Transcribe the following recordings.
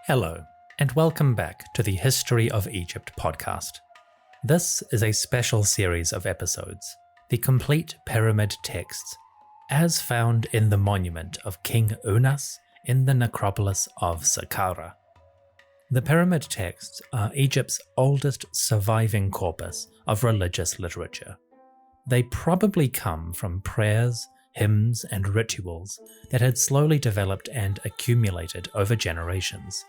Hello, and welcome back to the History of Egypt podcast. This is a special series of episodes, the complete pyramid texts, as found in the monument of King Unas in the necropolis of Saqqraa. The pyramid texts are Egypt's oldest surviving corpus of religious literature. They probably come from prayers, hymns, and rituals that had slowly developed and accumulated over generations.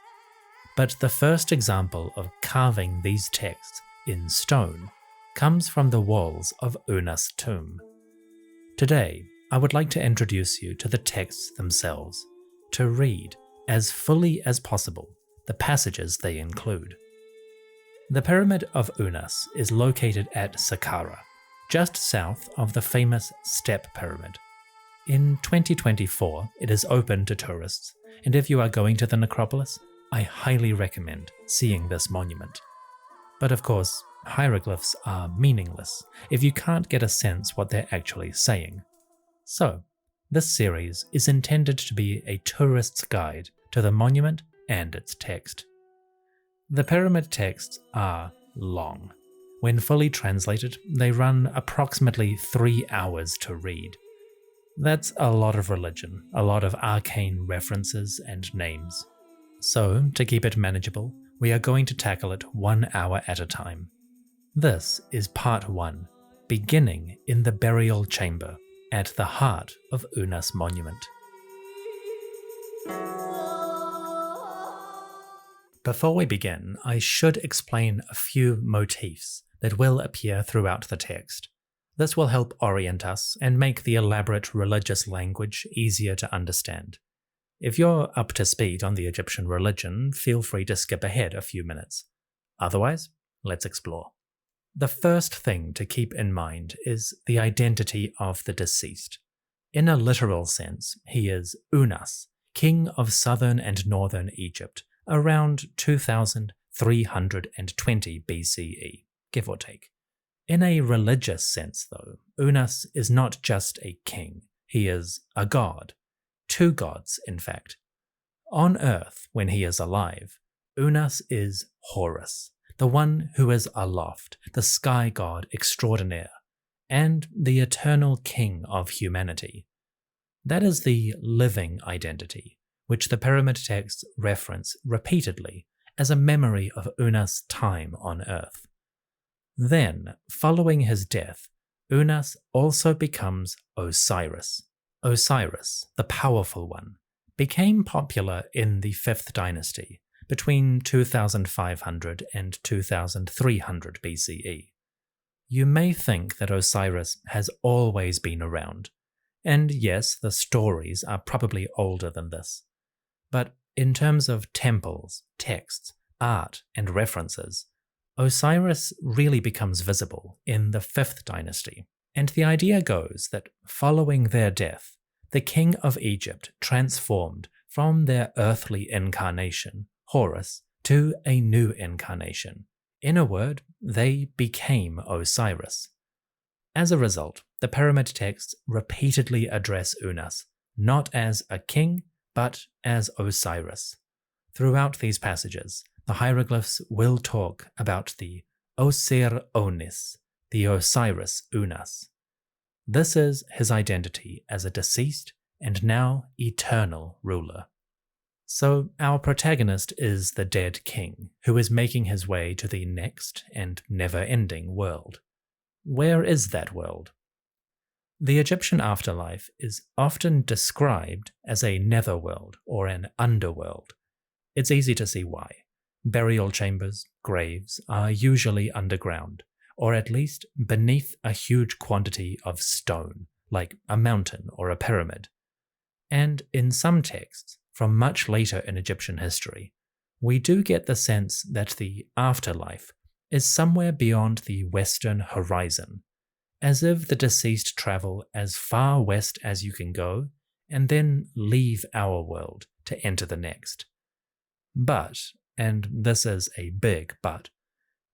But the first example of carving these texts in stone comes from the walls of Unas' tomb. Today, I would like to introduce you to the texts themselves, to read, as fully as possible, the passages they include. The Pyramid of Unas is located at Saqqraa, just south of the famous Step Pyramid. In 2024, it is open to tourists, and if you are going to the necropolis, I highly recommend seeing this monument. But of course, hieroglyphs are meaningless if you can't get a sense what they're actually saying. So, this series is intended to be a tourist's guide to the monument and its text. The pyramid texts are long. When fully translated, they run approximately 3 hours to read. That's a lot of religion, a lot of arcane references and names. So, to keep it manageable, we are going to tackle it 1 hour at a time. This is part 1, beginning in the burial chamber at the heart of Unas' monument. Before we begin, I should explain a few motifs that will appear throughout the text. This will help orient us and make the elaborate religious language easier to understand. If you're up to speed on the Egyptian religion, feel free to skip ahead a few minutes. Otherwise, let's explore. The first thing to keep in mind is the identity of the deceased. In a literal sense, he is Unas, king of southern and northern Egypt, around 2320 BCE, give or take. In a religious sense, though, Unas is not just a king, he is a god. 2 gods, in fact. On Earth, when he is alive, Unas is Horus, the one who is aloft, the sky god extraordinaire, and the eternal king of humanity. That is the living identity, which the pyramid texts reference repeatedly as a memory of Unas' time on Earth. Then, following his death, Unas also becomes Osiris. Osiris, the powerful one, became popular in the 5th dynasty, between 2500 and 2300 BCE. You may think that Osiris has always been around, and yes, the stories are probably older than this. But in terms of temples, texts, art, and references, Osiris really becomes visible in the 5th dynasty. And the idea goes that following their death, the king of Egypt transformed from their earthly incarnation, Horus, to a new incarnation. In a word, they became Osiris. As a result, the pyramid texts repeatedly address Unas, not as a king, but as Osiris. Throughout these passages, the hieroglyphs will talk about the Osir Onis, the Osiris Unas. This is his identity as a deceased and now eternal ruler. So our protagonist is the dead king, who is making his way to the next and never-ending world. Where is that world? The Egyptian afterlife is often described as a netherworld or an underworld. It's easy to see why. Burial chambers, graves, are usually underground, or at least beneath a huge quantity of stone, like a mountain or a pyramid. And in some texts, from much later in Egyptian history, we do get the sense that the afterlife is somewhere beyond the western horizon, as if the deceased travel as far west as you can go, and then leave our world to enter the next. But, and this is a big but,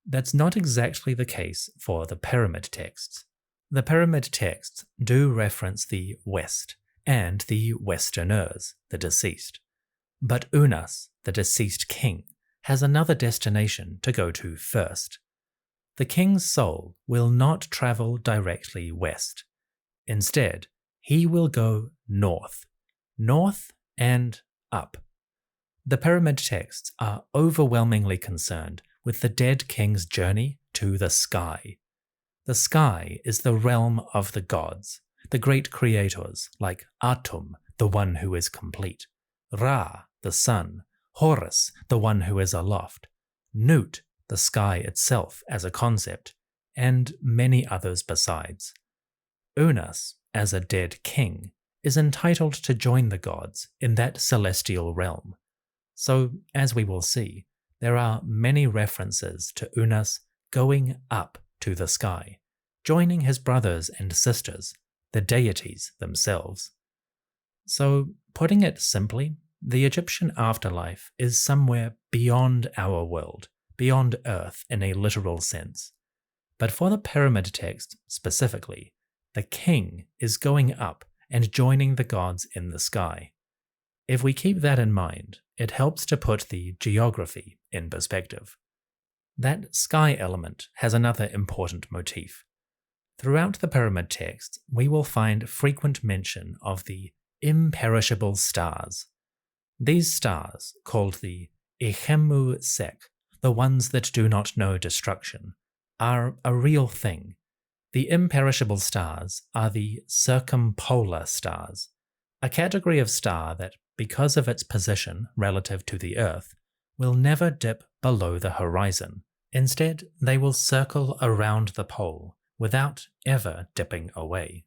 that's not exactly the case for the pyramid texts. The pyramid texts do reference the West and the Westerners, the deceased. But Unas, the deceased king, has another destination to go to first. The king's soul will not travel directly west. Instead, he will go north and up. The pyramid texts are overwhelmingly concerned with the dead king's journey to the sky. The sky is the realm of the gods, the great creators like Atum, the one who is complete, Ra, the sun, Horus, the one who is aloft, Nut, the sky itself as a concept, and many others besides. Unas, as a dead king, is entitled to join the gods in that celestial realm. So, as we will see, there are many references to Unas going up to the sky, joining his brothers and sisters, the deities themselves. So, putting it simply, the Egyptian afterlife is somewhere beyond our world, beyond Earth in a literal sense. But for the pyramid text specifically, the king is going up and joining the gods in the sky. If we keep that in mind, it helps to put the geography in perspective. That sky element has another important motif. Throughout the pyramid text, we will find frequent mention of the imperishable stars. These stars, called the Ihemu Sek, the ones that do not know destruction, are a real thing. The imperishable stars are the circumpolar stars, a category of star that, because of its position relative to the Earth, will never dip below the horizon. Instead, they will circle around the pole without ever dipping away.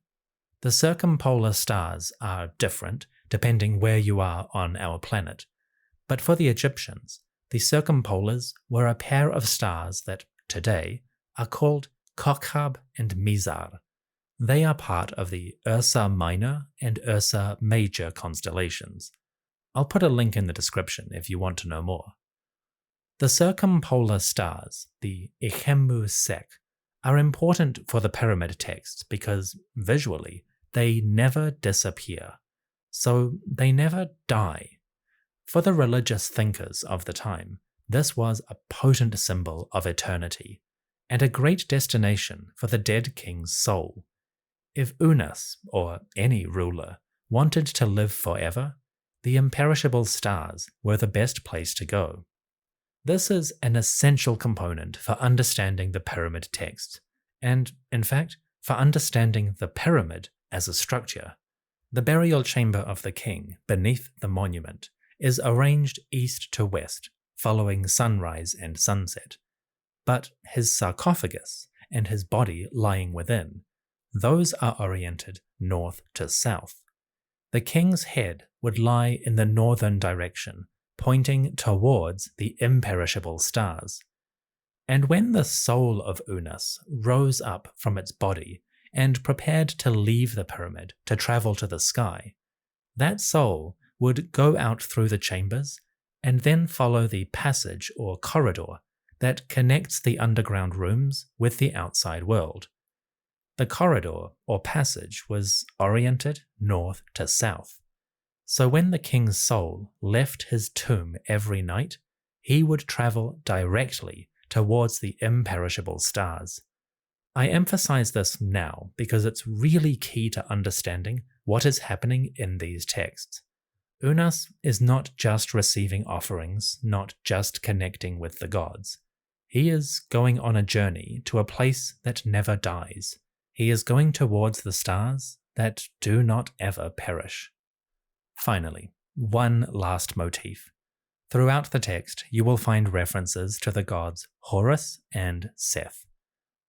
The circumpolar stars are different depending where you are on our planet, but for the Egyptians, the circumpolars were a pair of stars that, today, are called Kochab and Mizar. They are part of the Ursa Minor and Ursa Major constellations. I'll put a link in the description if you want to know more. The circumpolar stars, the Ihemu Sek, are important for the pyramid texts because, visually, they never disappear. So they never die. For the religious thinkers of the time, this was a potent symbol of eternity, and a great destination for the dead king's soul. If Unas, or any ruler, wanted to live forever, the imperishable stars were the best place to go. This is an essential component for understanding the pyramid text, and, in fact, for understanding the pyramid as a structure. The burial chamber of the king, beneath the monument, is arranged east to west, following sunrise and sunset. But his sarcophagus and his body lying within, those are oriented north to south. The king's head would lie in the northern direction, pointing towards the imperishable stars. And when the soul of Unas rose up from its body and prepared to leave the pyramid to travel to the sky, that soul would go out through the chambers and then follow the passage or corridor that connects the underground rooms with the outside world. The corridor or passage was oriented north to south. So when the king's soul left his tomb every night, he would travel directly towards the imperishable stars. I emphasize this now because it's really key to understanding what is happening in these texts. Unas is not just receiving offerings, not just connecting with the gods. He is going on a journey to a place that never dies. He is going towards the stars that do not ever perish. Finally, one last motif. Throughout the text, you will find references to the gods Horus and Seth.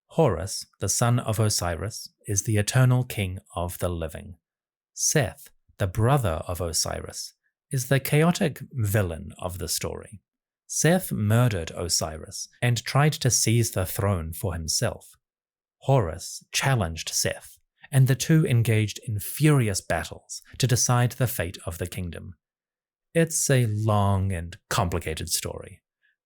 Horus, the son of Osiris, is the eternal king of the living. Seth, the brother of Osiris, is the chaotic villain of the story. Seth murdered Osiris and tried to seize the throne for himself. Horus challenged Seth, and the two engaged in furious battles to decide the fate of the kingdom. It's a long and complicated story,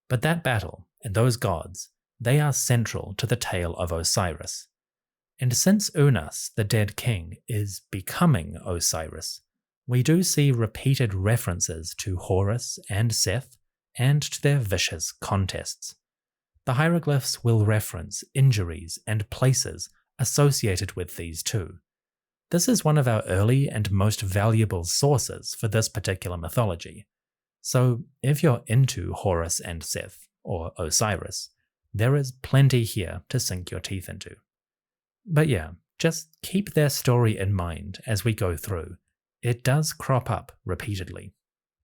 but that battle and those gods, they are central to the tale of Osiris. And since Unas, the dead king, is becoming Osiris, we do see repeated references to Horus and Seth and to their vicious contests. The hieroglyphs will reference injuries and places associated with these two. This is one of our early and most valuable sources for this particular mythology. So if you're into Horus and Seth, or Osiris, there is plenty here to sink your teeth into. But yeah, just keep their story in mind as we go through. It does crop up repeatedly.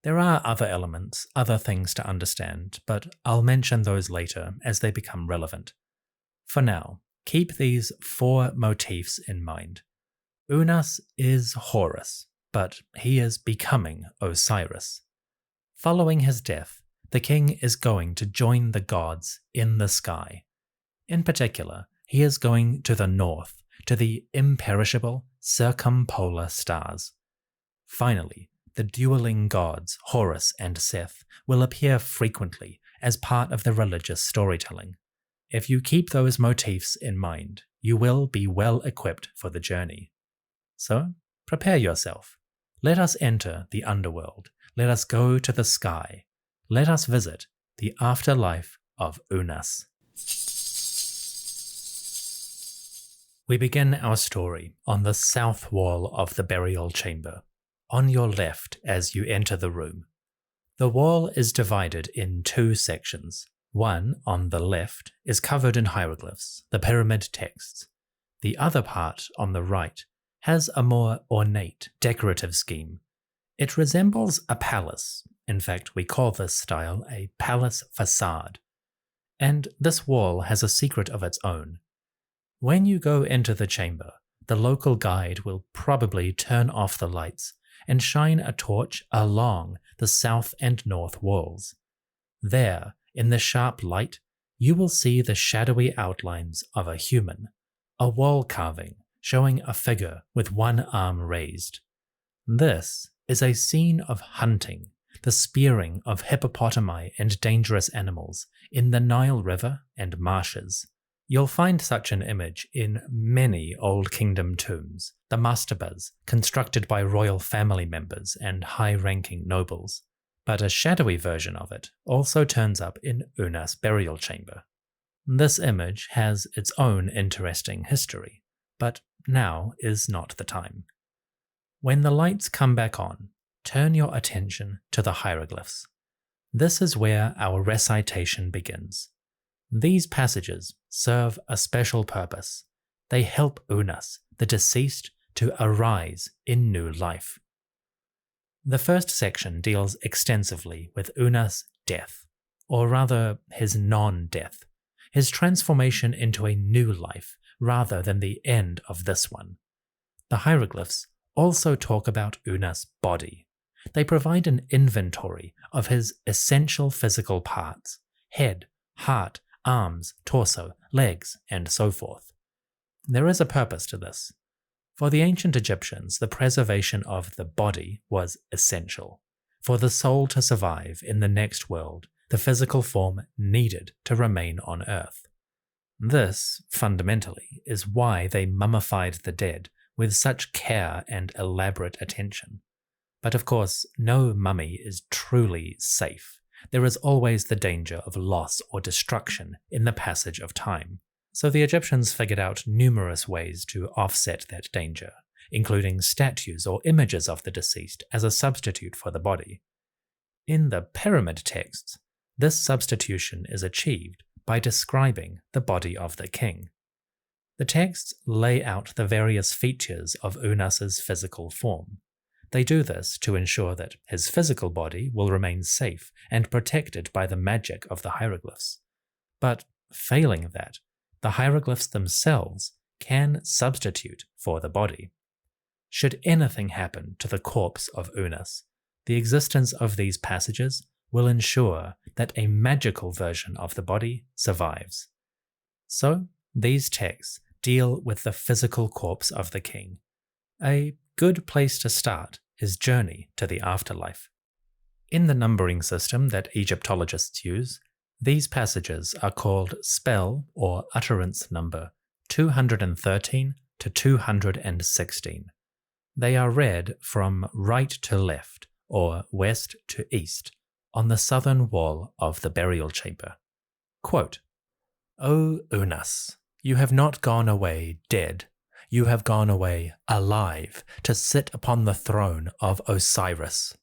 There are other elements, other things to understand, but I'll mention those later as they become relevant. For now, keep these 4 motifs in mind. Unas is Horus, but he is becoming Osiris. Following his death, the king is going to join the gods in the sky. In particular, he is going to the north, to the imperishable circumpolar stars. Finally, the dueling gods Horus and Seth will appear frequently as part of the religious storytelling. If you keep those motifs in mind, you will be well equipped for the journey. So, prepare yourself. Let us enter the underworld. Let us go to the sky. Let us visit the afterlife of Unas. We begin our story on the south wall of the burial chamber, on your left as you enter the room. The wall is divided in 2 sections. One, on the left, is covered in hieroglyphs, the pyramid texts. The other part, on the right, has a more ornate, decorative scheme. It resembles a palace. In fact, we call this style a palace facade. And this wall has a secret of its own. When you go into the chamber, the local guide will probably turn off the lights and shine a torch along the south and north walls. There, in the sharp light, you will see the shadowy outlines of a human, a wall carving showing a figure with one arm raised. This is a scene of hunting, the spearing of hippopotami and dangerous animals in the Nile River and marshes. You'll find such an image in many Old Kingdom tombs, the mastabas, constructed by royal family members and high-ranking nobles. But a shadowy version of it also turns up in Unas' burial chamber. This image has its own interesting history, but now is not the time. When the lights come back on, turn your attention to the hieroglyphs. This is where our recitation begins. These passages serve a special purpose. They help Unas, the deceased, to arise in new life. The first section deals extensively with Unas' death, or rather his non-death, his transformation into a new life rather than the end of this one. The hieroglyphs also talk about Unas' body. They provide an inventory of his essential physical parts: head, heart, arms, torso, legs, and so forth. There is a purpose to this. For the ancient Egyptians, the preservation of the body was essential. For the soul to survive in the next world, the physical form needed to remain on Earth. This, fundamentally, is why they mummified the dead with such care and elaborate attention. But of course, no mummy is truly safe. There is always the danger of loss or destruction in the passage of time. So the Egyptians figured out numerous ways to offset that danger, including statues or images of the deceased as a substitute for the body. In the pyramid texts, this substitution is achieved by describing the body of the king. The texts lay out the various features of Unas' physical form. They do this to ensure that his physical body will remain safe and protected by the magic of the hieroglyphs. But failing that, the hieroglyphs themselves can substitute for the body. Should anything happen to the corpse of Unas, the existence of these passages will ensure that a magical version of the body survives. So, these texts deal with the physical corpse of the king. A good place to start his journey to the afterlife. In the numbering system that Egyptologists use, these passages are called spell or utterance number 213 to 216. They are read from right to left, or west to east, on the southern wall of the burial chamber. Quote, O Unas, you have not gone away dead, you have gone away alive to sit upon the throne of Osiris.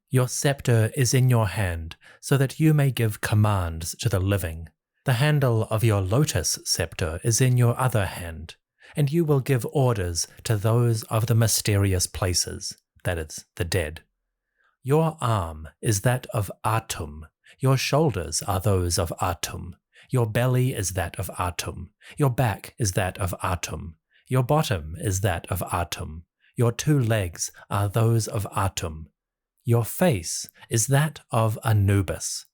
Your scepter is in your hand so that you may give commands to the living. The handle of your lotus scepter is in your other hand, and you will give orders to those of the mysterious places, that is, the dead. Your arm is that of Atum, your shoulders are those of Atum, your belly is that of Atum, your back is that of Atum, your bottom is that of Atum, your 2 legs are those of Atum, your face is that of Anubis.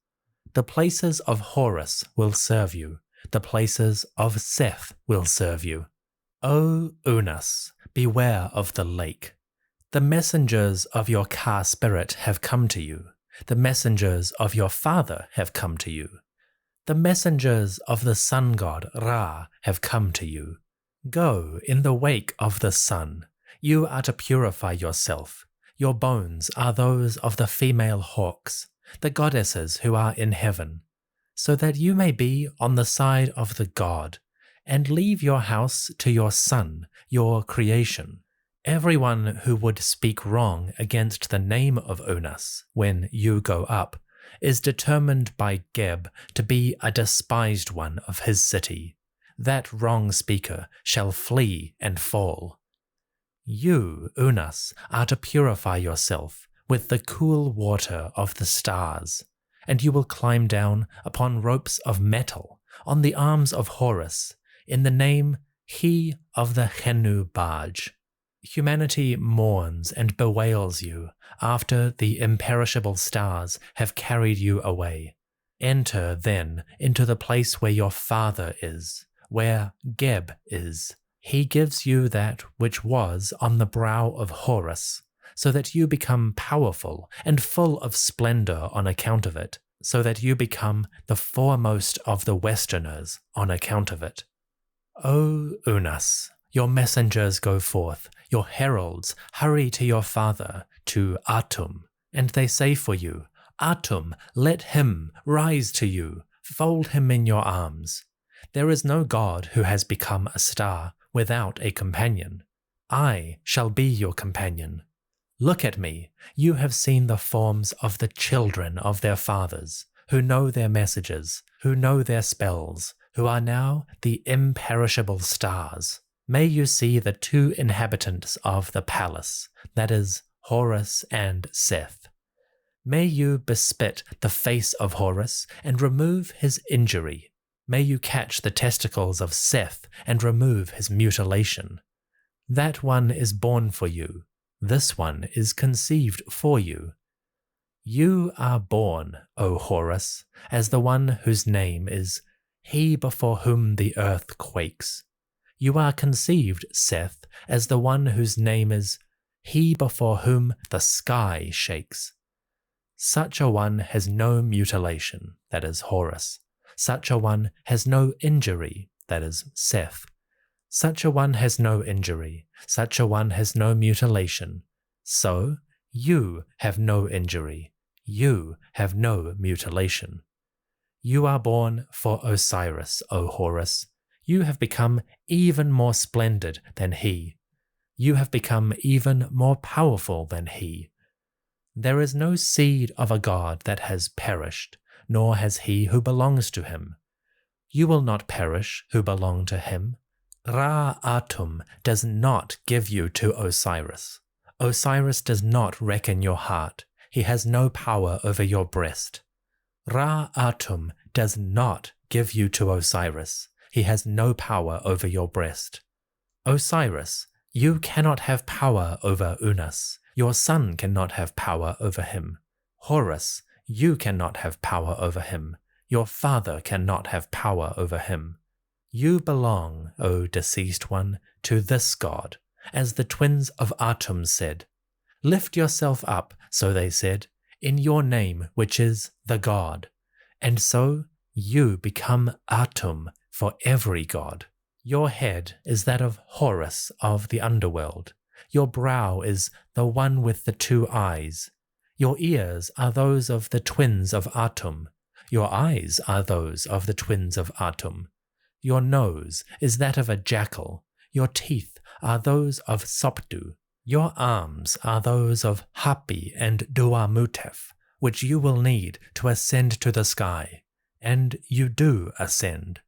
The places of Horus will serve you, the places of Seth will serve you. O Unas, beware of the lake. The messengers of your Ka spirit have come to you. The messengers of your father have come to you. The messengers of the sun god Ra have come to you. Go in the wake of the sun. You are to purify yourself. Your bones are those of the female hawks, the goddesses who are in heaven, so that you may be on the side of the god, and leave your house to your son, your creation. Everyone who would speak wrong against the name of Unas when you go up is determined by Geb to be a despised one of his city. That wrong speaker shall flee and fall. You, Unas, are to purify yourself with the cool water of the stars, and you will climb down upon ropes of metal on the arms of Horus in the name He of the Henu barge. Humanity mourns and bewails you after the imperishable stars have carried you away. Enter then into the place where your father is, where Geb is. He gives you that which was on the brow of Horus, so that you become powerful and full of splendor on account of it, so that you become the foremost of the Westerners on account of it. O Unas, your messengers go forth, your heralds hurry to your father, to Atum, and they say for you, Atum, let him rise to you, fold him in your arms. There is no god who has become a star without a companion. I shall be your companion. Look at me, you have seen the forms of the children of their fathers, who know their messages, who know their spells, who are now the imperishable stars. May you see the 2 inhabitants of the palace, that is, Horus and Seth. May you bespit the face of Horus and remove his injury. May you catch the testicles of Seth and remove his mutilation. That one is born for you. This one is conceived for you. You are born, O Horus, as the one whose name is He before whom the earth quakes. You are conceived, Seth, as the one whose name is He before whom the sky shakes. Such a one has no mutilation, that is Horus. Such a one has no injury, that is Seth. Such a one has no injury, such a one has no mutilation. So, you have no injury, you have no mutilation. You are born for Osiris, O Horus. You have become even more splendid than he. You have become even more powerful than he. There is no seed of a god that has perished, nor has he who belongs to him. You will not perish who belong to him. Ra-Atum does not give you to Osiris. Osiris does not reckon your heart. He has no power over your breast. Ra-Atum does not give you to Osiris. He has no power over your breast. Osiris, you cannot have power over Unas. Your son cannot have power over him. Horus, you cannot have power over him. Your father cannot have power over him. You belong, O deceased one, to this god, as the twins of Atum said. Lift yourself up, so they said, in your name, which is the god. And so you become Atum for every god. Your head is that of Horus of the underworld. Your brow is the one with the two eyes. Your ears are those of the twins of Atum. Your eyes are those of the twins of Atum. Your nose is that of a jackal. Your teeth are those of Sopdu. Your arms are those of Hapi and Duamutef, which you will need to ascend to the sky, and you do ascend.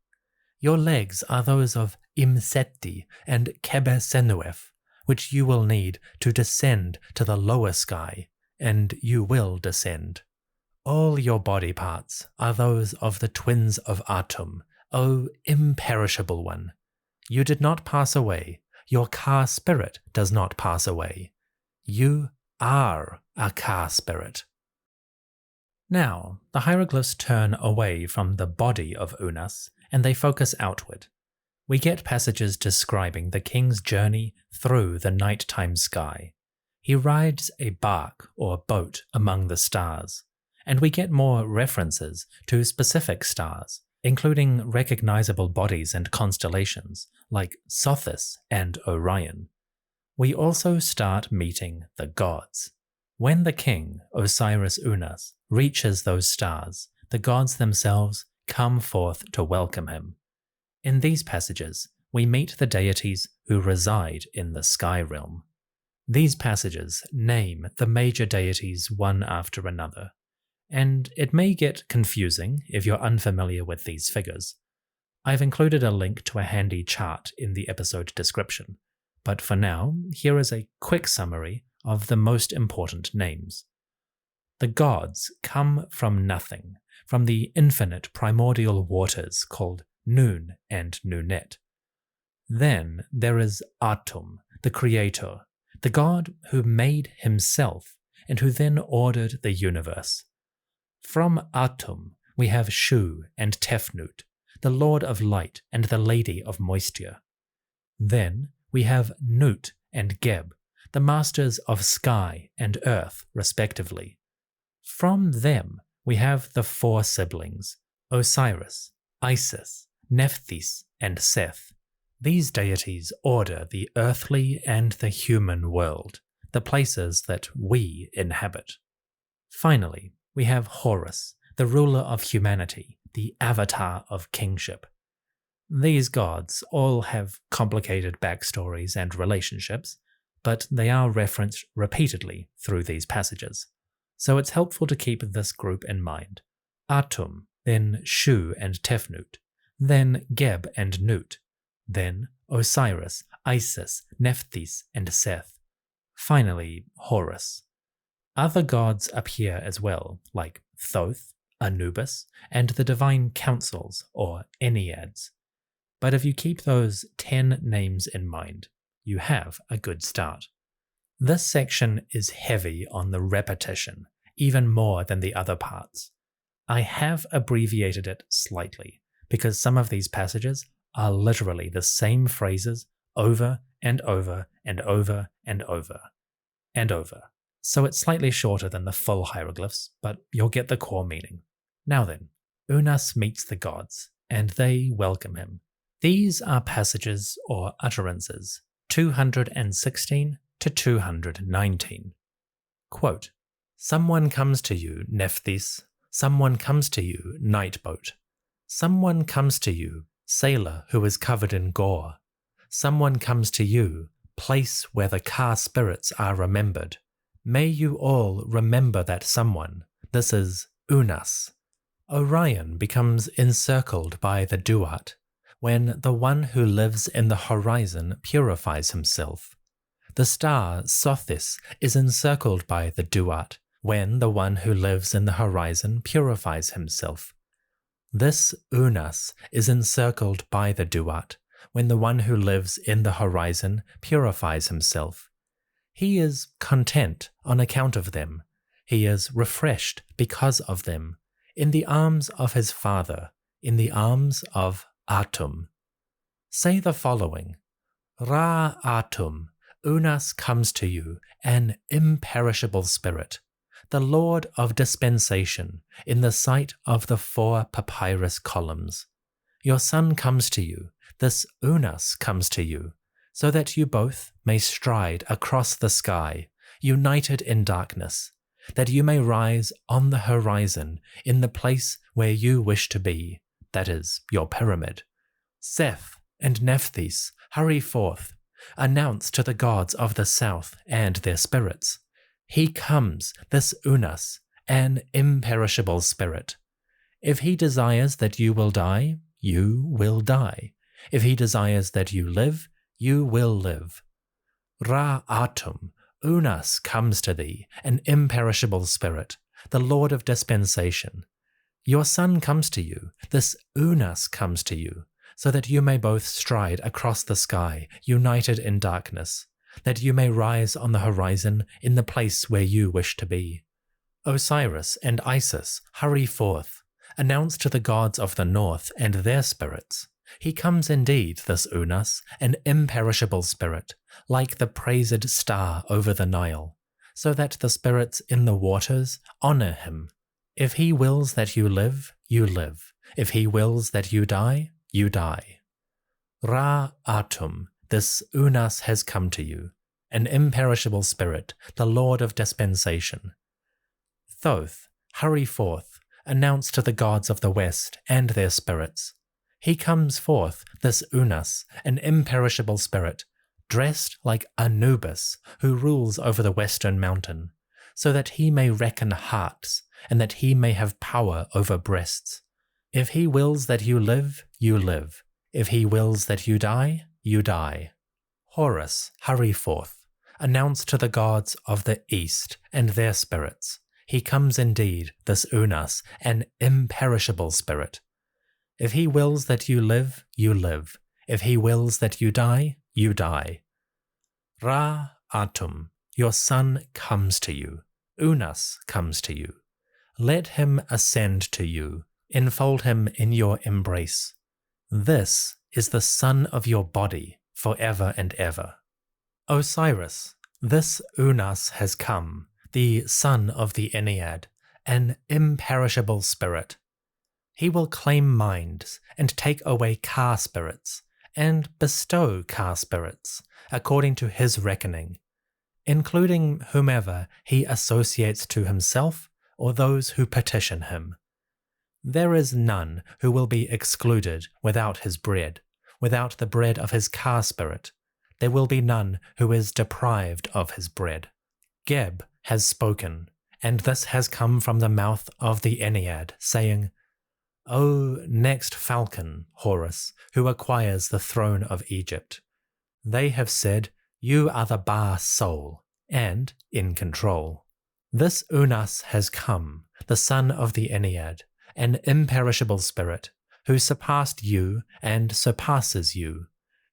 Your legs are those of Imseti and Kebesenuef, which you will need to descend to the lower sky, and you will descend. All your body parts are those of the twins of Atum, O imperishable one. You did not pass away. Your Ka spirit does not pass away. You are a Ka spirit. Now, the hieroglyphs turn away from the body of Unas, and they focus outward. We get passages describing the king's journey through the nighttime sky. He rides a bark or boat among the stars, and we get more references to specific stars, including recognizable bodies and constellations like Sothis and Orion. We also start meeting the gods. When the king, Osiris Unas, reaches those stars, the gods themselves come forth to welcome him. In these passages, we meet the deities who reside in the sky realm. These passages name the major deities one after another, and it may get confusing if you're unfamiliar with these figures. I've included a link to a handy chart in the episode description, but for now, here is a quick summary of the most important names. The gods come from nothing, from the infinite primordial waters called Nun and Nunet. Then there is Atum, the creator, the god who made himself and who then ordered the universe. From Atum we have Shu and Tefnut, the lord of light and the lady of moisture. Then we have Nut and Geb, the masters of sky and earth respectively. From them we have the four siblings, Osiris, Isis, Nephthys, and Seth. These deities order the earthly and the human world, the places that we inhabit. Finally, we have Horus, the ruler of humanity, the avatar of kingship. These gods all have complicated backstories and relationships, but they are referenced repeatedly through these passages. So it's helpful to keep this group in mind. Atum, then Shu and Tefnut, then Geb and Nut, then Osiris, Isis, Nephthys, and Seth. Finally, Horus. Other gods appear as well, like Thoth, Anubis, and the divine councils, or Enneads. But if you keep those 10 names in mind, you have a good start. This section is heavy on the repetition, even more than the other parts. I have abbreviated it slightly, because some of these passages are literally the same phrases over and over and over and over and over. So it's slightly shorter than the full hieroglyphs, but you'll get the core meaning. Now then, Unas meets the gods, and they welcome him. These are passages or utterances 216 to 219. Quote, "Someone comes to you, Nephthys. Someone comes to you, Nightboat. Someone comes to you, Sailor who is covered in gore. Someone comes to you, place where the Ka spirits are remembered. May you all remember that someone. This is Unas." Orion becomes encircled by the Duat when the one who lives in the horizon purifies himself. The star Sothis is encircled by the Duat when the one who lives in the horizon purifies himself. This Unas is encircled by the Duat when the one who lives in the horizon purifies himself. He is content on account of them. He is refreshed because of them, in the arms of his father, in the arms of Atum. Say the following: Ra Atum, Unas comes to you, an imperishable spirit, the Lord of dispensation, in the sight of the 4 papyrus columns. Your son comes to you, this Unas comes to you, so that you both may stride across the sky, united in darkness, that you may rise on the horizon in the place where you wish to be, that is, your pyramid. Seth and Nephthys, hurry forth, announce to the gods of the south and their spirits. He comes, this Unas, an imperishable spirit. If he desires that you will die, you will die. If he desires that you live, you will live. Ra Atum, Unas comes to thee, an imperishable spirit, the Lord of dispensation. Your son comes to you, this Unas comes to you, so that you may both stride across the sky, united in darkness, that you may rise on the horizon in the place where you wish to be. Osiris and Isis, hurry forth, announce to the gods of the north and their spirits. He comes indeed, this Unas, an imperishable spirit, like the praised star over the Nile, so that the spirits in the waters honor him. If he wills that you live, you live. If he wills that you die, you die. Ra Atum, this Unas has come to you, an imperishable spirit, the Lord of dispensation. Thoth, hurry forth, announce to the gods of the west and their spirits. He comes forth, this Unas, an imperishable spirit, dressed like Anubis, who rules over the western mountain, so that he may reckon hearts, and that he may have power over breasts. If he wills that you live, you live. If he wills that you die, you die. Horus, hurry forth, announce to the gods of the east and their spirits. He comes indeed, this Unas, an imperishable spirit. If he wills that you live, you live. If he wills that you die, you die. Ra Atum, your son comes to you. Unas comes to you. Let him ascend to you. Enfold him in your embrace. This is the son of your body forever and ever. Osiris, this Unas has come, the son of the Ennead, an imperishable spirit. He will claim minds and take away car spirits, and bestow car spirits, according to his reckoning, including whomever he associates to himself or those who petition him. There is none who will be excluded without his bread, without the bread of his car spirit. There will be none who is deprived of his bread. Geb has spoken, and this has come from the mouth of the Ennead, saying, O next falcon, Horus, who acquires the throne of Egypt. They have said, you are the Ba soul, and in control. This Unas has come, the son of the Ennead, an imperishable spirit, who surpassed you and surpasses you,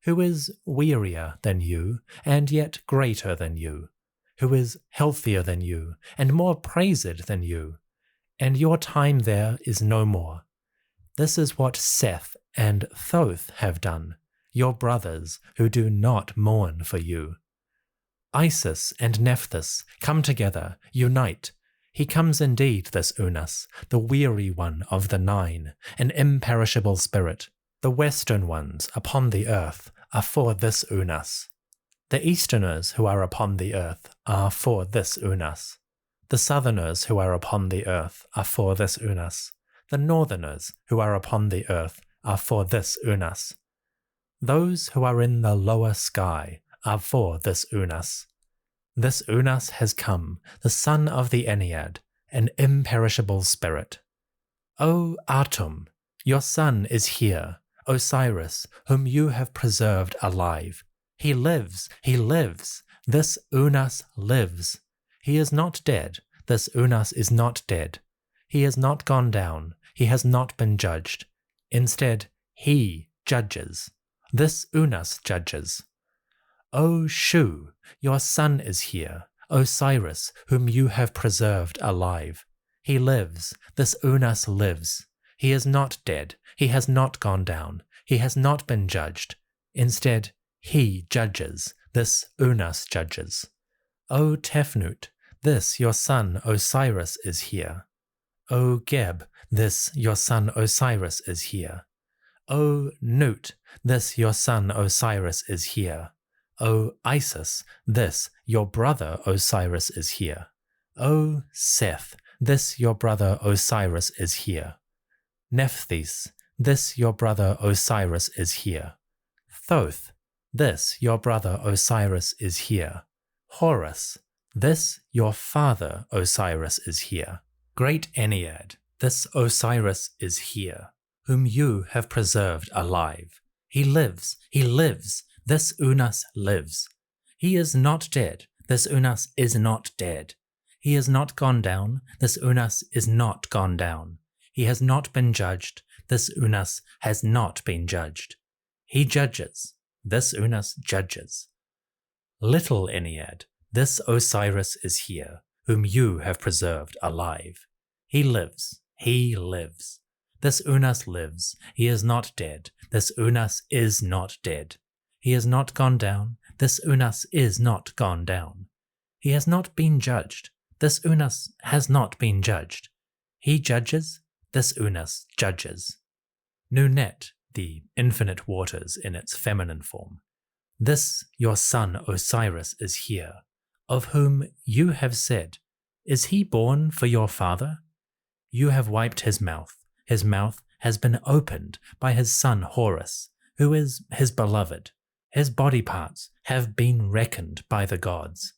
who is wearier than you and yet greater than you, who is healthier than you and more praised than you, and your time there is no more. This is what Seth and Thoth have done, your brothers who do not mourn for you. Isis and Nephthys come together, unite. He comes indeed, this Unas, the weary one of the nine, an imperishable spirit. The western ones upon the earth are for this Unas. The easterners who are upon the earth are for this Unas. The southerners who are upon the earth are for this Unas. The northerners who are upon the earth are for this Unas. Those who are in the lower sky are for this Unas. This Unas has come, the son of the Ennead, an imperishable spirit. O Atum, your son is here, Osiris, whom you have preserved alive. He lives, he lives. This Unas lives. He is not dead. This Unas is not dead. He has not gone down. He has not been judged. Instead, he judges. This Unas judges. O Shu, your son is here, Osiris, whom you have preserved alive. He lives. This Unas lives. He is not dead. He has not gone down. He has not been judged. Instead, he judges. This Unas judges. O Tefnut, this your son Osiris is here. O Geb, this your son Osiris is here. O Nut, this your son Osiris is here. O Isis, this your brother Osiris is here. O Seth, this your brother Osiris is here. Nephthys, this your brother Osiris is here. Thoth, this your brother Osiris is here. Horus, this your father Osiris is here. Great Ennead, this Osiris is here, whom you have preserved alive. He lives, this Unas lives. He is not dead, this Unas is not dead. He has not gone down, this Unas is not gone down. He has not been judged, this Unas has not been judged. He judges, this Unas judges. Little Ennead, this Osiris is here, whom you have preserved alive. He lives, this Unas lives. He is not dead, this Unas is not dead. He has not gone down, this Unas is not gone down. He has not been judged, this Unas has not been judged. He judges, this Unas judges. Nunet, the infinite waters in its feminine form. This your son Osiris is here, of whom you have said, is he born for your father? You have wiped his mouth has been opened by his son Horus, who is his beloved. His body parts have been reckoned by the gods.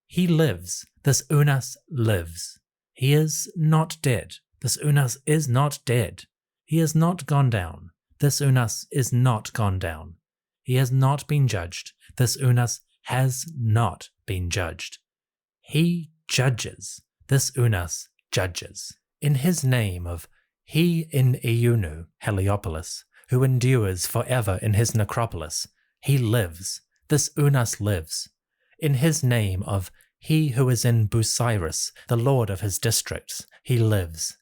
He lives, this Unas lives. He is not dead, this Unas is not dead. He has not gone down, this Unas is not gone down. He has not been judged, this Unas has not been judged. He judges, this Unas judges. In his name of he in Iunu, Heliopolis, who endures forever in his necropolis, he lives, this Unas lives. In his name of he who is in Busiris, the lord of his districts, he lives.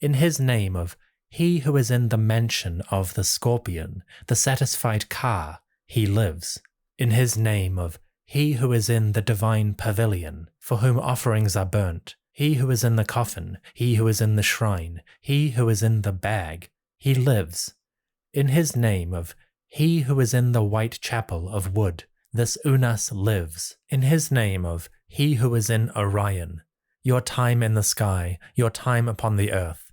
In his name of he who is in the mansion of the Scorpion, the satisfied Ka, he lives. In his name of he who is in the divine pavilion, for whom offerings are burnt, he who is in the coffin, he who is in the shrine, he who is in the bag, he lives. In his name of he who is in the white chapel of wood, this Unas lives. In his name of he who is in Orion, your time in the sky, your time upon the earth.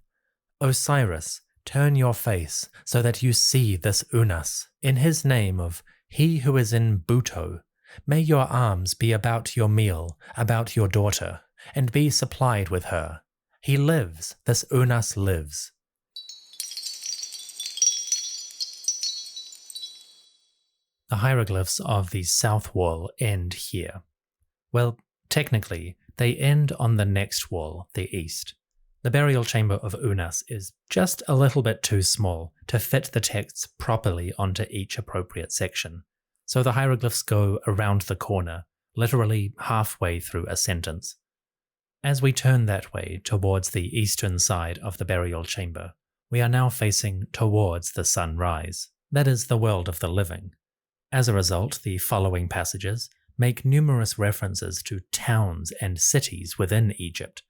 Osiris, turn your face so that you see this Unas. In his name of he who is in Buto, may your arms be about your meal, about your daughter, and be supplied with her. He lives, this Unas lives. The hieroglyphs of the south wall end here. Well, technically, they end on the next wall, the east. The burial chamber of Unas is just a little bit too small to fit the texts properly onto each appropriate section, so the hieroglyphs go around the corner, literally halfway through a sentence. As we turn that way towards the eastern side of the burial chamber, we are now facing towards the sunrise, that is the world of the living. As a result, the following passages make numerous references to towns and cities within Egypt,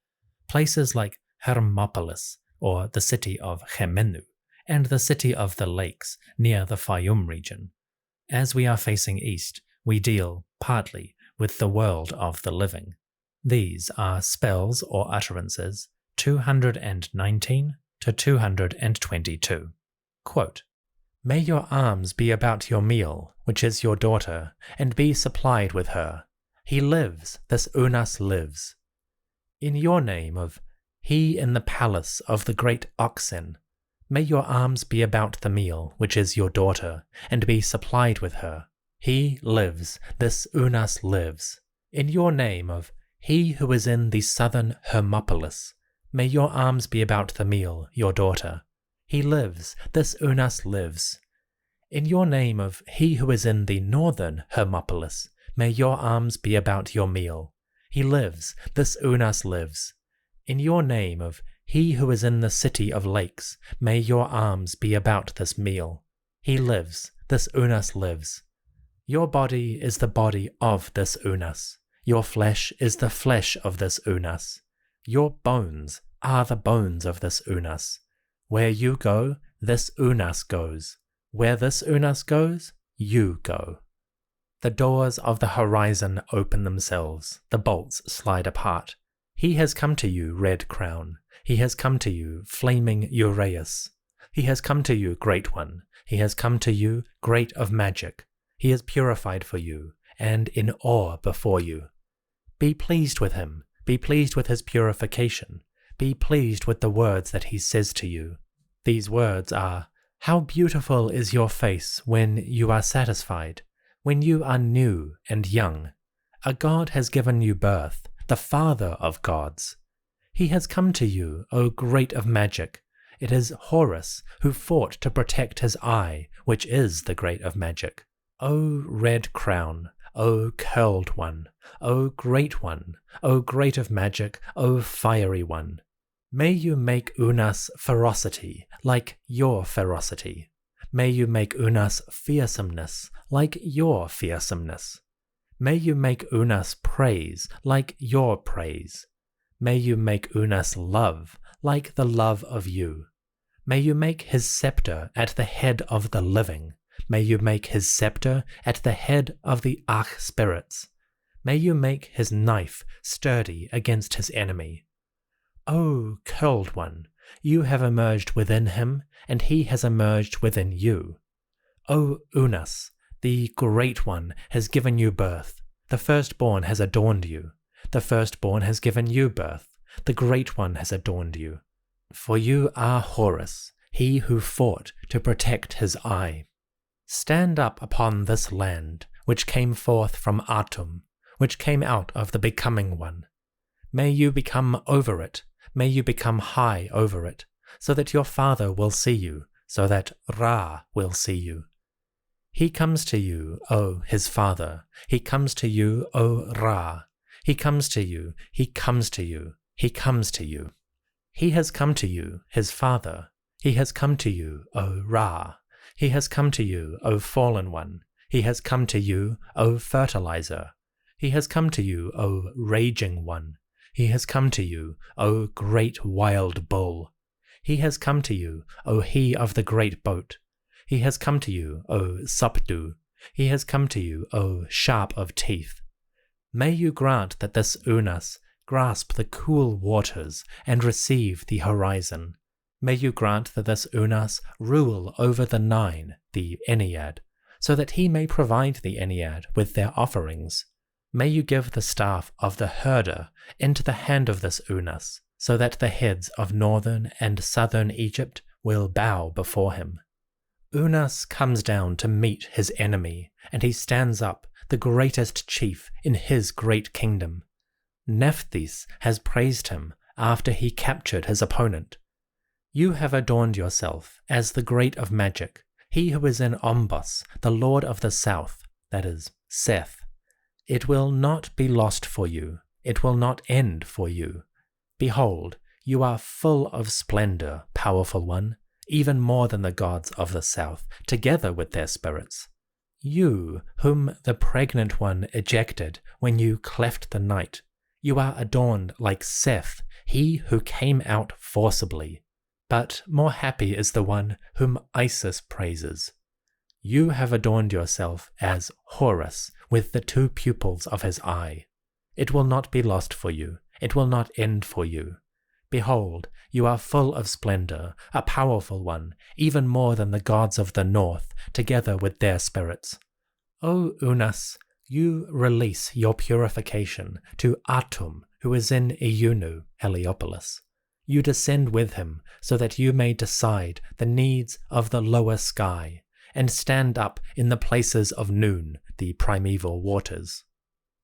places like Hermopolis, or the city of Chemenu, and the city of the lakes near the Fayum region. As we are facing east, we deal, partly, with the world of the living. These are spells or utterances 219 to 222. Quote, may your arms be about your meal, which is your daughter, and be supplied with her. He lives, this Unas lives. In your name of he in the palace of the great oxen, may your arms be about the meal, which is your daughter, and be supplied with her. He lives, this Unas lives. In your name of he who is in the southern Hermopolis, may your arms be about the meal, your daughter. He lives, this Unas lives. In your name of he who is in the northern Hermopolis, may your arms be about your meal. He lives, this Unas lives. In your name of he who is in the city of lakes, may your arms be about this meal. He lives, this Unas lives. Your body is the body of this Unas. Your flesh is the flesh of this Unas. Your bones are the bones of this Unas. Where you go, this Unas goes. Where this Unas goes, you go. The doors of the horizon open themselves, the bolts slide apart. He has come to you, Red Crown. He has come to you, flaming Uraeus. He has come to you, Great One. He has come to you, Great of Magic. He is purified for you, and in awe before you. Be pleased with him. Be pleased with his purification. Be pleased with the words that he says to you. These words are, "How beautiful is your face when you are satisfied, when you are new and young. A god has given you birth, the father of gods. He has come to you, O Great of Magic. It is Horus who fought to protect his eye, which is the Great of Magic. O Red Crown, O Curled One, O Great One, O Great of Magic, O Fiery One. May you make Unas ferocity like your ferocity. May you make Unas fearsomeness like your fearsomeness. May you make Unas praise like your praise. May you make Unas love like the love of you. May you make his scepter at the head of the living. May you make his scepter at the head of the arch-spirits. May you make his knife sturdy against his enemy. O Curled One, you have emerged within him, and he has emerged within you. O Unas, the Great One has given you birth. The firstborn has adorned you. The firstborn has given you birth. The Great One has adorned you. For you are Horus, he who fought to protect his eye. Stand up upon this land, which came forth from Atum, which came out of the Becoming One. May you become over it. May you become high over it, so that your father will see you, so that Ra will see you. He comes to you, O his father. He comes to you, O Ra. He comes to you. He comes to you. He comes to you. He has come to you, his father. He has come to you, O Ra. He has come to you, O Fallen One. He has come to you, O Fertilizer. He has come to you, O Raging One. He has come to you, O Great Wild Bull. He has come to you, O He of the Great Boat. He has come to you, O Supdu. He has come to you, O Sharp of Teeth. May you grant that this Unas grasp the cool waters and receive the horizon. May you grant that this Unas rule over the nine, the Ennead, so that he may provide the Ennead with their offerings. May you give the staff of the herder into the hand of this Unas, so that the heads of northern and southern Egypt will bow before him. Unas comes down to meet his enemy, and he stands up, the greatest chief in his great kingdom. Nephthys has praised him after he captured his opponent. You have adorned yourself as the Great of Magic, he who is in Ombos, the Lord of the South, that is, Seth. It will not be lost for you. It will not end for you. Behold, you are full of splendor, powerful one, even more than the gods of the South, together with their spirits. You, whom the pregnant one ejected when you cleft the night, you are adorned like Seth, he who came out forcibly. But more happy is the one whom Isis praises. You have adorned yourself as Horus with the two pupils of his eye. It will not be lost for you. It will not end for you. Behold, you are full of splendor, a powerful one, even more than the gods of the north, together with their spirits. O Unas, you release your purification to Atum, who is in Iunu, Heliopolis. You descend with him so that you may decide the needs of the lower sky, and stand up in the places of noon, the primeval waters.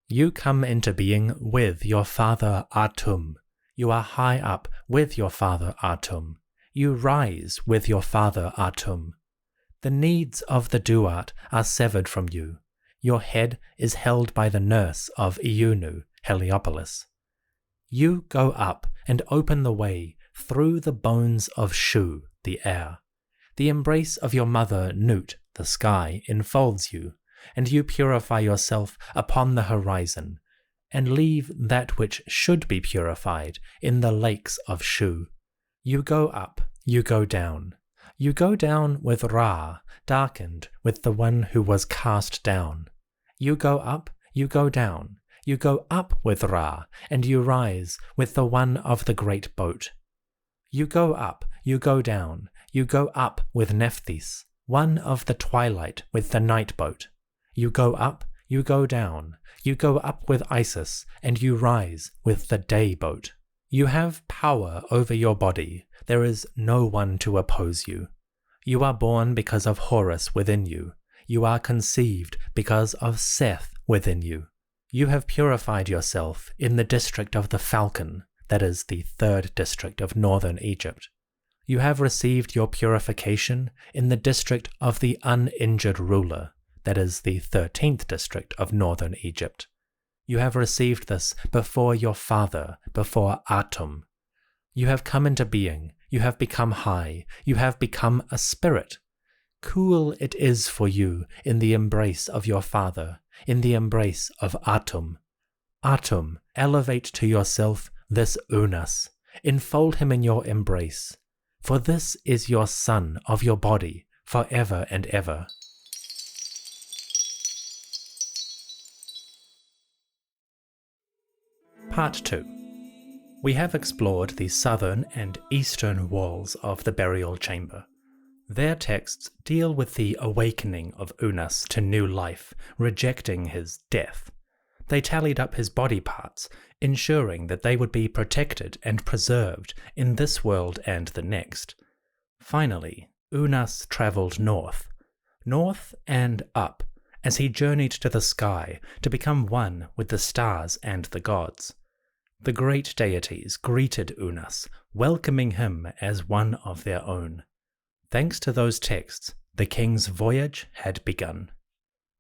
You come into being with your father Atum. You are high up with your father Atum. You rise with your father Atum. The needs of the Duat are severed from you. Your head is held by the nurse of Iunu, Heliopolis. You go up and open the way through the bones of Shu, the air. The embrace of your mother Nut, the sky, enfolds you, and you purify yourself upon the horizon, and leave that which should be purified in the lakes of Shu. You go up, you go down. You go down with Ra, darkened with the one who was cast down. You go up, you go down. You go up with Ra, and you rise with the one of the great boat. You go up, you go down. You go up with Nephthys, one of the twilight with the night boat. You go up, you go down. You go up with Isis, and you rise with the day boat. You have power over your body. There is no one to oppose you. You are born because of Horus within you. You are conceived because of Seth within you. You have purified yourself in the district of the Falcon, that is the 3rd district of northern Egypt. You have received your purification in the district of the uninjured ruler, that is the 13th district of northern Egypt. You have received this before your father, before Atum. You have come into being, you have become high, you have become a spirit. Cool it is for you in the embrace of your father, in the embrace of Atum. Atum, elevate to yourself this Unas, enfold him in your embrace, for this is your son of your body, forever and ever. Part 2. We have explored the southern and eastern walls of the burial chamber. Their texts deal with the awakening of Unas to new life, rejecting his death. They tallied up his body parts, ensuring that they would be protected and preserved in this world and the next. Finally, Unas travelled north and up, as he journeyed to the sky to become one with the stars and the gods. The great deities greeted Unas, welcoming him as one of their own. Thanks to those texts, the king's voyage had begun.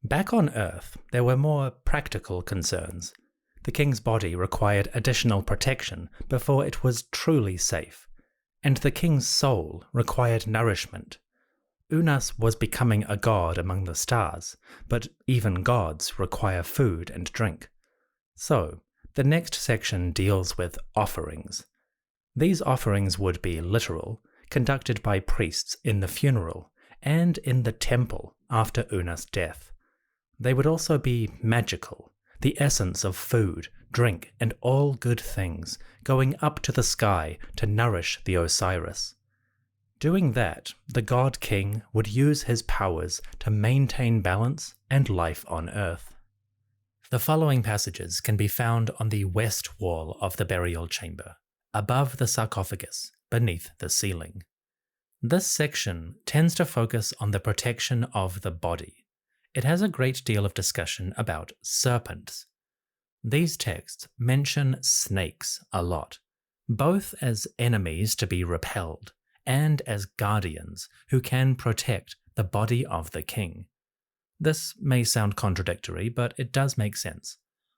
Back on Earth, there were more practical concerns. The king's body required additional protection before it was truly safe, and the king's soul required nourishment. Unas was becoming a god among the stars, but even gods require food and drink. So, the next section deals with offerings. These offerings would be literal, conducted by priests in the funeral and in the temple after Unas' death. They would also be magical, the essence of food, drink, and all good things, going up to the sky to nourish the Osiris. Doing that, the god-king would use his powers to maintain balance and life on Earth. The following passages can be found on the west wall of the burial chamber, above the sarcophagus, beneath the ceiling. This section tends to focus on the protection of the body. It has a great deal of discussion about serpents. These texts mention snakes a lot, both as enemies to be repelled and as guardians who can protect the body of the king. This may sound contradictory, but it does make sense.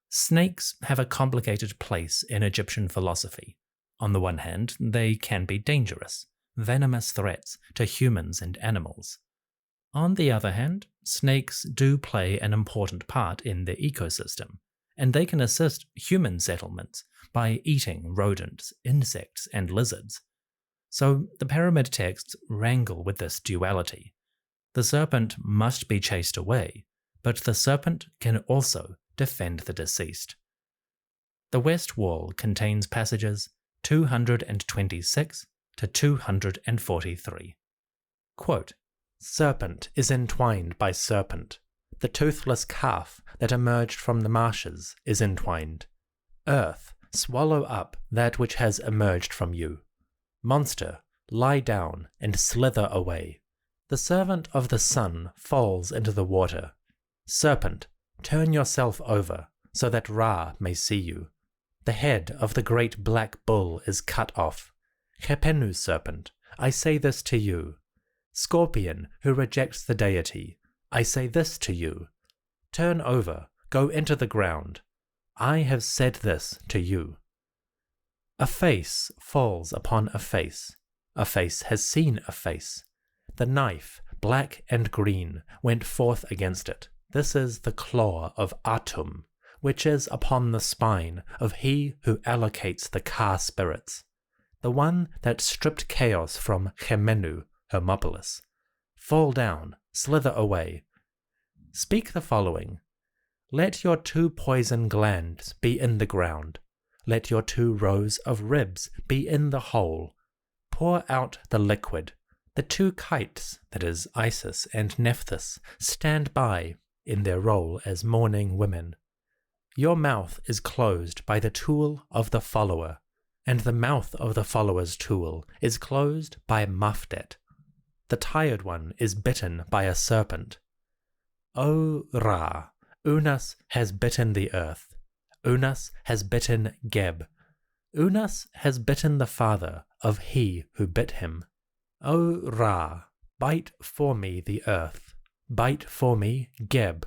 Snakes have a complicated place in Egyptian philosophy. On the one hand, they can be dangerous, venomous threats to humans and animals. On the other hand, snakes do play an important part in the ecosystem, and they can assist human settlements by eating rodents, insects, and lizards. So the pyramid texts wrangle with this duality. The serpent must be chased away, but the serpent can also defend the deceased. The west wall contains passages 226 to 243. Quote, "Serpent is entwined by serpent. The toothless calf that emerged from the marshes is entwined. Earth, swallow up that which has emerged from you. Monster, lie down and slither away. The servant of the sun falls into the water. Serpent, turn yourself over, so that Ra may see you. The head of the great black bull is cut off. Khepenu serpent, I say this to you. Scorpion who rejects the deity, I say this to you. Turn over, go into the ground. I have said this to you. A face falls upon a face. A face has seen a face. The knife, black and green, went forth against it. This is the claw of Atum, which is upon the spine of he who allocates the Ka spirits, the one that stripped chaos from Khemenu, Hermopolis. Fall down, slither away. Speak the following. Let your 2 poison glands be in the ground. Let your 2 rows of ribs be in the hole. Pour out the liquid. The 2 kites, that is Isis and Nephthys, stand by in their role as mourning women. Your mouth is closed by the tool of the follower, and the mouth of the follower's tool is closed by Mafdet. The tired one is bitten by a serpent. O Ra, Unas has bitten the earth. Unas has bitten Geb. Unas has bitten the father of he who bit him. O Ra, bite for me the earth. Bite for me Geb.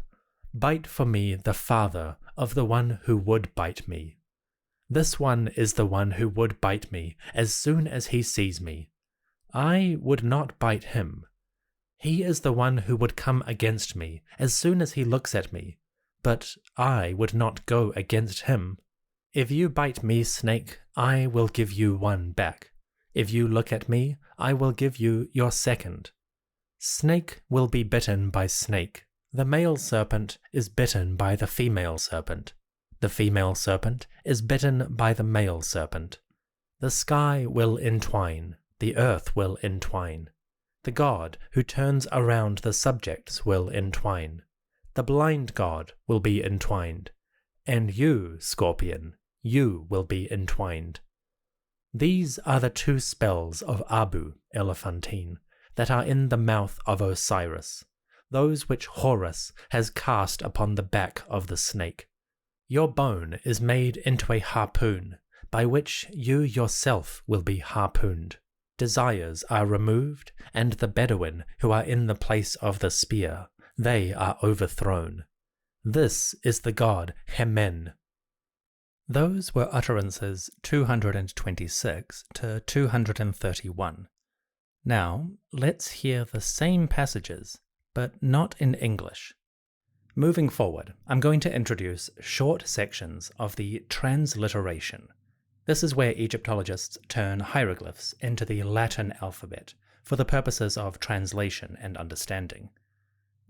Bite for me the father of the one who would bite me. This one is the one who would bite me as soon as he sees me. I would not bite him. He is the one who would come against me as soon as he looks at me, but I would not go against him. If you bite me, snake, I will give you one back. If you look at me, I will give you your second. Snake will be bitten by snake. The male serpent is bitten by the female serpent. The female serpent is bitten by the male serpent. The sky will entwine. The earth will entwine. The god who turns around the subjects will entwine. The blind god will be entwined. And you, Scorpion, you will be entwined. These are the 2 spells of Abu, Elephantine, that are in the mouth of Osiris, those which Horus has cast upon the back of the snake. Your bone is made into a harpoon, by which you yourself will be harpooned. Desires are removed, and the Bedouin who are in the place of the spear, they are overthrown. This is the god Hemen. Those were utterances 226 to 231. Now, let's hear the same passages, but not in English. Moving forward, I'm going to introduce short sections of the transliteration. This is where Egyptologists turn hieroglyphs into the Latin alphabet for the purposes of translation and understanding.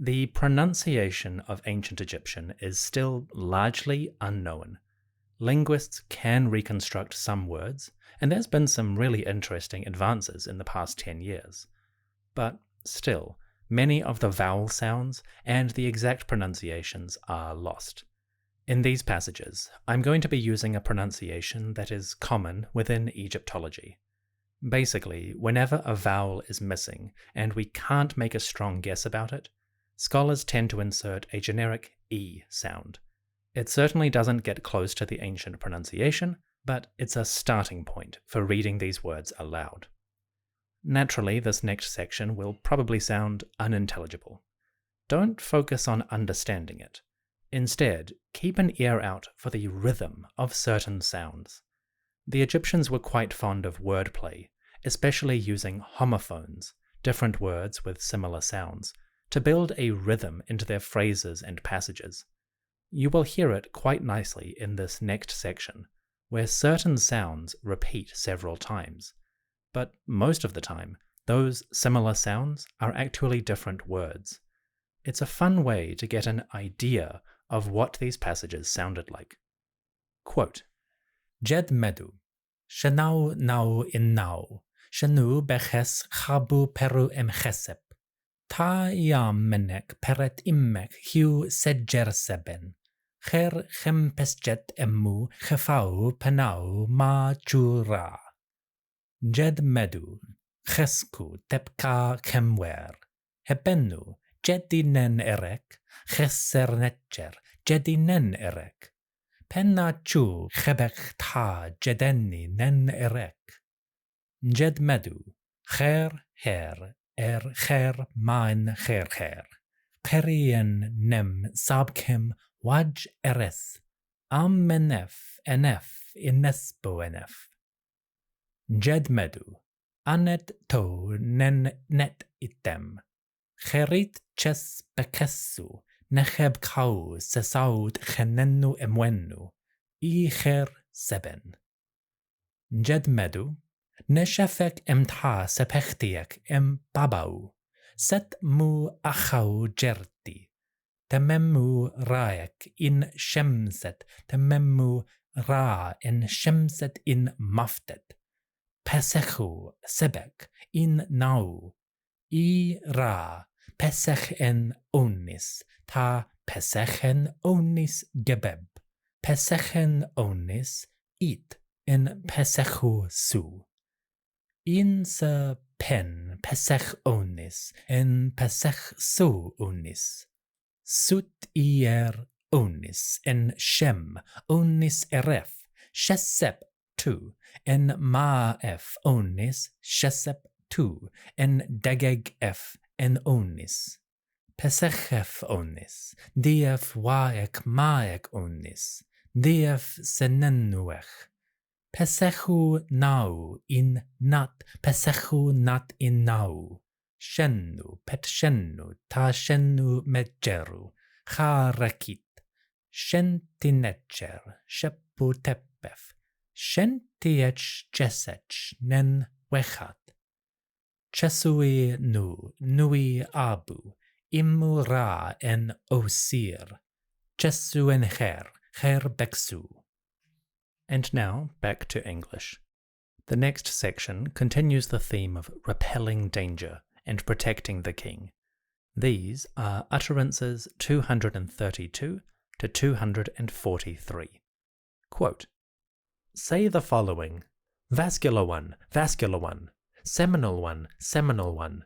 The pronunciation of ancient Egyptian is still largely unknown. Linguists can reconstruct some words, and there's been some really interesting advances in the past 10 years. But still, many of the vowel sounds and the exact pronunciations are lost. In these passages, I'm going to be using a pronunciation that is common within Egyptology. Basically, whenever a vowel is missing and we can't make a strong guess about it, scholars tend to insert a generic E sound. It certainly doesn't get close to the ancient pronunciation, but it's a starting point for reading these words aloud. Naturally, this next section will probably sound unintelligible. Don't focus on understanding it. Instead, keep an ear out for the rhythm of certain sounds. The Egyptians were quite fond of wordplay, especially using homophones, different words with similar sounds, to build a rhythm into their phrases and passages. You will hear it quite nicely in this next section, where certain sounds repeat several times. But most of the time, those similar sounds are actually different words. It's a fun way to get an idea of what these passages sounded like. Quote, Jed Medu, Shanau nau in nau, Shanu beches chabu peru emchesep, Ta yam menek peret immek hiu sedger seben, Cher chempesjet emmu chefau penau ma jura. Jed Medu, Chesku tepka kemwer, Hebenu, Jedinen erek, Cheser netcher, Jedinen erek, Penna chu chebek ta jedeni nen erek. Jed Medu, Cher her, cher main cher, Perien nem sabkem waj eres, Am menef enef inespo enef. Jed Medu, Anet to nen net item, Cherit ches bekessu, Necheb kau sesaud chenenu emwenu, I cher seben. Jed Medu, Neshefek emta sepechtiek em babau, Set mu achau jerti, Tememu Raek in Shemset, Tememu Ra in Shemset in Maftet, Pesechu Sebek in Nau, I Ra, Pesech en Onis, Ta Pesechen Onis Gebeb, Pesechen Onis It in Pesechu Su. In se pen Pesech Onis en Pesech Su Onis. Sut ier Onis en Shem Onis Eref, Shesep tu, en Maef Onis Shesep tu, en Degeg F en Onis. Pesechef Onis, Dief Waek Maek Onis, Dief Senenuech. Pesechu Nau in Nat, Pesechu Nat in Nau. Shennu pet shennu ta shennu medjeru, cha rekit, shentinetcher, shepu tepef, shentiech jesech nen wechat. Chesui nu, nui abu, immu ra en osir, chesu en cher beksu. And now back to English. The next section continues the theme of repelling danger and protecting the king. These are utterances 232 to 243. Quote, say the following: vascular one, seminal one,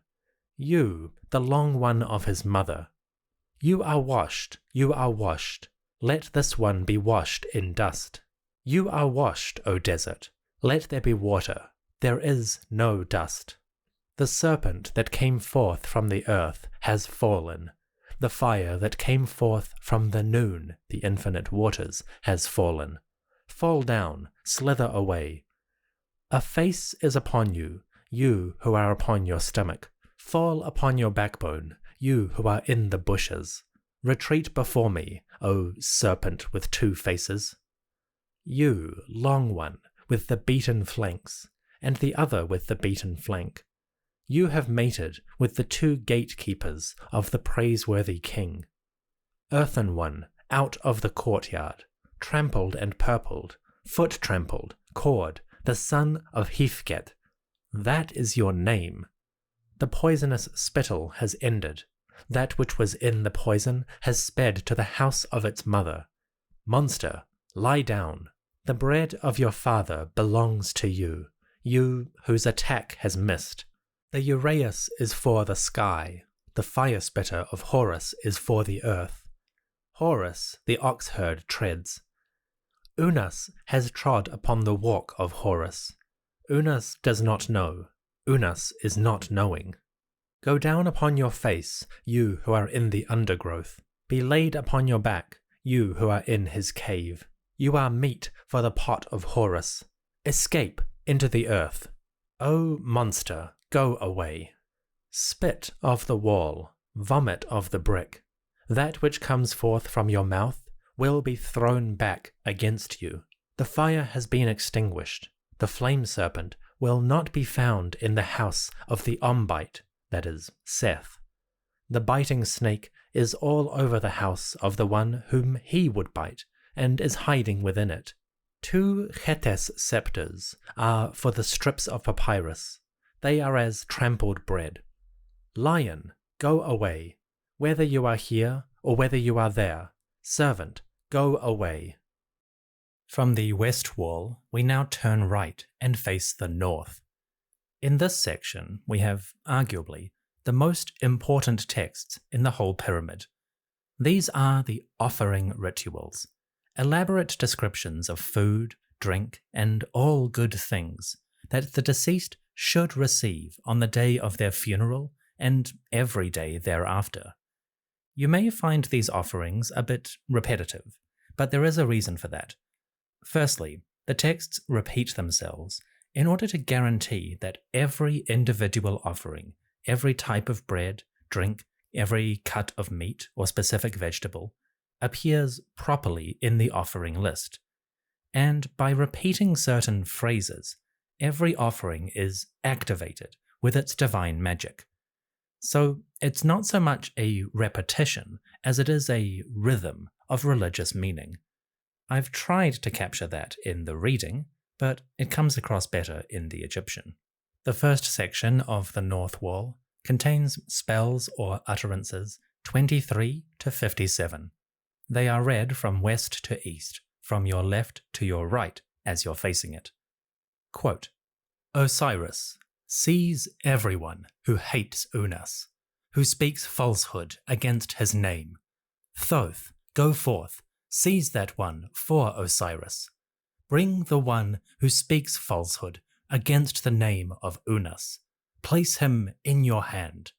you, the long one of his mother. You are washed, let this one be washed in dust. You are washed, O desert, let there be water, there is no dust. The serpent that came forth from the earth has fallen. The fire that came forth from the noon, the infinite waters, has fallen. Fall down, slither away. A face is upon you, you who are upon your stomach. Fall upon your backbone, you who are in the bushes. Retreat before me, O serpent with two faces. You, long one, with the beaten flanks, and the other with the beaten flank. You have mated with the two gatekeepers of the praiseworthy king. Earthen one, out of the courtyard, trampled and purpled, foot trampled, cord, the son of Hefket. That is your name. The poisonous spittle has ended. That which was in the poison has sped to the house of its mother. Monster, lie down. The bread of your father belongs to you, you whose attack has missed. The Uraeus is for the sky, the fire spitter of Horus is for the earth. Horus the oxherd treads. Unas has trod upon the walk of Horus. Unas does not know. Unas is not knowing. Go down upon your face, you who are in the undergrowth. Be laid upon your back, you who are in his cave. You are meat for the pot of Horus. Escape into the earth. O monster, go away. Spit of the wall, vomit of the brick. That which comes forth from your mouth will be thrown back against you. The fire has been extinguished. The flame serpent will not be found in the house of the Ombite, that is, Seth. The biting snake is all over the house of the one whom he would bite, and is hiding within it. 2 Chetes scepters are for the strips of papyrus. They are as trampled bread. Lion, go away. Whether you are here or whether you are there, servant, go away. From the west wall, we now turn right and face the north. In this section, we have, arguably, the most important texts in the whole pyramid. These are the offering rituals, elaborate descriptions of food, drink, and all good things that the deceased should receive on the day of their funeral and every day thereafter. You may find these offerings a bit repetitive, but there is a reason for that. Firstly, the texts repeat themselves in order to guarantee that every individual offering, every type of bread, drink, every cut of meat or specific vegetable, appears properly in the offering list. And by repeating certain phrases, every offering is activated with its divine magic. So it's not so much a repetition as it is a rhythm of religious meaning. I've tried to capture that in the reading, but it comes across better in the Egyptian. The first section of the north wall contains spells or utterances 23 to 57. They are read from west to east, from your left to your right as you're facing it. Quote, Osiris, seize everyone who hates Unas, who speaks falsehood against his name. Thoth, go forth, seize that one for Osiris. Bring the one who speaks falsehood against the name of Unas. Place him in your hand.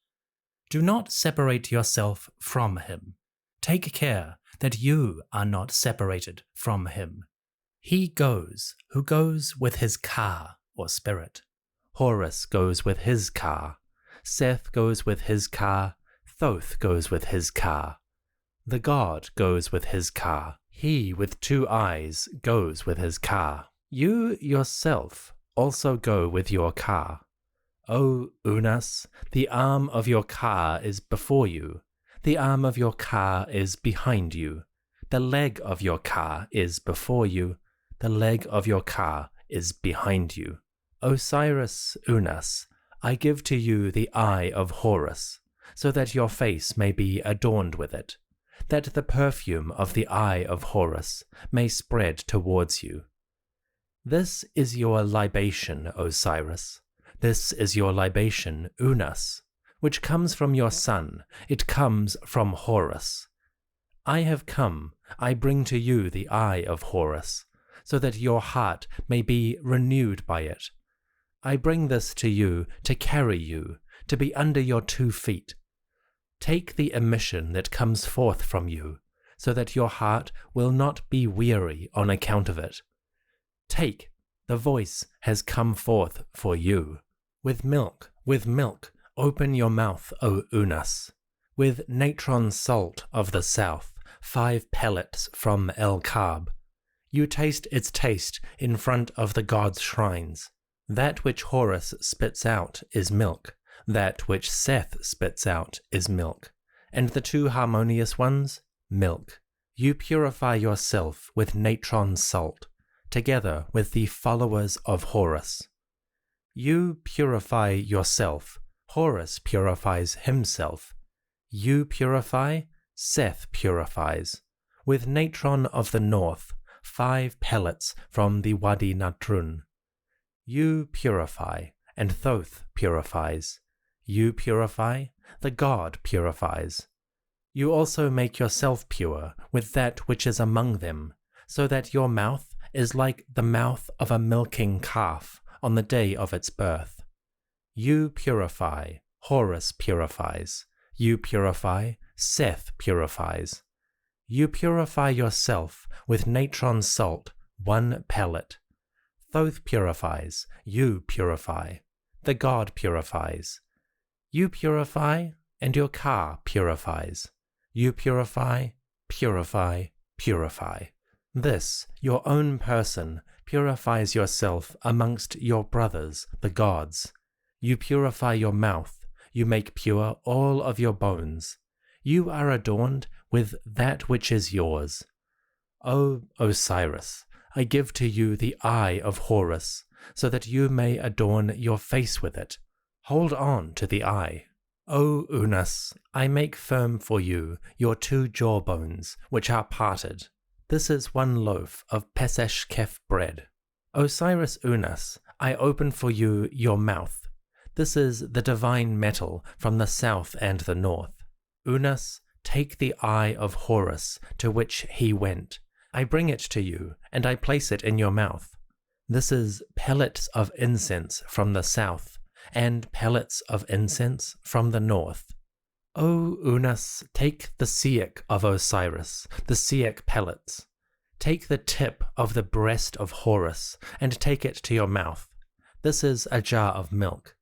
Do not separate yourself from him. Take care that you are not separated from him. He goes who goes with his ka, or spirit. Horus goes with his ka. Seth goes with his ka. Thoth goes with his ka. The god goes with his ka. He with 2 eyes goes with his ka. You yourself also go with your ka. O Unas, the arm of your ka is before you. The arm of your ka is behind you. The leg of your ka is before you. The leg of your ka is behind you. Osiris Unas, I give to you the eye of Horus, so that your face may be adorned with it, that the perfume of the eye of Horus may spread towards you. This is your libation, Osiris. This is your libation, Unas, which comes from your son. It comes from Horus. I have come, I bring to you the eye of Horus, so that your heart may be renewed by it. I bring this to you to carry you, to be under your 2 feet. Take the emission that comes forth from you, so that your heart will not be weary on account of it. Take, the voice has come forth for you. With milk, open your mouth, O Unas. With natron salt of the south, 5 pellets from El Kab. You taste its taste in front of the gods' shrines. That which Horus spits out is milk. That which Seth spits out is milk. And the 2 harmonious ones, milk. You purify yourself with natron salt, together with the followers of Horus. You purify yourself. Horus purifies himself. You purify, Seth purifies. With natron of the north, 5 pellets from the Wadi Natrun. You purify, and Thoth purifies. You purify, the god purifies. You also make yourself pure with that which is among them, so that your mouth is like the mouth of a milking calf on the day of its birth. You purify, Horus purifies. You purify, Seth purifies. You purify yourself with natron salt, 1 pellet. Thoth purifies, you purify. The god purifies. You purify, and your ka purifies. You purify, purify, purify. This, your own person, purifies yourself amongst your brothers, the gods. You purify your mouth. You make pure all of your bones. You are adorned with that which is yours. O Osiris, I give to you the eye of Horus, so that you may adorn your face with it. Hold on to the eye. O Unas, I make firm for you your 2 jawbones, which are parted. This is 1 loaf of Peseshkef bread. Osiris Unas, I open for you your mouth. This is the divine metal from the south and the north. Unas, take the eye of Horus to which he went. I bring it to you, and I place it in your mouth. This is pellets of incense from the south, and pellets of incense from the north. O Unas, take the siak of Osiris, the siak pellets. Take the tip of the breast of Horus, and take it to your mouth. This is a jar of milk.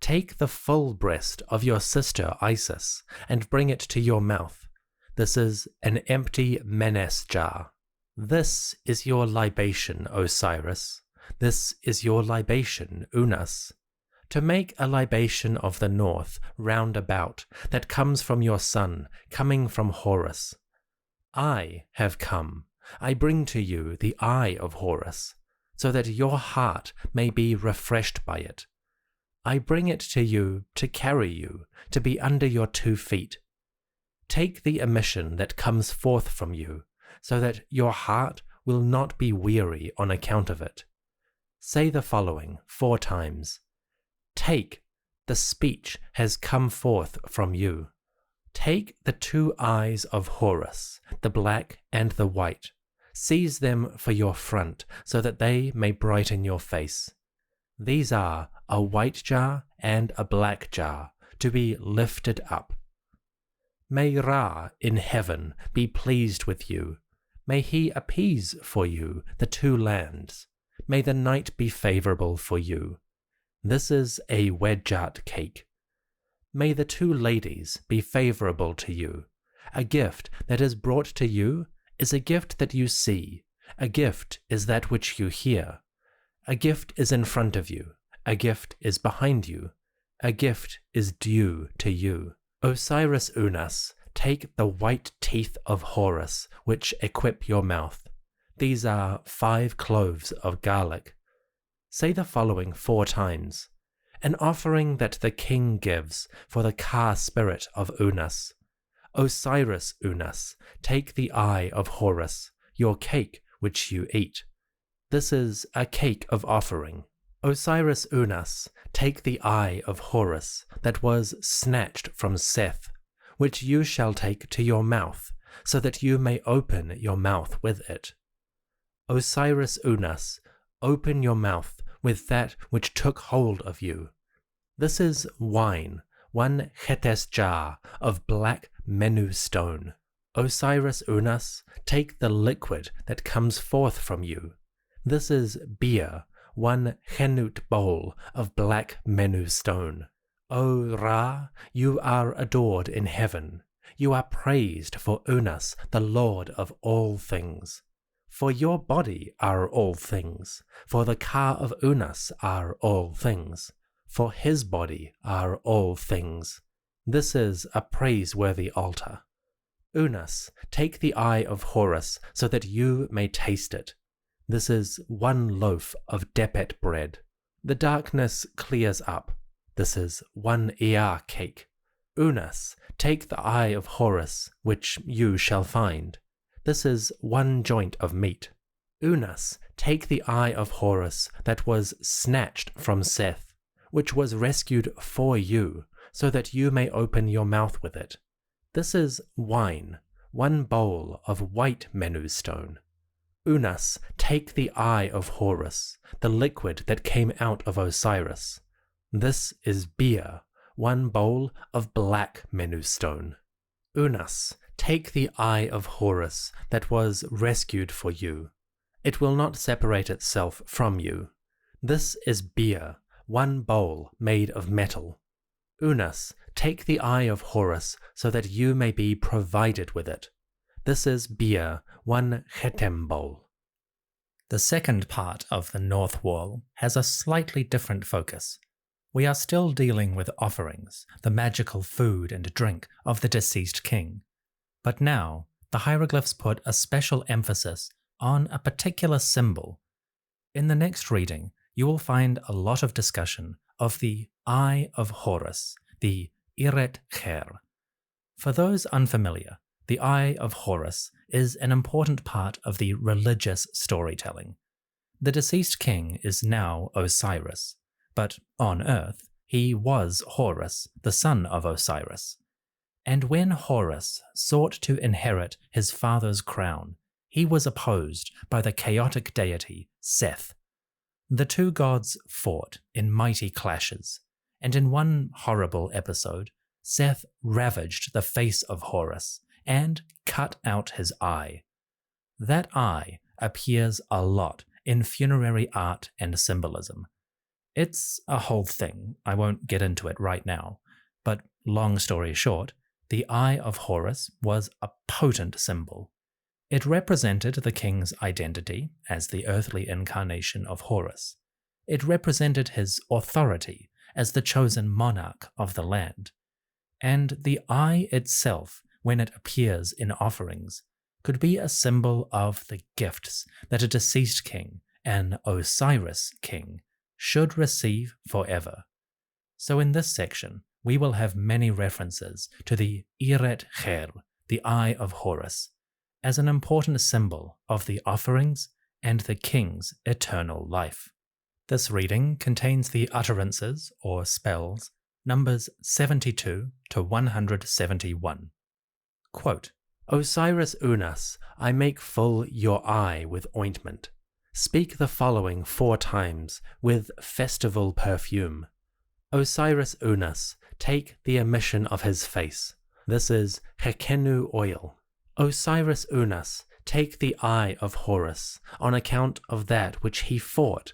Take the full breast of your sister Isis, and bring it to your mouth. This is an empty menes jar. This is your libation, Osiris. This is your libation, Unas. to make a libation of the north round about, that comes from your son, coming from Horus. I have come, I bring to you the eye of Horus, so that your heart may be refreshed by it. I bring it to you to carry you, to be under your 2 feet. Take the emission that comes forth from you, so that your heart will not be weary on account of it. Say the following 4 times. Take, the speech has come forth from you. Take the 2 eyes of Horus, the black and the white. Seize them for your front, so that they may brighten your face. These are a white jar and a black jar, to be lifted up. May Ra in heaven be pleased with you. May he appease for you the 2 lands. May the night be favorable for you. This is a wedjat cake. May the 2 ladies be favorable to you. A gift that is brought to you is a gift that you see. A gift is that which you hear. A gift is in front of you. A gift is behind you. A gift is due to you. Osiris Unas, take the white teeth of Horus, which equip your mouth. These are 5 cloves of garlic. Say the following 4 times. An offering that the king gives for the Ka spirit of Unas. Osiris Unas, take the eye of Horus, your cake which you eat. This is a cake of offering. Osiris Unas, take the eye of Horus that was snatched from Seth, which you shall take to your mouth, so that you may open your mouth with it. Osiris Unas, open your mouth with that which took hold of you. This is wine, 1 chetes jar of black menu stone. Osiris Unas, take the liquid that comes forth from you. This is beer, 1 chenut bowl of black menu stone. O Ra, you are adored in heaven. You are praised for Unas, the Lord of all things. For your body are all things, for the Ka of Unas are all things, for his body are all things. This is a praiseworthy altar. Unas, take the eye of Horus, so that you may taste it. This is 1 loaf of depet bread. The darkness clears up. This is 1 ear cake. Unas, take the eye of Horus, which you shall find. This is 1 joint of meat. Unas, take the eye of Horus that was snatched from Seth, which was rescued for you, so that you may open your mouth with it. This is wine, 1 bowl of white menu stone. Unas, take the eye of Horus, the liquid that came out of Osiris. This is beer, 1 bowl of black menu stone. Unas, take the eye of Horus that was rescued for you. It will not separate itself from you. This is beer, 1 bowl made of metal. Unas, take the eye of Horus so that you may be provided with it. This is beer, 1 chetem bowl. The second part of the North Wall has a slightly different focus. We are still dealing with offerings, the magical food and drink of the deceased king. But now, the hieroglyphs put a special emphasis on a particular symbol. In the next reading, you will find a lot of discussion of the Eye of Horus, the Iret Kher. For those unfamiliar, the Eye of Horus is an important part of the religious storytelling. The deceased king is now Osiris, but on earth he was Horus, the son of Osiris. And when Horus sought to inherit his father's crown, he was opposed by the chaotic deity Seth. The 2 gods fought in mighty clashes, and in one horrible episode, Seth ravaged the face of Horus and cut out his eye. That eye appears a lot in funerary art and symbolism. It's a whole thing, I won't get into it right now, but long story short, the Eye of Horus was a potent symbol. It represented the king's identity as the earthly incarnation of Horus. It represented his authority as the chosen monarch of the land, and the eye itself, when it appears in offerings, could be a symbol of the gifts that a deceased king, an Osiris king, should receive forever. So in this section, we will have many references to the Iret Kher, the Eye of Horus, as an important symbol of the offerings and the king's eternal life. This reading contains the utterances, or spells, numbers 72 to 171. Quote, Osiris Unas, I make full your eye with ointment. Speak the following 4 times with festival perfume. Osiris Unas, take the emission of his face. This is Hekenu oil. Osiris Unas, take the eye of Horus, on account of that which he fought.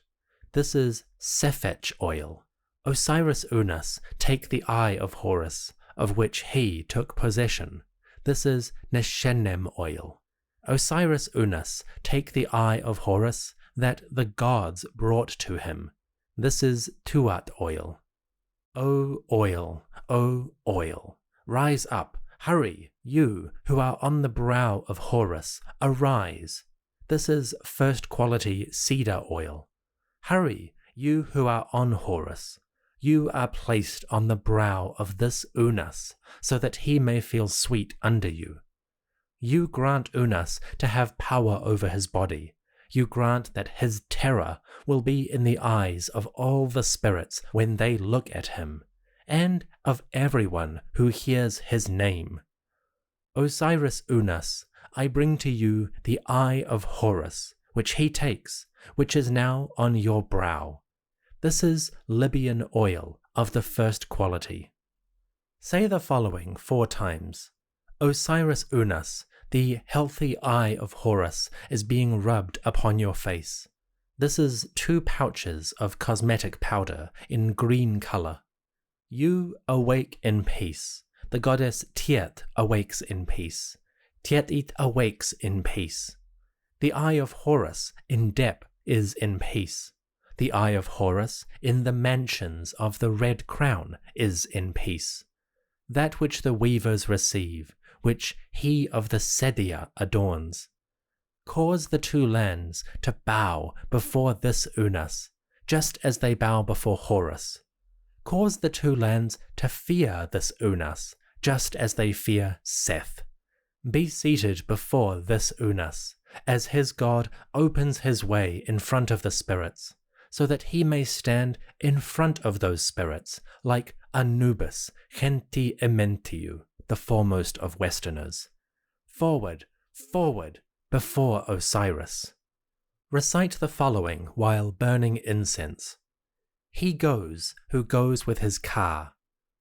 This is Sefech oil. Osiris Unas, take the eye of Horus, of which he took possession. This is Neshenem oil. Osiris Unas, take the eye of Horus, that the gods brought to him. This is Tuat oil. O oil, O oil, rise up, hurry, you who are on the brow of Horus, arise. This is first quality cedar oil. Hurry, you who are on Horus. You are placed on the brow of this Unas, so that he may feel sweet under you. You grant Unas to have power over his body. You grant that his terror will be in the eyes of all the spirits when they look at him, and of everyone who hears his name. Osiris Unas, I bring to you the eye of Horus, which he takes, which is now on your brow. This is Libyan oil of the first quality. Say the following 4 times. Osiris Unas, the healthy eye of Horus, is being rubbed upon your face. This is 2 pouches of cosmetic powder in green color. You awake in peace. The goddess Tiet awakes in peace. Tietit awakes in peace. The eye of Horus in Dep is in peace. The eye of Horus in the mansions of the red crown is in peace. That which the weavers receive, which he of the Sedia adorns. Cause the 2 lands to bow before this Unas, just as they bow before Horus. Cause the 2 lands to fear this Unas, just as they fear Seth. Be seated before this Unas, as his god opens his way in front of the spirits, so that he may stand in front of those spirits, like Anubis, Genti Ementiu, the foremost of Westerners. Forward, forward, before Osiris. Recite the following while burning incense. He goes who goes with his car.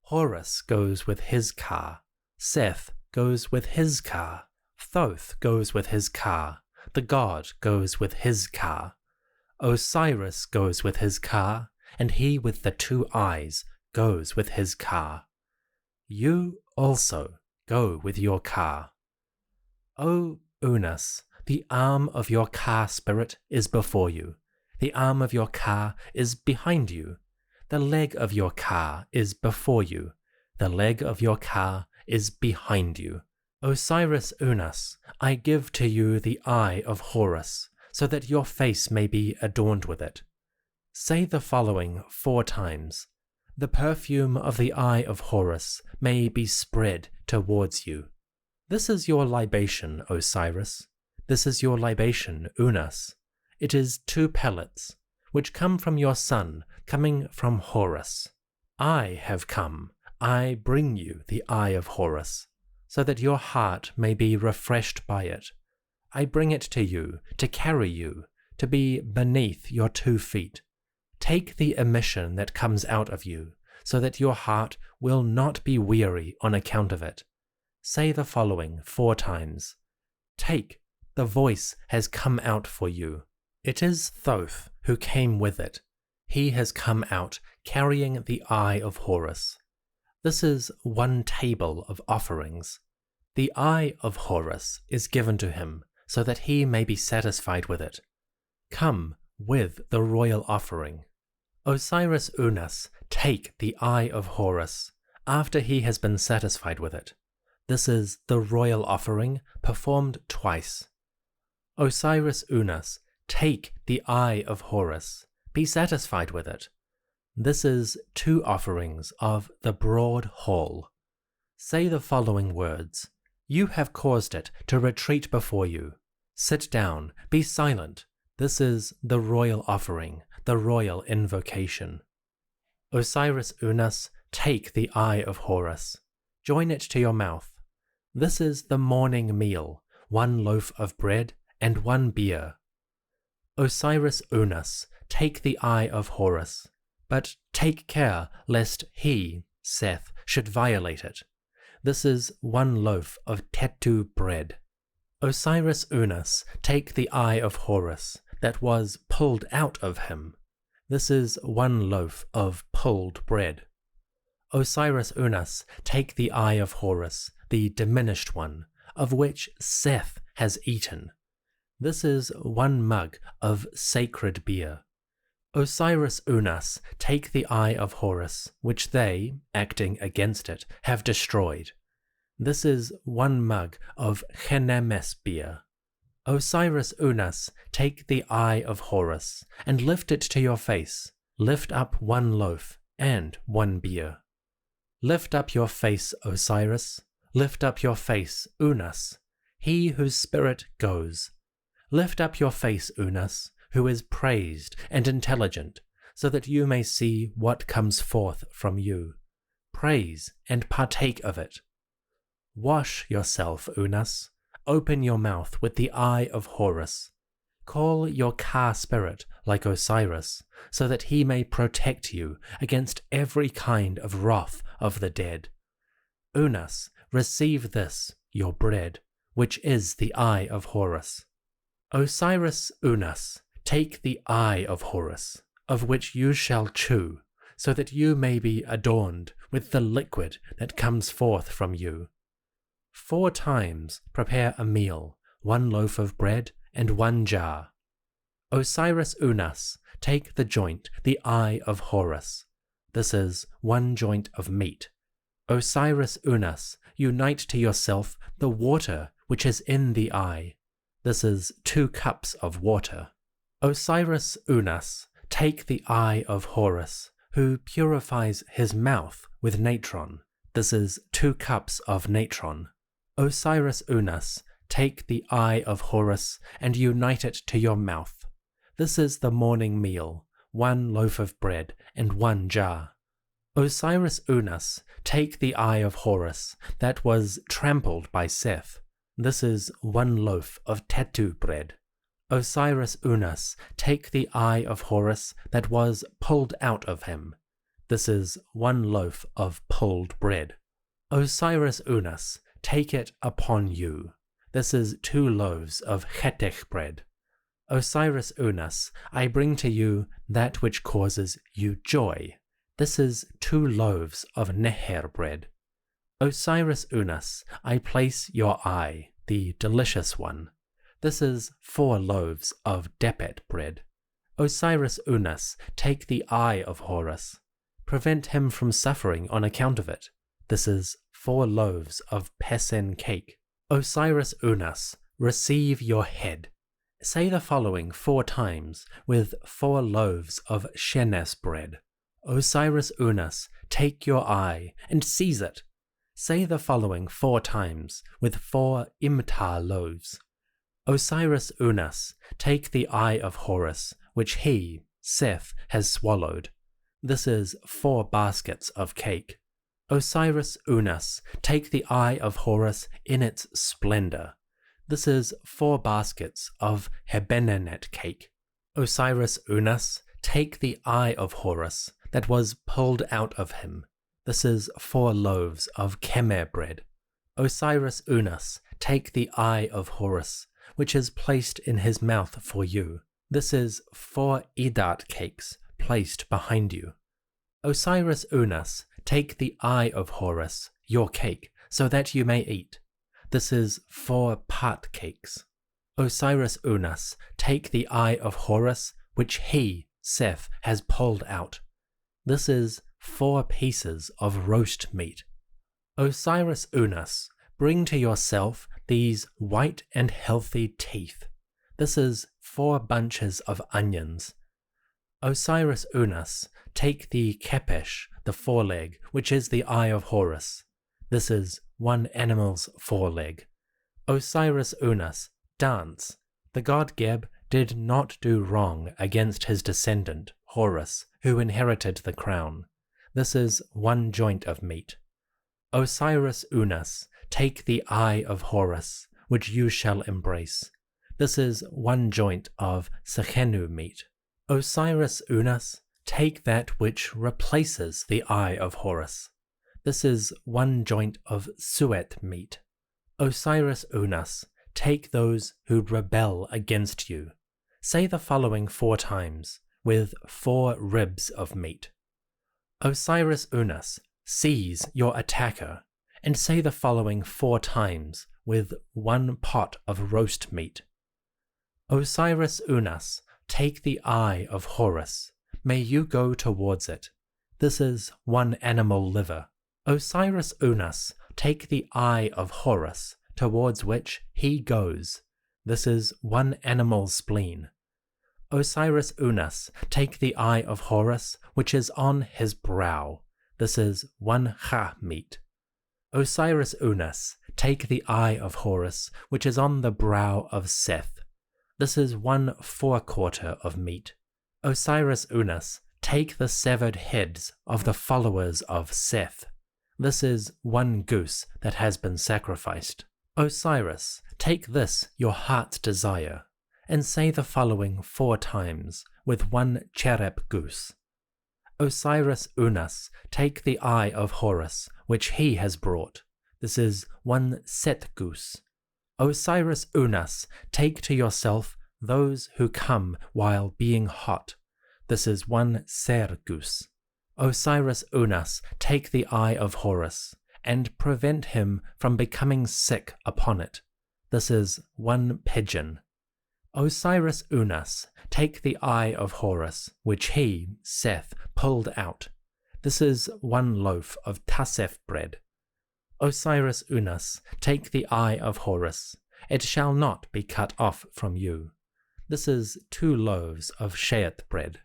Horus goes with his car. Seth goes with his car. Thoth goes with his car. The god goes with his car. Osiris goes with his car, and he with the 2 eyes goes with his car. You also go with your car. O Unas, the arm of your car spirit is before you. The arm of your car is behind you. The leg of your car is before you. The leg of your car is behind you. Osiris Unas, I give to you the eye of Horus, so that your face may be adorned with it. Say the following 4 times. The perfume of the eye of Horus may be spread towards you. This is your libation, Osiris. This is your libation, Unas. It is 2 pellets, which come from your son, coming from Horus. I have come. I bring you the eye of Horus, so that your heart may be refreshed by it. I bring it to you, to carry you, to be beneath your 2 feet. Take the emission that comes out of you, so that your heart will not be weary on account of it. Say the following 4 times. Take, the voice has come out for you. It is Thoth who came with it. He has come out carrying the eye of Horus. This is 1 table of offerings. The eye of Horus is given to him, so that he may be satisfied with it. Come with the royal offering. Osiris Unas, take the eye of Horus, after he has been satisfied with it. This is the royal offering, performed twice. Osiris-Unas, take the eye of Horus, be satisfied with it. This is 2 offerings of the broad hall. Say the following words. You have caused it to retreat before you. Sit down, be silent. This is the royal offering, the royal invocation. Osiris-Unas, take the eye of Horus. Join it to your mouth. This is the morning meal, 1 loaf of bread and 1 beer. Osiris-Unas, take the eye of Horus, but take care lest he, Seth, should violate it. This is 1 loaf of Téti bread. Osiris-Unas, take the eye of Horus that was pulled out of him. This is 1 loaf of pulled bread. Osiris-Unas, take the eye of Horus, the diminished one, of which Seth has eaten. This is 1 mug of sacred beer. Osiris-Unas, take the eye of Horus, which they, acting against it, have destroyed. This is 1 mug of Chenemes beer. Osiris-Unas, take the eye of Horus, and lift it to your face. Lift up 1 loaf and 1 beer. Lift up your face, Osiris. Lift up your face, Unas, he whose spirit goes. Lift up your face, Unas, who is praised and intelligent, so that you may see what comes forth from you. Praise and partake of it. Wash yourself, Unas. Open your mouth with the eye of Horus. Call your Ka spirit like Osiris, so that he may protect you against every kind of wrath of the dead. Unas, receive this, your bread, which is the eye of Horus. Osiris-Unas, take the eye of Horus, of which you shall chew, so that you may be adorned with the liquid that comes forth from you. 4 times prepare a meal, 1 loaf of bread and 1 jar. Osiris-Unas, take the joint, the eye of Horus. This is 1 joint of meat. Osiris-Unas, unite to yourself the water which is in the eye. This is 2 cups of water. Osiris-Unas, take the eye of Horus, who purifies his mouth with natron. This is 2 cups of natron. Osiris-Unas, take the eye of Horus and unite it to your mouth. This is the morning meal, 1 loaf of bread and 1 jar. Osiris-Unas, take the eye of Horus that was trampled by Seth. This is 1 loaf of Téti bread. Osiris-Unas, take the eye of Horus that was pulled out of him. This is 1 loaf of pulled bread. Osiris-Unas, take it upon you. This is 2 loaves of Chetech bread. Osiris-Unas, I bring to you that which causes you joy. This is 2 loaves of Neher bread. Osiris-Unas, I place your eye, the delicious one. This is 4 loaves of Depet bread. Osiris-Unas, take the eye of Horus. Prevent him from suffering on account of it. This is 4 loaves of Pesen cake. Osiris-Unas, receive your head. Say the following 4 times with 4 loaves of Shenes bread. Osiris-Unas, take your eye and seize it. Say the following 4 times with 4 Imtar loaves. Osiris-Unas, take the eye of Horus, which he, Seth, has swallowed. This is 4 baskets of cake. Osiris-Unas, take the eye of Horus in its splendor. This is 4 baskets of Hebenenet cake. Osiris-Unas, take the eye of Horus that was pulled out of him. This is 4 loaves of Kemer bread. Osiris-Unas, take the eye of Horus, which is placed in his mouth for you. This is 4 Edat cakes placed behind you. Osiris-Unas, take the eye of Horus, your cake, so that you may eat. This is 4 Pat cakes. Osiris-Unas, take the eye of Horus, which he, Seth, has pulled out. This is 4 pieces of roast meat. Osiris Unas, bring to yourself these white and healthy teeth. This is 4 bunches of onions. Osiris Unas, take the kepesh, the foreleg, which is the eye of Horus. This is 1 animal's foreleg. Osiris Unas, dance. The god Geb did not do wrong against his descendant, Horus, who inherited the crown. This is 1 joint of meat. Osiris Unas, take the eye of Horus, which you shall embrace. This is 1 joint of Sekhenu meat. Osiris Unas, take that which replaces the eye of Horus. This is 1 joint of Suet meat. Osiris Unas, take those who rebel against you. Say the following 4 times, with 4 ribs of meat. Osiris Unas, seize your attacker, and say the following 4 times, with 1 pot of roast meat. Osiris Unas, take the eye of Horus. May you go towards it. This is 1 animal liver. Osiris Unas, take the eye of Horus, towards which he goes. This is 1 animal spleen. Osiris Unas, take the eye of Horus, which is on his brow. This is 1 cha meat. Osiris Unas, take the eye of Horus, which is on the brow of Seth. This is 1 4/4 of meat. Osiris Unas, take the severed heads of the followers of Seth. This is 1 goose that has been sacrificed. Osiris, take this your heart's desire, and say the following 4 times, with 1 cherep goose. Osiris Unas, take the eye of Horus, which he has brought. This is 1 set goose. Osiris Unas, take to yourself those who come while being hot. This is 1 ser goose. Osiris Unas, take the eye of Horus, and prevent him from becoming sick upon it. This is 1 pigeon. Osiris Unas, take the eye of Horus, which he, Seth, pulled out. This is 1 loaf of tasef bread. Osiris Unas, take the eye of Horus. It shall not be cut off from you. This is 2 loaves of sheet bread.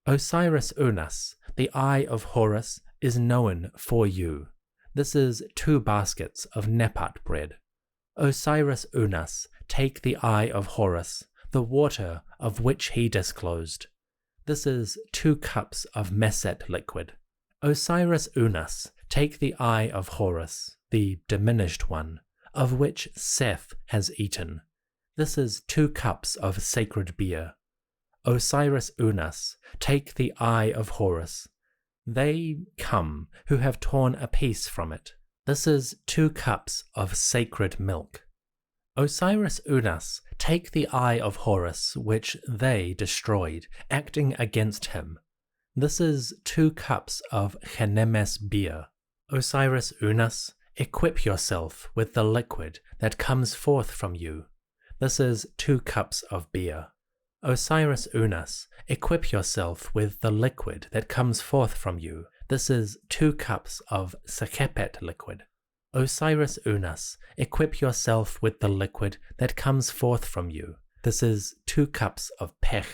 Osiris Unas, the eye of Horus, is known for you. This is 2 baskets of nepat bread. Osiris Unas, take the eye of Horus, the water of which he disclosed. This is 2 cups of meset liquid. Osiris Unas, take the eye of Horus, the diminished one, of which Seth has eaten. This is 2 cups of sacred beer. Osiris Unas, take the eye of Horus. They come who have torn a piece from it. This is 2 cups of sacred milk. Osiris Unas, take the eye of Horus, which they destroyed, acting against him. This is 2 cups of chenemes beer. Osiris Unas, equip yourself with the liquid that comes forth from you. This is 2 cups of beer. Osiris Unas, equip yourself with the liquid that comes forth from you. This is 2 cups of sekepet liquid. Osiris Unas, equip yourself with the liquid that comes forth from you. This is 2 cups of pech.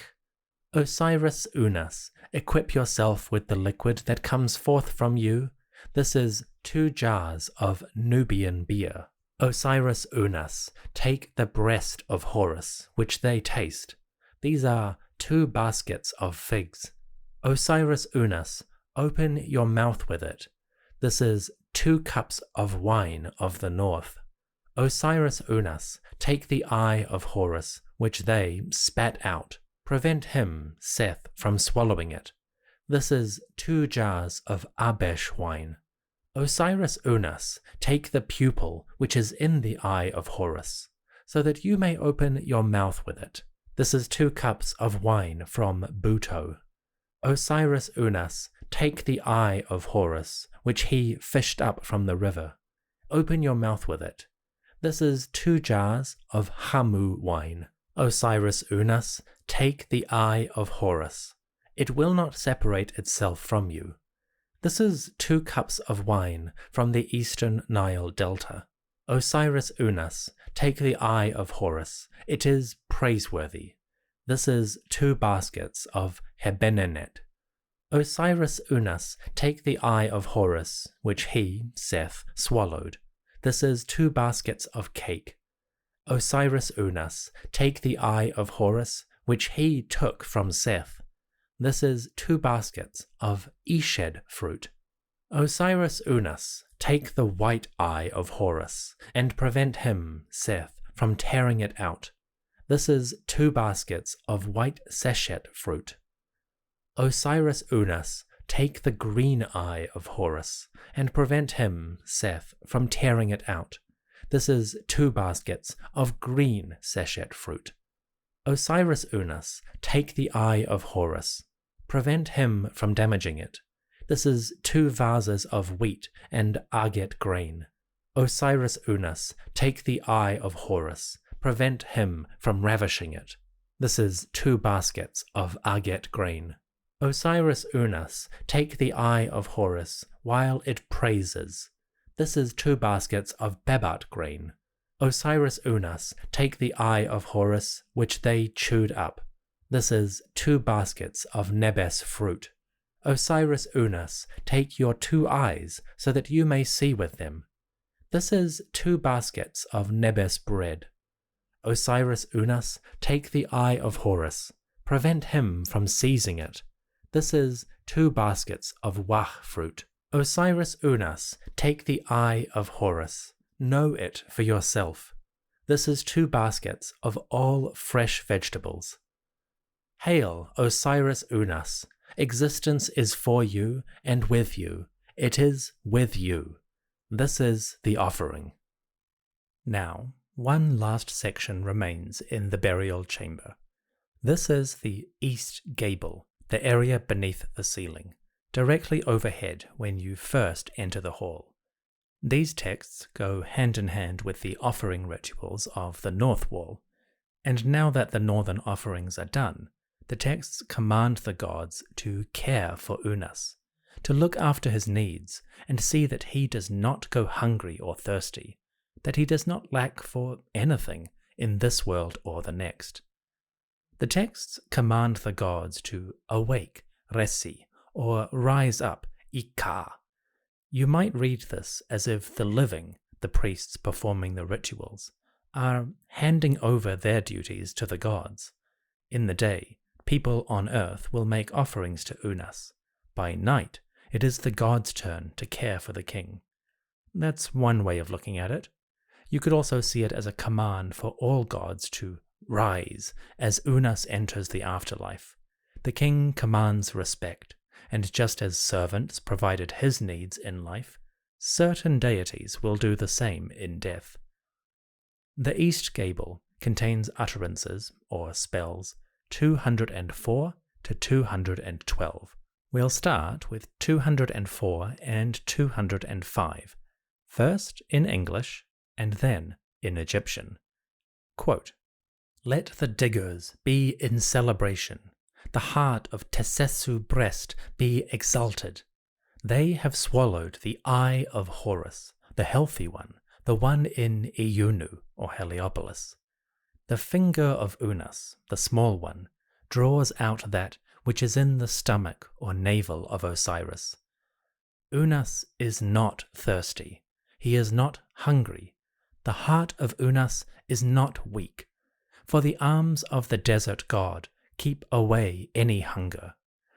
Osiris Unas, equip yourself with the liquid that comes forth from you. This is 2 jars of Nubian beer. Osiris Unas, take the breast of Horus, which they taste. These are 2 baskets of figs. Osiris Unas, open your mouth with it. This is 2 cups of wine of the north. Osiris Unas, take the eye of Horus, which they spat out. Prevent him, Seth, from swallowing it. This is 2 jars of Abesh wine. Osiris Unas, take the pupil which is in the eye of Horus, so that you may open your mouth with it. This is 2 cups of wine from Buto. Osiris Unas, take the eye of Horus, which he fished up from the river. Open your mouth with it. This is 2 jars of Hamu wine. Osiris Unas, take the eye of Horus. It will not separate itself from you. This is 2 cups of wine from the eastern Nile delta. Osiris Unas, take the eye of Horus. It is praiseworthy. This is 2 baskets of Hebenenet. Osiris Unas, take the eye of Horus, which he, Seth, swallowed. This is 2 baskets of cake. Osiris Unas, take the eye of Horus, which he took from Seth. This is 2 baskets of Eshed fruit. Osiris Unas, take the white eye of Horus, and prevent him, Seth, from tearing it out. This is 2 baskets of white seshet fruit. Osiris Unas, take the green eye of Horus, and prevent him, Seth, from tearing it out. This is 2 baskets of green seshet fruit. Osiris Unas, take the eye of Horus. Prevent him from damaging it. This is 2 vases of wheat and agate grain. Osiris Unas, take the eye of Horus. Prevent him from ravishing it. This is 2 baskets of agate grain. Osiris Unas, take the eye of Horus while it praises. This is 2 baskets of bebat grain. Osiris Unas, take the eye of Horus, which they chewed up. This is 2 baskets of nebes fruit. Osiris Unas, take your 2 eyes, so that you may see with them. This is 2 baskets of nebes bread. Osiris Unas, take the eye of Horus. Prevent him from seizing it. This is 2 baskets of wah fruit. Osiris Unas, take the eye of Horus. Know it for yourself. This is 2 baskets of all fresh vegetables. Hail, Osiris Unas! Existence is for you and with you. It is with you. This is the offering. Now, one last section remains in the burial chamber. This is the east gable, the area beneath the ceiling, directly overhead when you first enter the hall. These texts go hand in hand with the offering rituals of the north wall, and now that the northern offerings are done, the texts command the gods to care for Unas, to look after his needs and see that he does not go hungry or thirsty, that he does not lack for anything in this world or the next. The texts command the gods to awake, resi, or rise up, ika. You might read this as if the living, the priests performing the rituals, are handing over their duties to the gods. In the day, people on earth will make offerings to Unas. By night, it is the gods' turn to care for the king. That's one way of looking at it. You could also see it as a command for all gods to rise as Unas enters the afterlife. The king commands respect, and just as servants provided his needs in life, certain deities will do the same in death. The east gable contains utterances, or spells, 204 to 212. We'll start with 204 and 205, first in English and then in Egyptian. Quote, "Let the diggers be in celebration. The heart of Tessesu breast be exalted. They have swallowed the eye of Horus, the healthy one, the one in Iunu, or Heliopolis. The finger of Unas, the small one, draws out that which is in the stomach or navel of Osiris. Unas is not thirsty. He is not hungry. The heart of Unas is not weak. For the arms of the desert god keep away any hunger.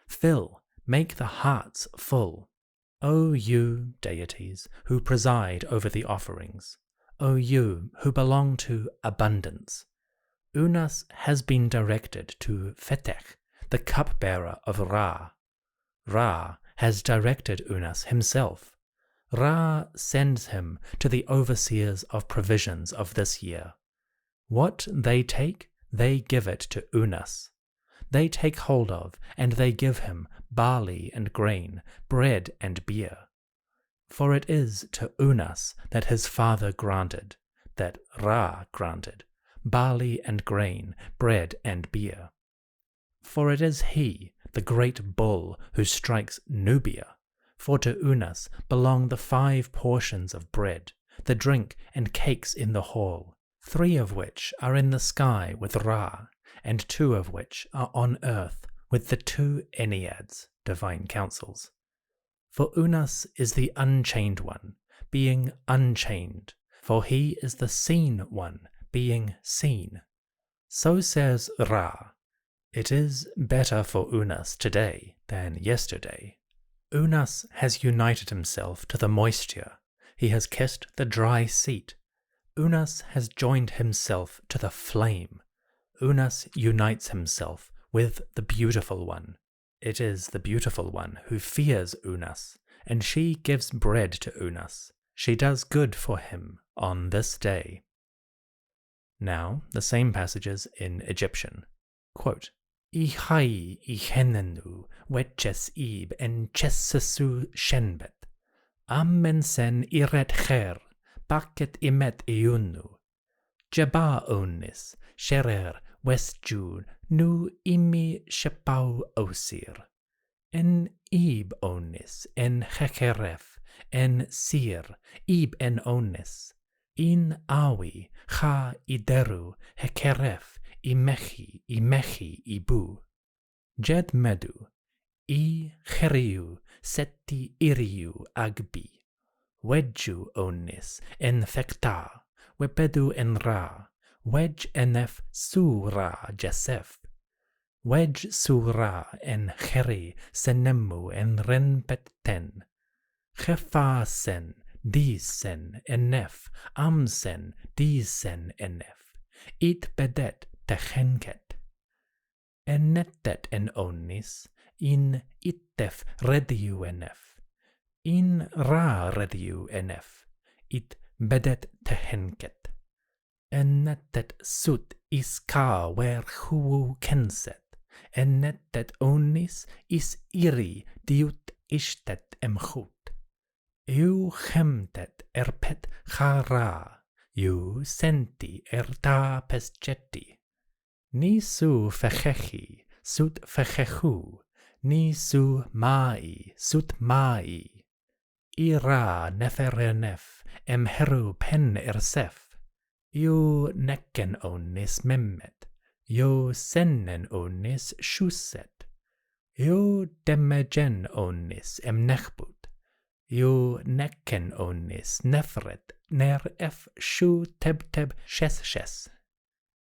Fill, make the hearts full. O you, deities, who preside over the offerings, O you who belong to abundance, Unas has been directed to Fetech, the cupbearer of Ra. Ra has directed Unas himself. Ra sends him to the overseers of provisions of this year. What they take, they give it to Unas. They take hold of, and they give him barley and grain, bread and beer. For it is to Unas that his father granted, that Ra granted, barley and grain, bread and beer. For it is he, the great bull, who strikes Nubia. For to Unas belong the 5 portions of bread, the drink and cakes in the hall, 3 of which are in the sky with Ra, and 2 of which are on earth with the 2 Enneads, divine councils. For Unas is the unchained one, being unchained, for he is the seen one, being seen. So says Ra, it is better for Unas today than yesterday. Unas has united himself to the moisture, he has kissed the dry seat. Unas has joined himself to the flame. Unas unites himself with the beautiful one. It is the beautiful one who fears Unas, and she gives bread to Unas. She does good for him on this day. Now, the same passages in Egyptian. Quote, Ihai ihenenu weches ib en chesesu shenbet. Ammensen iret her, paket imet iunu. Jeba onis, sherer westju nu imi shepau osir. En ib onis, en hekeref, en sir, ib en onis. In awi, ha ideru, hekeref, imechi ibu. Jed medu, I cheriu, seti iriu agbi. Wedju onis, en thekta, wepedu en ra, wej enef su ra jesef. Wej su ra en cheri senemu en renpet ten. Chefa sen, dis sen enef, amsen, dis sen enef. It bedet techenket. Enetet en onis, in itef rediu enef. In ra rediu enef, it bedet tehenket. Enetet sut iska wer huu kenset. Enetet onis is iri diut ishtet emchut. Eu chemtet erpet chara, eu senti erta pesjeti. Ni su fechechi, sut fechechu, ni su mai, sut mai. Ira neferenef, emheru pen ersef. Eu necken onis memmet, eu sennen onis shuset. Eu demegen onis emnechbut. Eu necken onis nefret, ner ef shu teb shes.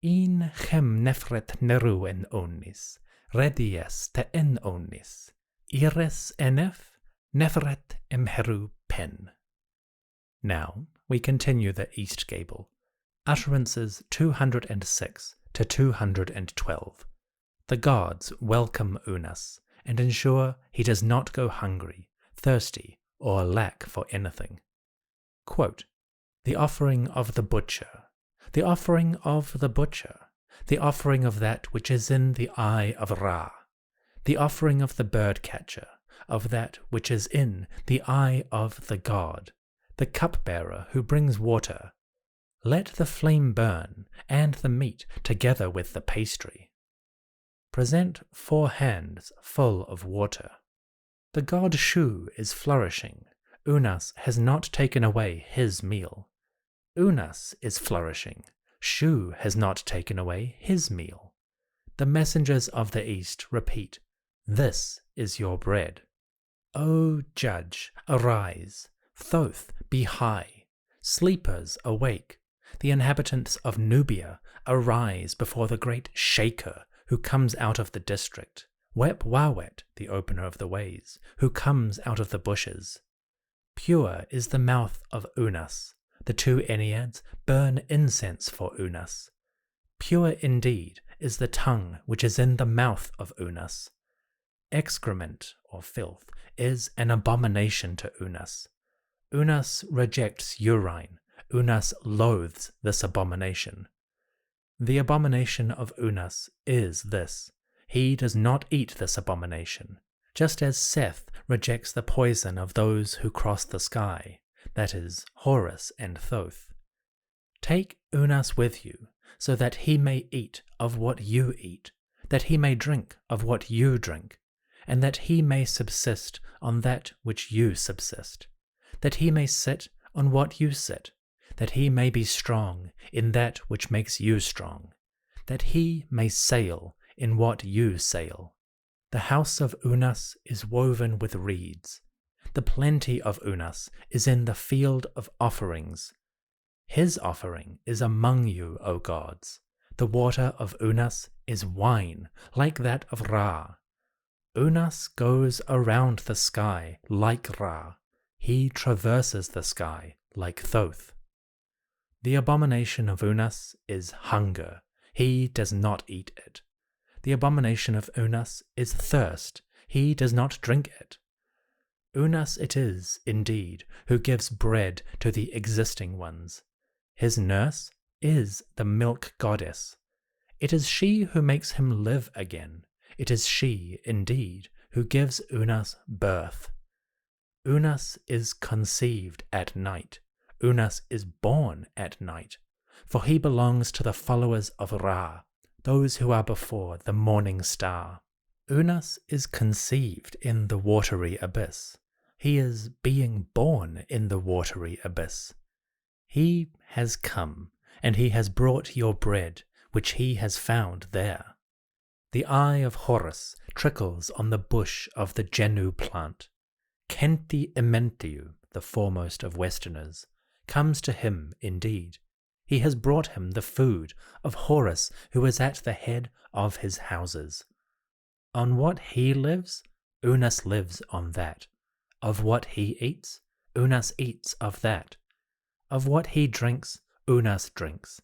In chem nefret neru en onis, redies te en onis. Ires enef, nefret emheru pen. Now we continue the east gable. Utterances 206 to 212. The gods welcome Unas and ensure he does not go hungry, thirsty, or lack for anything. Quote, the offering of the butcher, the offering of the butcher, the offering of that which is in the eye of Ra, the offering of the bird-catcher, of that which is in the eye of the god, the cupbearer who brings water. Let the flame burn, and the meat together with the pastry. Present 4 hands full of water. The god Shu is flourishing. Unas has not taken away his meal. Unas is flourishing. Shu has not taken away his meal. The messengers of the east repeat, this is your bread. O judge, arise. Thoth, be high. Sleepers, awake. The inhabitants of Nubia, arise before the great Shaker who comes out of the district. Wep Wawet, the opener of the ways, who comes out of the bushes. Pure is the mouth of Unas. The 2 Enneads burn incense for Unas. Pure indeed is the tongue which is in the mouth of Unas. Excrement, or filth, is an abomination to Unas. Unas rejects urine. Unas loathes this abomination. The abomination of Unas is this. He does not eat this abomination, just as Seth rejects the poison of those who cross the sky, that is, Horus and Thoth. Take Unas with you, so that he may eat of what you eat, that he may drink of what you drink, and that he may subsist on that which you subsist, that he may sit on what you sit, that he may be strong in that which makes you strong, that he may sail in what you sail. The house of Unas is woven with reeds. The plenty of Unas is in the field of offerings. His offering is among you, O gods. The water of Unas is wine, like that of Ra. Unas goes around the sky like Ra. He traverses the sky like Thoth. The abomination of Unas is hunger. He does not eat it. The abomination of Unas is thirst. He does not drink it. Unas it is, indeed, who gives bread to the existing ones. His nurse is the milk goddess. It is she who makes him live again. It is she, indeed, who gives Unas birth. Unas is conceived at night. Unas is born at night, for he belongs to the followers of Ra, those who are before the morning star. Unas is conceived in the watery abyss. He is being born in the watery abyss. He has come, and he has brought your bread, which he has found there. The eye of Horus trickles on the bush of the Genu plant. Kenti Ementiu, the foremost of Westerners, comes to him indeed. He has brought him the food of Horus, who is at the head of his houses. On what he lives, Unas lives on that. Of what he eats, Unas eats of that. Of what he drinks, Unas drinks.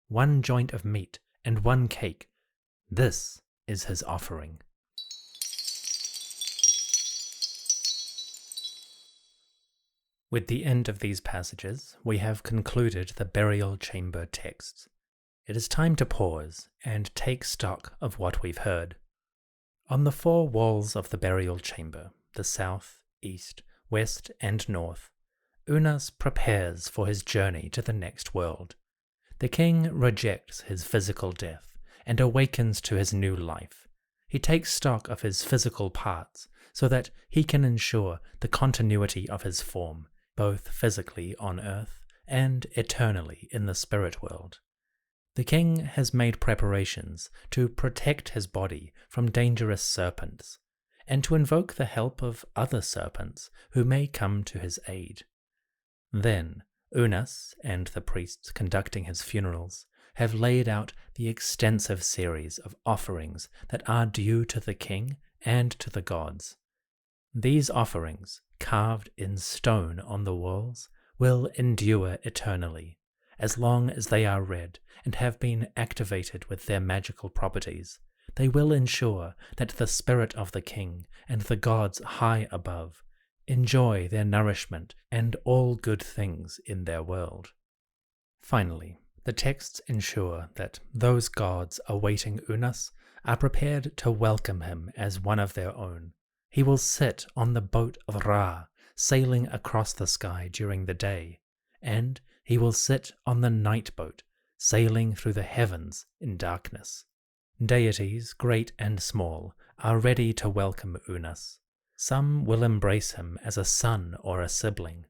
One joint of meat and one cake. This is his offering. With the end of these passages, we have concluded the burial chamber texts. It is time to pause and take stock of what we've heard. On the four walls of the burial chamber, the south, east, west, and north, Unas prepares for his journey to the next world. The king rejects his physical death and awakens to his new life. He takes stock of his physical parts so that he can ensure the continuity of his form, both physically on earth and eternally in the spirit world. The king has made preparations to protect his body from dangerous serpents, and to invoke the help of other serpents who may come to his aid. Then Unas and the priests conducting his funerals have laid out the extensive series of offerings that are due to the king and to the gods. These offerings, carved in stone on the walls, will endure eternally, as long as they are read and have been activated with their magical properties. They will ensure that the spirit of the king and the gods high above enjoy their nourishment and all good things in their world. Finally, the texts ensure that those gods awaiting Unas are prepared to welcome him as one of their own. He will sit on the boat of Ra, sailing across the sky during the day, and he will sit on the night boat, sailing through the heavens in darkness. Deities, great and small, are ready to welcome Unas. Some will embrace him as a son or a sibling.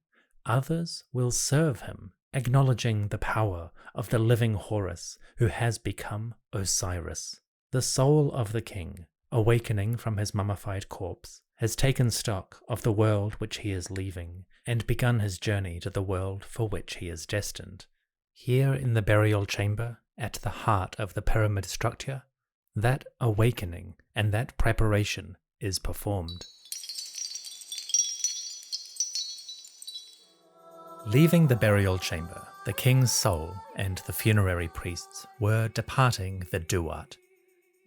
Others will serve him, acknowledging the power of the living Horus who has become Osiris. The soul of the king, awakening from his mummified corpse, has taken stock of the world which he is leaving and begun his journey to the world for which he is destined. Here in the burial chamber, at the heart of the pyramid structure, that awakening and that preparation is performed. Leaving the burial chamber, the king's soul and the funerary priests were departing the Duat.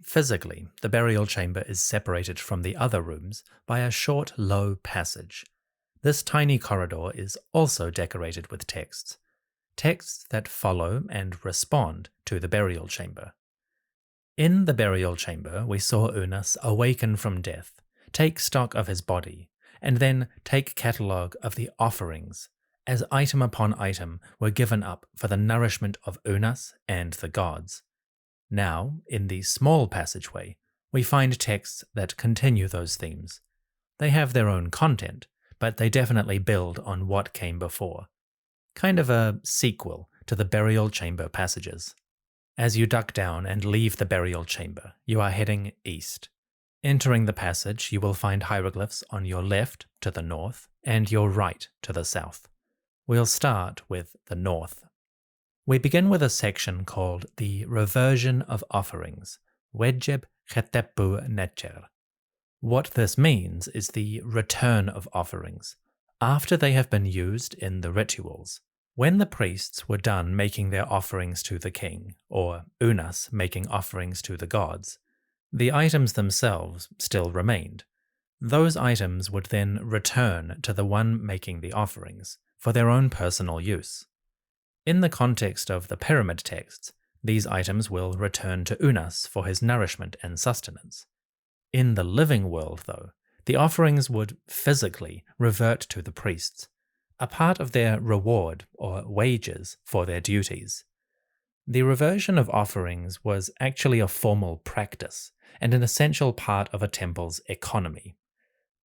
Physically, the burial chamber is separated from the other rooms by a short, low passage. This tiny corridor is also decorated with texts that follow and respond to the burial chamber. In the burial chamber, we saw Unas awaken from death, take stock of his body, and then take catalogue of the offerings, as item upon item were given up for the nourishment of Unas and the gods. Now, in the small passageway, We find texts that continue those themes. They have their own content, but they definitely build on what came before. Kind of a sequel to the burial chamber passages. As you duck down and leave the burial chamber, you are heading east. Entering the passage, you will find hieroglyphs on your left to the north and your right to the south. We'll start with the north. We begin with a section called the Reversion of Offerings, Wejeb Chetepu Necher. What this means is the return of offerings, after they have been used in the rituals. When the priests were done making their offerings to the king, or Unas making offerings to the gods, the items themselves still remained. Those items would then return to the one making the offerings for their own personal use. In the context of the pyramid texts, these items will return to Unas for his nourishment and sustenance. In the living world, though, the offerings would physically revert to the priests, a part of their reward or wages for their duties. The reversion of offerings was actually a formal practice and an essential part of a temple's economy.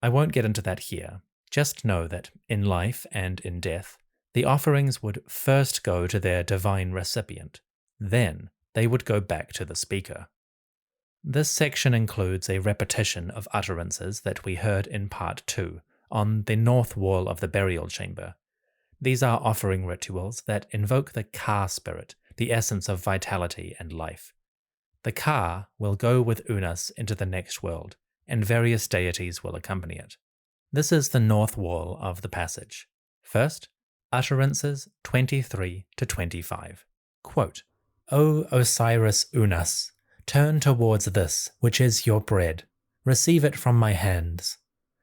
I won't get into that here, just know that in life and in death, the offerings would first go to their divine recipient, then they would go back to the speaker. This section includes a repetition of utterances that we heard in Part 2 on the north wall of the burial chamber. These are offering rituals that invoke the Ka spirit, the essence of vitality and life. The Ka will go with Unas into the next world, and various deities will accompany it. This is the north wall of the passage. First, utterances 23 to 25. Quote, O Osiris Unas, turn towards this, which is your bread. Receive it from my hands.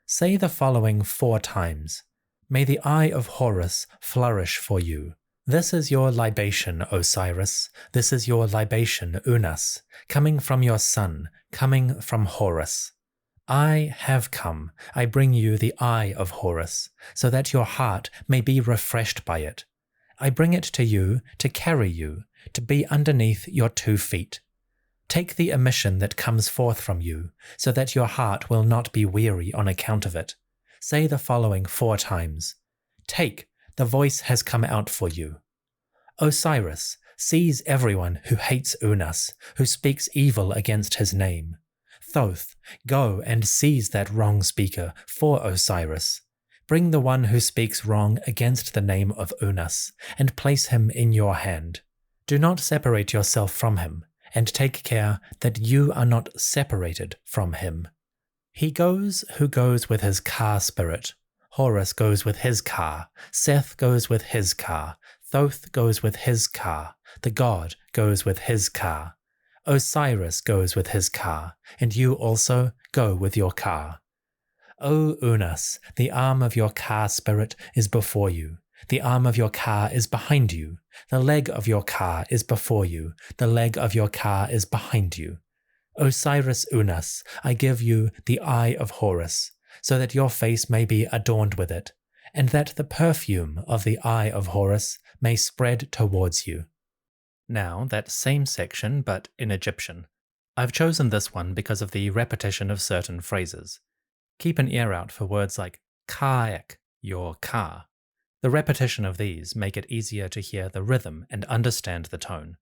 Say the following 4 times. May the eye of Horus flourish for you. This is your libation, Osiris. This is your libation, Unas, coming from your son, coming from Horus. I have come. I bring you the eye of Horus, so that your heart may be refreshed by it. I bring it to you, to carry you, to be underneath your 2 feet. Take the emission that comes forth from you, so that your heart will not be weary on account of it. Say the following 4 times. Take, the voice has come out for you. Osiris, seize everyone who hates Unas, who speaks evil against his name. Thoth, go and seize that wrong speaker for Osiris. Bring the one who speaks wrong against the name of Unas, and place him in your hand. Do not separate yourself from him, and take care that you are not separated from him. He goes who goes with his Ka spirit. Horus goes with his Ka. Seth goes with his Ka. Thoth goes with his Ka. The god goes with his Ka. Osiris goes with his Ka, and you also go with your Ka. O Unas, the arm of your Ka spirit is before you. The arm of your Ka is behind you. The leg of your Ka is before you. The leg of your Ka is behind you. Osiris Unas, I give you the eye of Horus, so that your face may be adorned with it, and that the perfume of the eye of Horus may spread towards you. Now, that same section, but in Egyptian. I've chosen this one because of the repetition of certain phrases. Keep an ear out for words like Kaek, your Ka. The repetition of these make it easier to hear the rhythm and understand the tone.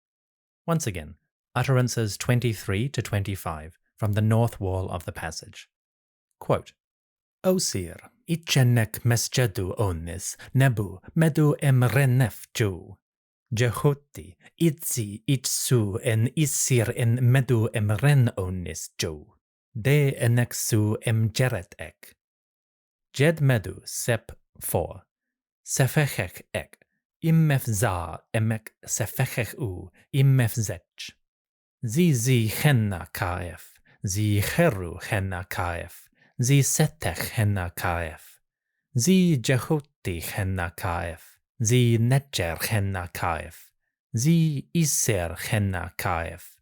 Once again, utterances 23 to 25 from the north wall of the passage. Quote, Osir, ichenek mesjedu onis, nebu medu emrenef ju. Jehuti, itzi itsu en isir en medu emren onis ju. De enexu emjeret ek. Jed medu sep 4. Sefechek ek. Immef za emek sefechek u immef zech. Zi henna kaef. Zi heru henna kaef. Zi setech henna kaef. Zi jehuti henna kaef. Zi netjer henna kaef. Zi iser henna kaef.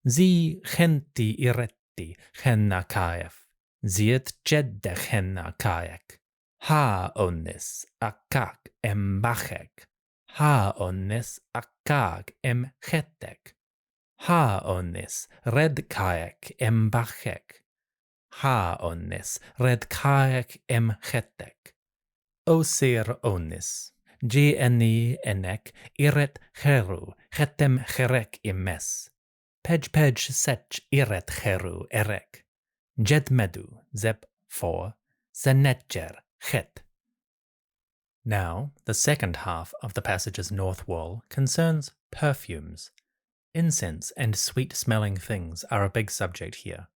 Zi genti iretti henna kaef. Ziet jedde henna kaek. Ha onis akak em bachek. Ha onis akak em chetek. Ha onnis red kaek em bachek. Ha onnis red kaek em chetek. Osir onnis. Gni enek iret cheru chetem cherek imes. Pej sech iret cheru erek. Jed medu zep 4 senetjer chet. Now, the second half of the passage's north wall concerns perfumes. Incense and sweet-smelling things are a big subject here.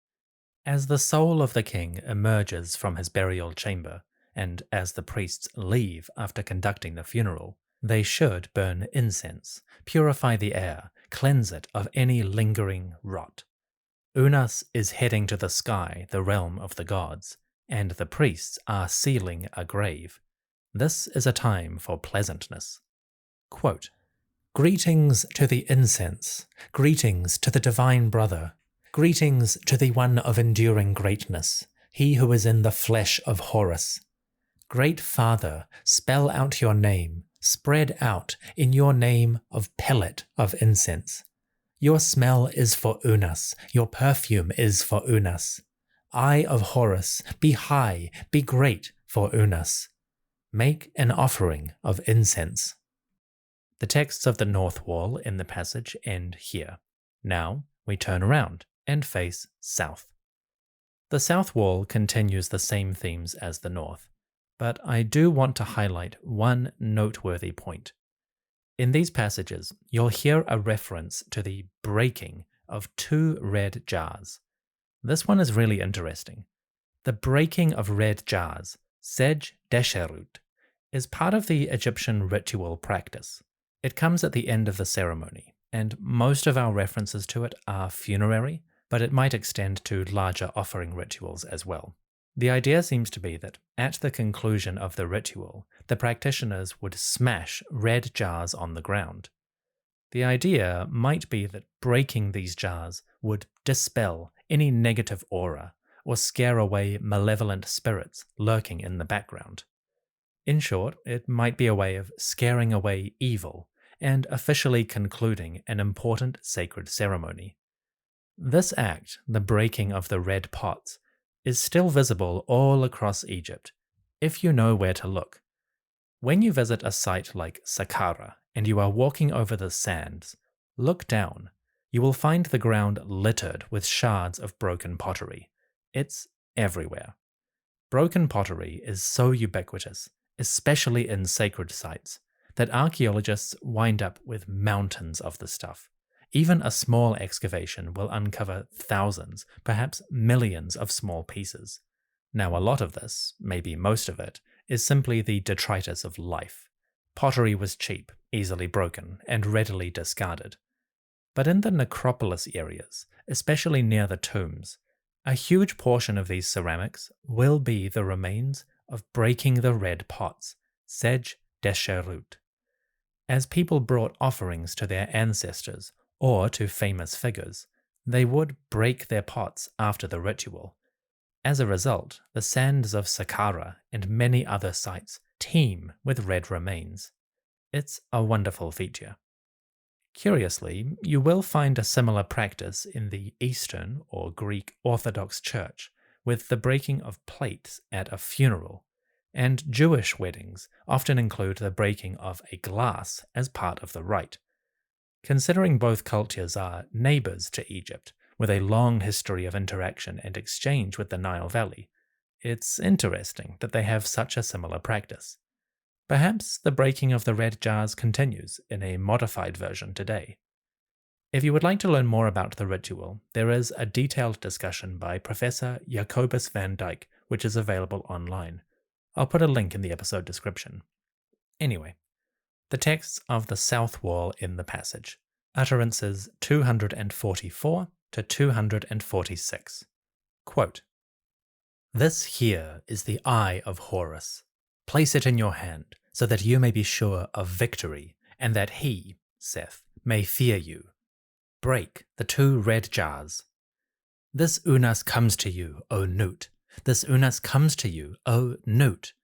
As the soul of the king emerges from his burial chamber, and as the priests leave after conducting the funeral, they should burn incense, purify the air, cleanse it of any lingering rot. Unas is heading to the sky, the realm of the gods, and the priests are sealing a grave. This is a time for pleasantness. Quote, "Greetings to the incense, greetings to the divine brother, greetings to the one of enduring greatness, he who is in the flesh of Horus. Great Father, spell out your name, spread out in your name of pellet of incense. Your smell is for Unas, your perfume is for Unas. Eye of Horus, be high, be great for Unas. Make an offering of incense." The texts of the north wall in the passage end here. Now we turn around and face south. The south wall continues the same themes as the north, but I do want to highlight one noteworthy point. In these passages, you'll hear a reference to the breaking of 2 red jars. This one is really interesting. The breaking of red jars, sej desherut, is part of the Egyptian ritual practice. It comes at the end of the ceremony, and most of our references to it are funerary, but it might extend to larger offering rituals as well. The idea seems to be that at the conclusion of the ritual, the practitioners would smash red jars on the ground. The idea might be that breaking these jars would dispel any negative aura or scare away malevolent spirits lurking in the background. In short, it might be a way of scaring away evil and officially concluding an important sacred ceremony. This act, the breaking of the red pots, is still visible all across Egypt, if you know where to look. When you visit a site like Saqqraa and you are walking over the sands, look down. You will find the ground littered with shards of broken pottery. It's everywhere. Broken pottery is so ubiquitous, especially in sacred sites, that archaeologists wind up with mountains of the stuff. Even a small excavation will uncover thousands, perhaps millions of small pieces. Now, a lot of this, maybe most of it, is simply the detritus of life. Pottery was cheap, easily broken, and readily discarded. But in the necropolis areas, especially near the tombs, a huge portion of these ceramics will be the remains of breaking the red pots, sej desherut. As people brought offerings to their ancestors or to famous figures, they would break their pots after the ritual. As a result, the sands of Saqqraa and many other sites teem with red remains. It's a wonderful feature. Curiously, you will find a similar practice in the Eastern or Greek Orthodox Church, with the breaking of plates at a funeral, and Jewish weddings often include the breaking of a glass as part of the rite. Considering both cultures are neighbors to Egypt, with a long history of interaction and exchange with the Nile Valley, it's interesting that they have such a similar practice. Perhaps the breaking of the red jars continues in a modified version today. If you would like to learn more about the ritual, there is a detailed discussion by Professor Jacobus van Dyck, which is available online. I'll put a link in the episode description. Anyway, the texts of the south wall in the passage, utterances 244 to 246. Quote, "This here is the eye of Horus. Place it in your hand, so that you may be sure of victory, and that he, Seth, may fear you. Break the 2 red jars. This Unas comes to you, O Nut. This Unas comes to you, O Nut.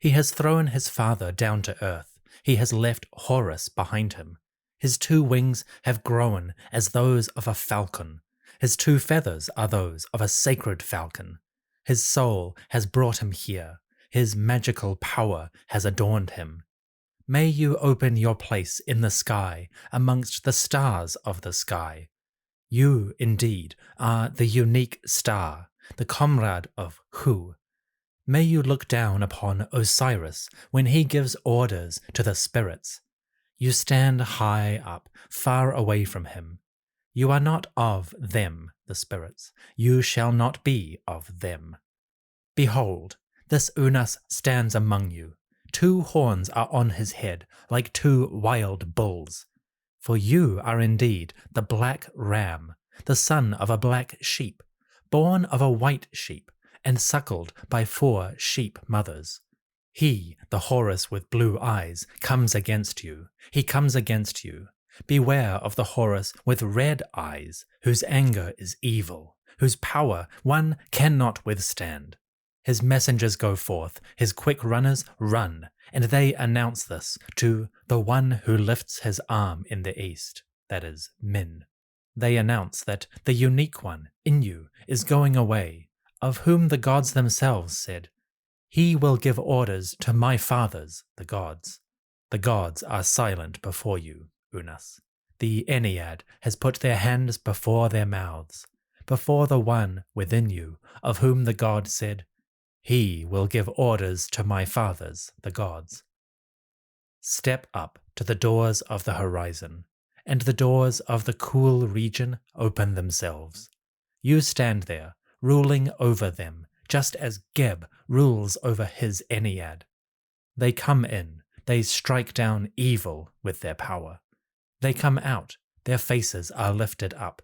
He has thrown his father down to earth. He has left Horus behind him. His 2 wings have grown as those of a falcon. His 2 feathers are those of a sacred falcon. His soul has brought him here. His magical power has adorned him. May you open your place in the sky amongst the stars of the sky. You, indeed, are the unique star, the comrade of Hu. May you look down upon Osiris when he gives orders to the spirits. You stand high up, far away from him. You are not of them, the spirits. You shall not be of them. Behold, this Unas stands among you. 2 horns are on his head, like 2 wild bulls. For you are indeed the black ram, the son of a black sheep, born of a white sheep, and suckled by 4 sheep mothers. He, the Horus with blue eyes, comes against you. He comes against you. Beware of the Horus with red eyes, whose anger is evil, whose power one cannot withstand. His messengers go forth, his quick runners run, and they announce this to the one who lifts his arm in the east, that is, Min. They announce that the unique one, Inu, is going away, of whom the gods themselves said, "He will give orders to my fathers, the gods." The gods are silent before you, Unas. The Ennead has put their hands before their mouths, before the one within you, of whom the god said, "He will give orders to my fathers, the gods." Step up to the doors of the horizon, and the doors of the cool region open themselves. You stand there, ruling over them, just as Geb rules over his Ennead. They come in, they strike down evil with their power. They come out, their faces are lifted up.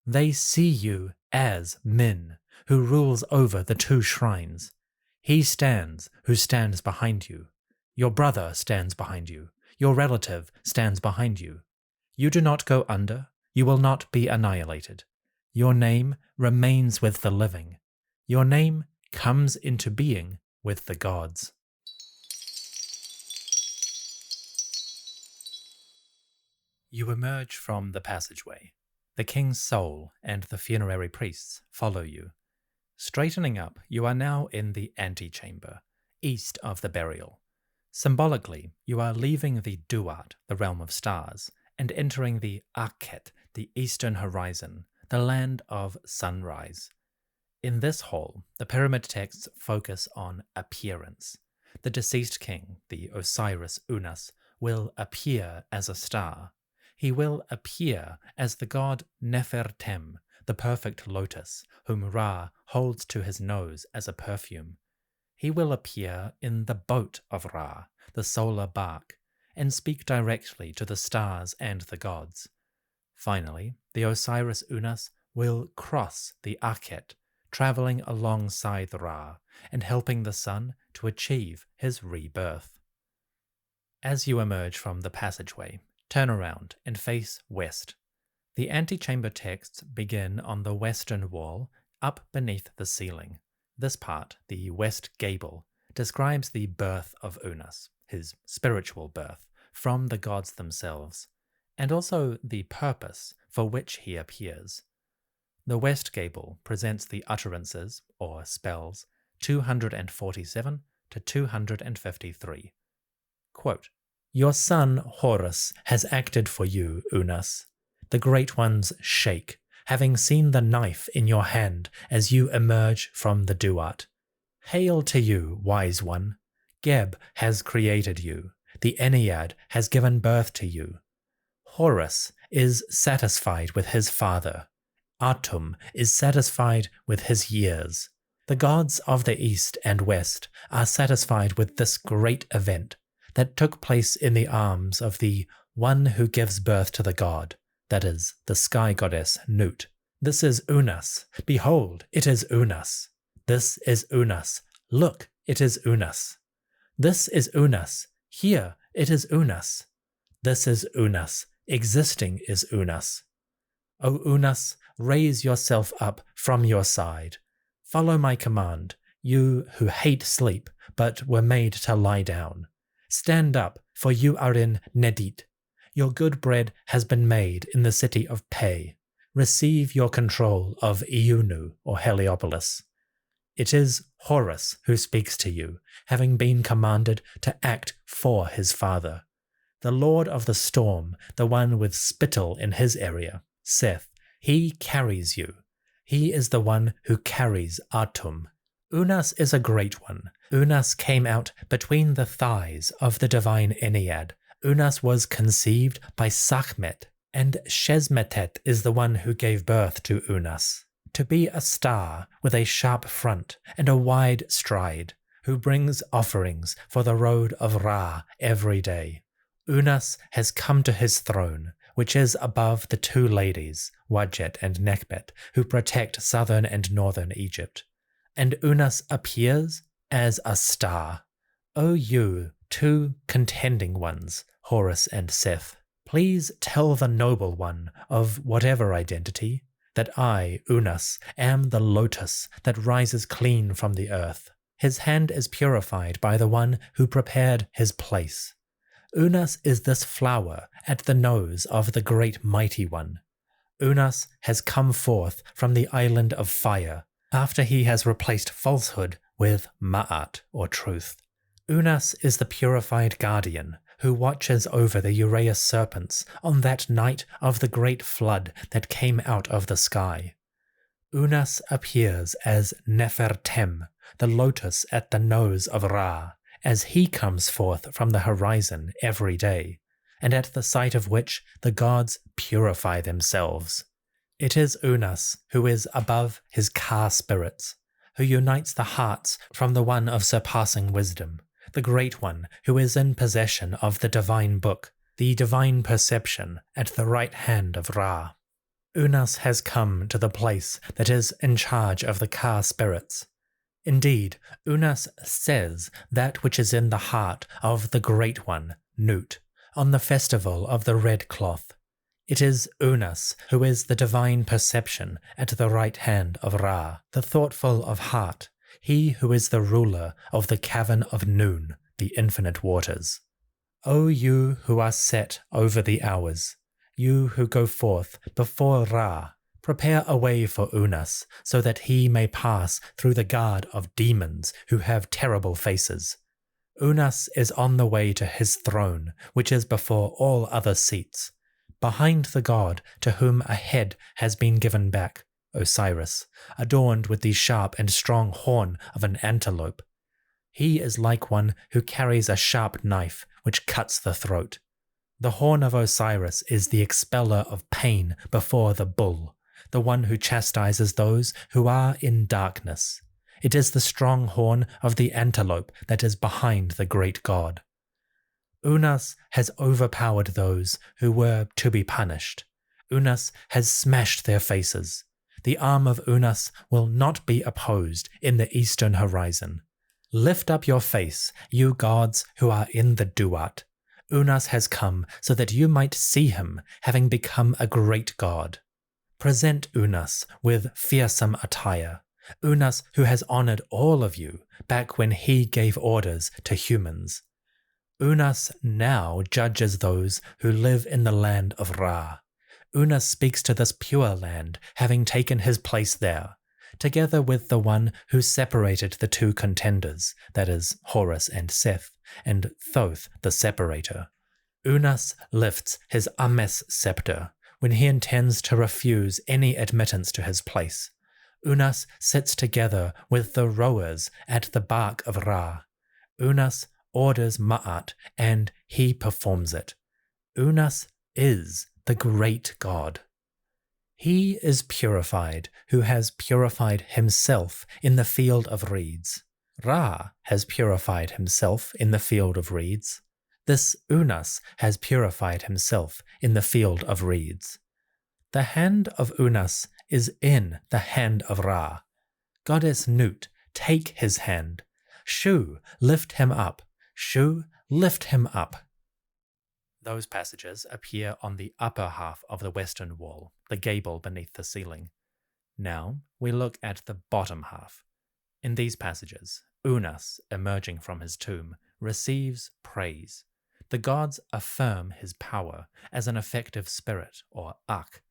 They see you as Min, who rules over the 2 shrines. He stands who stands behind you. Your brother stands behind you. Your relative stands behind you. You do not go under. You will not be annihilated. Your name remains with the living. Your name comes into being with the gods. You emerge from the passageway. The king's soul and the funerary priests follow you. Straightening up, you are now in the antechamber, east of the burial. Symbolically, you are leaving the Duat, the realm of stars, and entering the Akhet, the eastern horizon, the land of sunrise. In this hall, the pyramid texts focus on appearance. The deceased king, the Osiris Unas, will appear as a star. He will appear as the god Nefertem, the perfect lotus, whom Ra holds to his nose as a perfume. He will appear in the boat of Ra, the solar bark, and speak directly to the stars and the gods. Finally, the Osiris Unas will cross the Akhet, traveling alongside Ra and helping the sun to achieve his rebirth. As you emerge from the passageway, turn around and face west. The antechamber texts begin on the western wall, up beneath the ceiling. This part, the west gable, describes the birth of Unas, his spiritual birth, from the gods themselves, and also the purpose for which he appears. The west gable presents the utterances, or spells, 247 to 253. Quote, "Your son Horus has acted for you, Unas. The great ones shake, having seen the knife in your hand as you emerge from the Duat. Hail to you, wise one. Geb has created you. The Ennead has given birth to you. Horus is satisfied with his father. Atum is satisfied with his years. The gods of the east and west are satisfied with this great event that took place in the arms of the one who gives birth to the god, that is, the sky goddess Nut. This is Unas. Behold, it is Unas. This is Unas. Look, it is Unas. This is Unas. Here, it is Unas. This is Unas. Existing is Unas. O Unas, raise yourself up from your side. Follow my command, you who hate sleep but were made to lie down. Stand up, for you are in Nedit. Your good bread has been made in the city of Pe. Receive your control of Iunu or Heliopolis. It is Horus who speaks to you, having been commanded to act for his father. The Lord of the Storm, the one with spittle in his area, Seth, he carries you. He is the one who carries Atum. Unas is a great one. Unas came out between the thighs of the divine Ennead. Unas was conceived by Sekhmet, and Shesmetet is the one who gave birth to Unas. To be a star with a sharp front and a wide stride, who brings offerings for the road of Ra every day. Unas has come to his throne, which is above the two ladies, Wadjet and Nekbet, who protect southern and northern Egypt. And Unas appears as a star. O you, two contending ones, Horus and Seth, please tell the noble one of whatever identity, that I, Unas, am the lotus that rises clean from the earth. His hand is purified by the one who prepared his place. Unas is this flower at the nose of the great mighty one. Unas has come forth from the island of fire, after he has replaced falsehood with Ma'at, or truth. Unas is the purified guardian, who watches over the Uraeus serpents on that night of the great flood that came out of the sky. Unas appears as Nefertem, the lotus at the nose of Ra, as he comes forth from the horizon every day, and at the sight of which the gods purify themselves. It is Unas who is above his Ka spirits, who unites the hearts from the one of surpassing wisdom, the great one who is in possession of the divine book, the divine perception at the right hand of Ra. Unas has come to the place that is in charge of the Ka spirits. Indeed, Unas says that which is in the heart of the Great One, Nut, on the festival of the red cloth. It is Unas who is the divine perception at the right hand of Ra, the thoughtful of heart, he who is the ruler of the cavern of Nun, the infinite waters. O you who are set over the hours, you who go forth before Ra, prepare a way for Unas, so that he may pass through the guard of demons who have terrible faces. Unas is on the way to his throne, which is before all other seats, behind the god to whom a head has been given back, Osiris, adorned with the sharp and strong horn of an antelope. He is like one who carries a sharp knife which cuts the throat. The horn of Osiris is the expeller of pain before the bull, the one who chastises those who are in darkness. It is the strong horn of the antelope that is behind the great god. Unas has overpowered those who were to be punished. Unas has smashed their faces. The arm of Unas will not be opposed in the eastern horizon. Lift up your face, you gods who are in the Duat. Unas has come so that you might see him, having become a great god. Present Unas with fearsome attire, Unas who has honored all of you back when he gave orders to humans. Unas now judges those who live in the land of Ra. Unas speaks to this pure land, having taken his place there, together with the one who separated the two contenders, that is, Horus and Seth, and Thoth the separator. Unas lifts his Ames scepter when he intends to refuse any admittance to his place. Unas sits together with the rowers at the bark of Ra. Unas orders Ma'at, and he performs it. Unas is the great god. He is purified who has purified himself in the field of reeds. Ra has purified himself in the field of reeds. This Unas has purified himself in the field of reeds. The hand of Unas is in the hand of Ra. Goddess Nut, take his hand. Shu, lift him up. Shu, lift him up. Those passages appear on the upper half of the western wall, the gable beneath the ceiling. Now we look at the bottom half. In these passages, Unas, emerging from his tomb, receives praise. The gods affirm his power as an effective spirit, or Ak,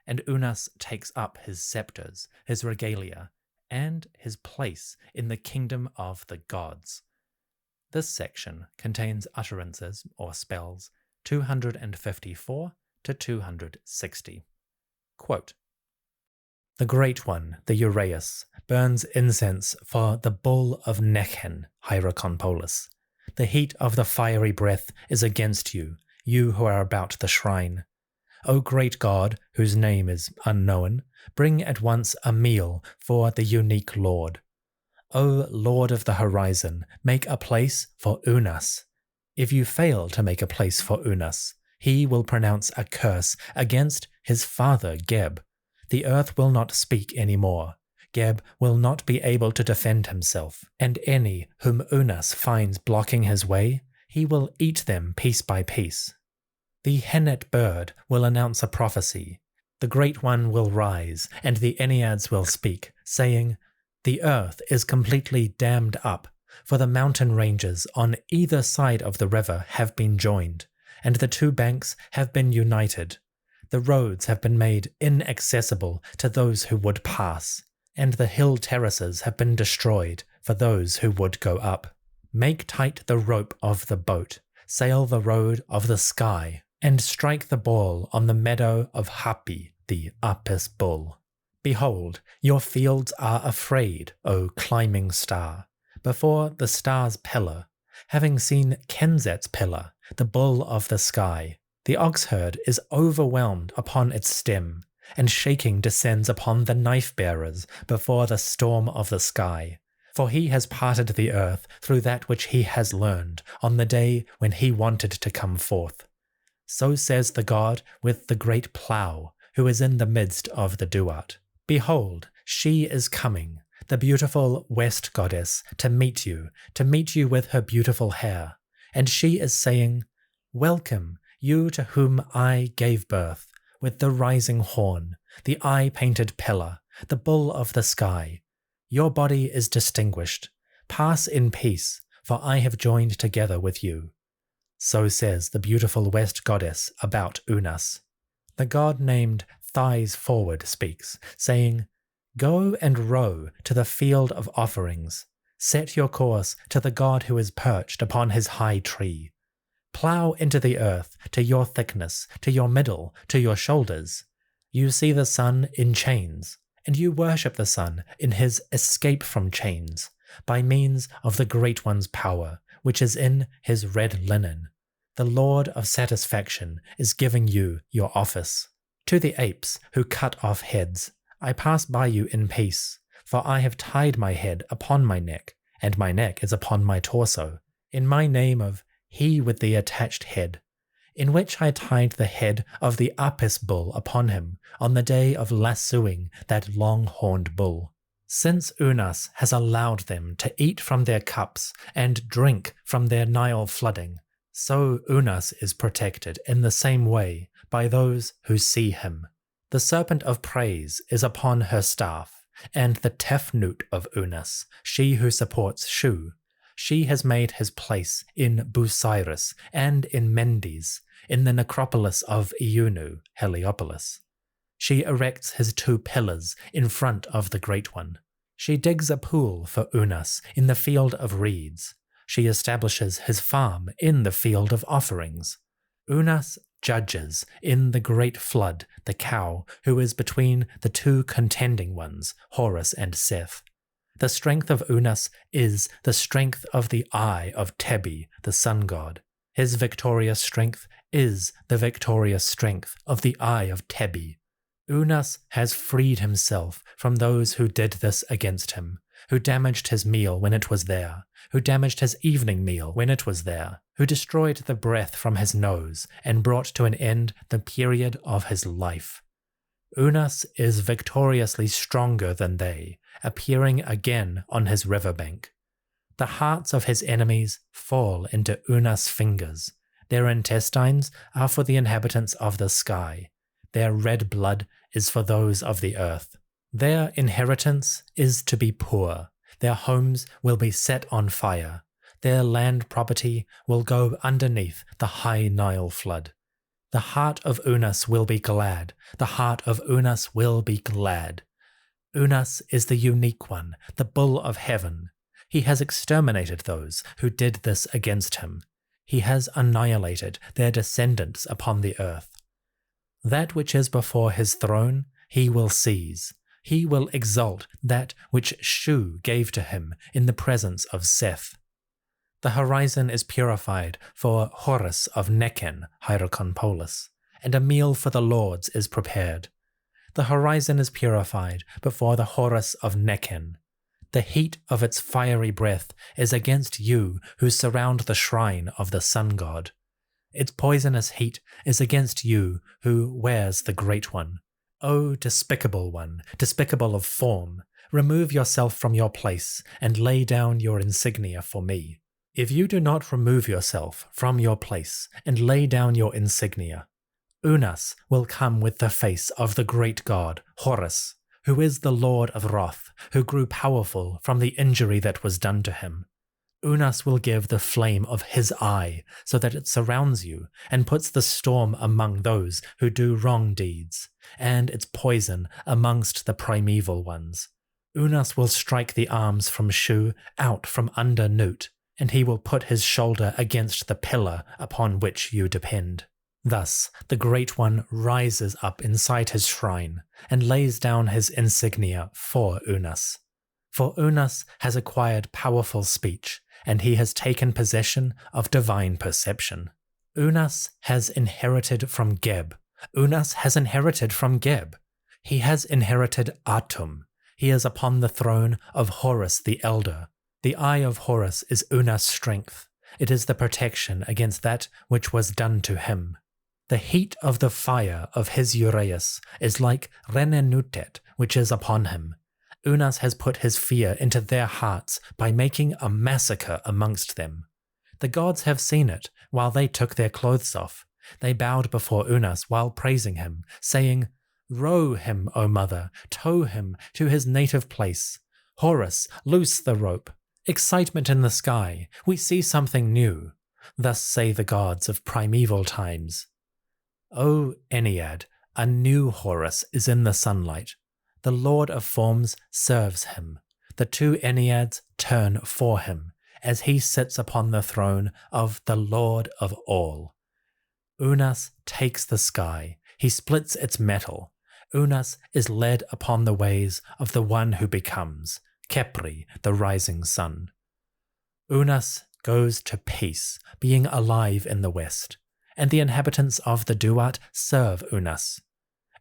and Unas takes up his scepters, his regalia, and his place in the kingdom of the gods. This section contains utterances, or spells, 254 to 260. Quote, "The Great One, the Uraeus, burns incense for the bull of Nekhen, Hierokonpolis. The heat of the fiery breath is against you, you who are about the shrine. O great God, whose name is unknown, bring at once a meal for the unique Lord. O Lord of the horizon, make a place for Unas. If you fail to make a place for Unas, he will pronounce a curse against his father Geb. The earth will not speak any more. Geb will not be able to defend himself, and any whom Unas finds blocking his way, he will eat them piece by piece. The Hennet bird will announce a prophecy. The Great One will rise, and the Enneads will speak, saying, 'The earth is completely dammed up, for the mountain ranges on either side of the river have been joined, and the two banks have been united. The roads have been made inaccessible to those who would pass, and the hill terraces have been destroyed for those who would go up. Make tight the rope of the boat, sail the road of the sky, and strike the ball on the meadow of Hapi, the Apis bull. Behold, your fields are afraid, O climbing star, before the star's pillar, having seen Kenzet's pillar, the bull of the sky. The oxherd is overwhelmed upon its stem, and shaking descends upon the knife-bearers before the storm of the sky. For he has parted the earth through that which he has learned on the day when he wanted to come forth. So says the god with the great plough, who is in the midst of the duat. Behold, she is coming, the beautiful west goddess, to meet you with her beautiful hair. And she is saying, 'Welcome, you to whom I gave birth, with the rising horn, the eye-painted pillar, the bull of the sky. Your body is distinguished. Pass in peace, for I have joined together with you.' So says the beautiful west goddess about Unas. The god named Thighs Forward speaks, saying, 'Go and row to the field of offerings. Set your course to the god who is perched upon his high tree. Plough into the earth to your thickness, to your middle, to your shoulders. You see the sun in chains, and you worship the sun in his escape from chains, by means of the Great One's power, which is in his red linen. The Lord of Satisfaction is giving you your office. To the apes who cut off heads, I pass by you in peace, for I have tied my head upon my neck, and my neck is upon my torso, in my name of He with the attached head, in which I tied the head of the Apis bull upon him on the day of lassoing that long-horned bull. Since Unas has allowed them to eat from their cups and drink from their Nile flooding, so Unas is protected in the same way by those who see him. The serpent of praise is upon her staff, and the Tefnut of Unas, she who supports Shu. She has made his place in Busiris and in Mendes, in the necropolis of Iunu, Heliopolis. She erects his two pillars in front of the Great One. She digs a pool for Unas in the field of reeds. She establishes his farm in the field of offerings. Unas judges in the great flood the cow who is between the two contending ones, Horus and Seth. The strength of Unas is the strength of the eye of Tebi, the sun god. His victorious strength is the victorious strength of the eye of Tebi. Unas has freed himself from those who did this against him, who damaged his meal when it was there, who damaged his evening meal when it was there, who destroyed the breath from his nose and brought to an end the period of his life. Unas is victoriously stronger than they, appearing again on his riverbank. The hearts of his enemies fall into Unas' fingers. Their intestines are for the inhabitants of the sky. Their red blood is for those of the earth. Their inheritance is to be poor. Their homes will be set on fire. Their land property will go underneath the high Nile flood. The heart of Unas will be glad. The heart of Unas will be glad. Unas is the unique one, the bull of heaven. He has exterminated those who did this against him. He has annihilated their descendants upon the earth. That which is before his throne he will seize. He will exalt that which Shu gave to him in the presence of Seth. The horizon is purified for Horus of Nekhen, Hyrconpolis, and a meal for the lords is prepared. The horizon is purified before the Horus of Nekhen. The heat of its fiery breath is against you who surround the shrine of the sun god. Its poisonous heat is against you who wears the Great One. O despicable one, despicable of form, remove yourself from your place and lay down your insignia for me. If you do not remove yourself from your place and lay down your insignia, Unas will come with the face of the great god, Horus, who is the Lord of wrath, who grew powerful from the injury that was done to him. Unas will give the flame of his eye so that it surrounds you and puts the storm among those who do wrong deeds, and its poison amongst the primeval ones. Unas will strike the arms from Shu out from under Nut, and he will put his shoulder against the pillar upon which you depend. Thus the Great One rises up inside his shrine and lays down his insignia for Unas. For Unas has acquired powerful speech, and he has taken possession of divine perception. Unas has inherited from Geb. Unas has inherited from Geb. He has inherited Atum. He is upon the throne of Horus the Elder. The eye of Horus is Unas' strength. It is the protection against that which was done to him. The heat of the fire of his Uraeus is like Renenutet, which is upon him. Unas has put his fear into their hearts by making a massacre amongst them. The gods have seen it while they took their clothes off. They bowed before Unas while praising him, saying, "Row him, O mother, tow him to his native place. Horus, loose the rope. Excitement in the sky, we see something new." Thus say the gods of primeval times. O Ennead, a new Horus is in the sunlight. The Lord of Forms serves him. The two Enneads turn for him, as he sits upon the throne of the Lord of all. Unas takes the sky. He splits its metal. Unas is led upon the ways of the one who becomes, Khepri, the rising sun. Unas goes to peace, being alive in the west, and the inhabitants of the Duat serve Unas.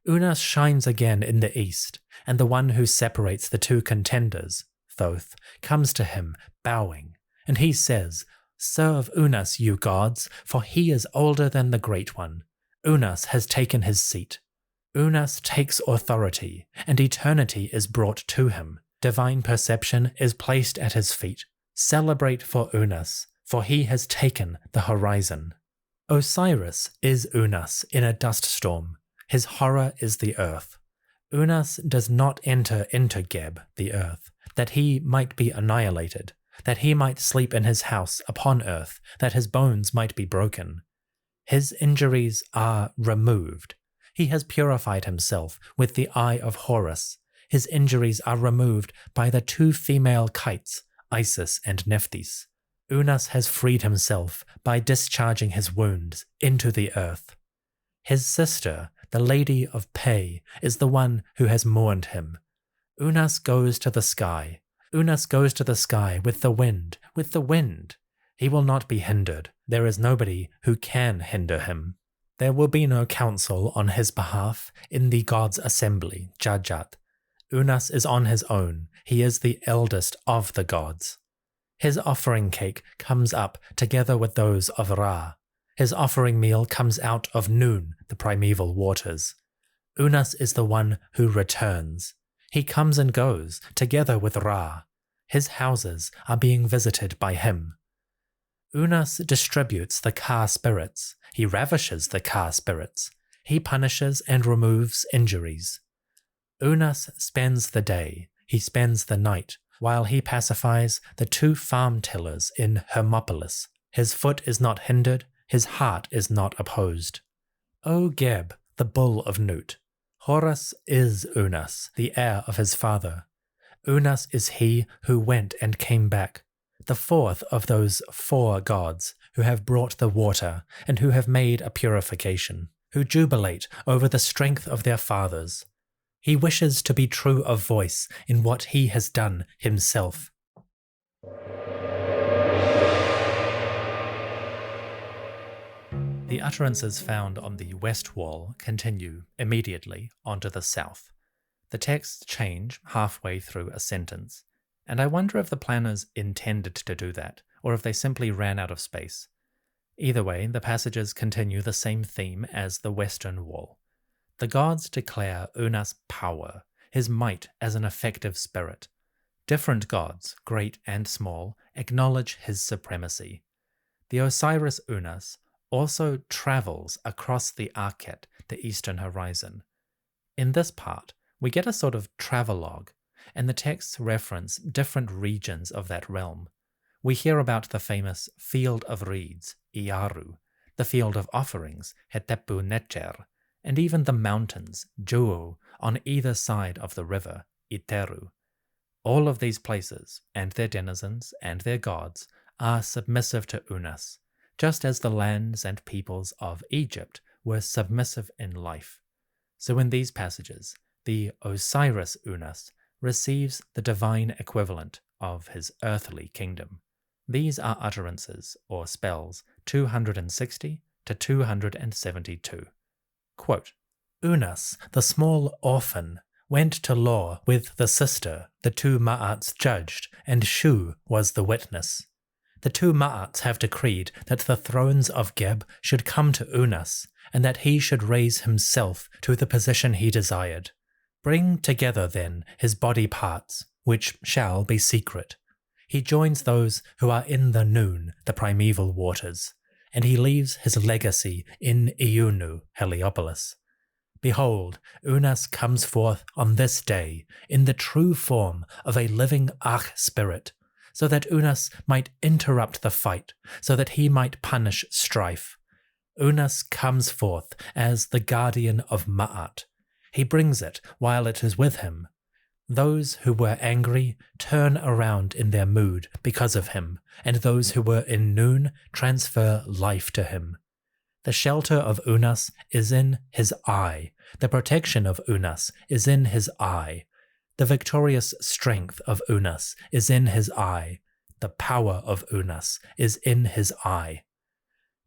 Unas shines again in the east, and the one who separates the two contenders, Thoth, comes to him, bowing, and he says, "Serve Unas, you gods, for he is older than the Great One. Unas has taken his seat. Unas takes authority, and eternity is brought to him. Divine perception is placed at his feet. Celebrate for Unas, for he has taken the horizon." Osiris is Unas in a dust storm. His horror is the earth. Unas does not enter into Geb, the earth, that he might be annihilated, that he might sleep in his house upon earth, that his bones might be broken. His injuries are removed. He has purified himself with the eye of Horus. His injuries are removed by the two female kites, Isis and Nephthys. Unas has freed himself by discharging his wounds into the earth. His sister, the Lady of Pe, is the one who has mourned him. Unas goes to the sky. Unas goes to the sky with the wind, with the wind. He will not be hindered. There is nobody who can hinder him. There will be no council on his behalf in the gods' assembly, Jajat. Unas is on his own. He is the eldest of the gods. His offering cake comes up together with those of Ra. His offering meal comes out of Nun, the primeval waters. Unas is the one who returns. He comes and goes, together with Ra. His houses are being visited by him. Unas distributes the Ka spirits. He ravishes the Ka spirits. He punishes and removes injuries. Unas spends the day. He spends the night. while he pacifies the 2 farm tillers in Hermopolis. His foot is not hindered, his heart is not opposed. O Geb, the bull of Nut, Horus is Unas, the heir of his father. Unas is he who went and came back, the 4th of those 4 gods who have brought the water and who have made a purification, who jubilate over the strength of their fathers. He wishes to be true of voice in what he has done himself. The utterances found on the west wall continue immediately onto the south. The texts change halfway through a sentence, and I wonder if the planners intended to do that, or if they simply ran out of space. Either way, the passages continue the same theme as the western wall. The gods declare Unas' power, his might as an effective spirit. Different gods, great and small, acknowledge his supremacy. The Osiris Unas also travels across the Akhet, the eastern horizon. In this part, we get a sort of travelogue, and the texts reference different regions of that realm. We hear about the famous Field of Reeds, Iaru, the Field of Offerings, Hetepu Necher, and even the mountains, Juo, on either side of the river, Iteru. All of these places, and their denizens, and their gods, are submissive to Unas, just as the lands and peoples of Egypt were submissive in life. So in these passages, the Osiris Unas receives the divine equivalent of his earthly kingdom. These are utterances, or spells, 260 to 272. Quote, Unas, the small orphan, went to law with the sister, the 2 Ma'ats judged, and Shu was the witness. The 2 Ma'ats have decreed that the thrones of Geb should come to Unas, and that he should raise himself to the position he desired. Bring together then his body parts, which shall be secret. He joins those who are in the noon, the primeval waters, and he leaves his legacy in Iunu, Heliopolis. Behold, Unas comes forth on this day in the true form of a living Akh-spirit, so that Unas might interrupt the fight, so that he might punish strife. Unas comes forth as the guardian of Ma'at. He brings it while it is with him. Those who were angry turn around in their mood because of him, and those who were in noon transfer life to him. The shelter of Unas is in his eye. The protection of Unas is in his eye. The victorious strength of Unas is in his eye. The power of Unas is in his eye.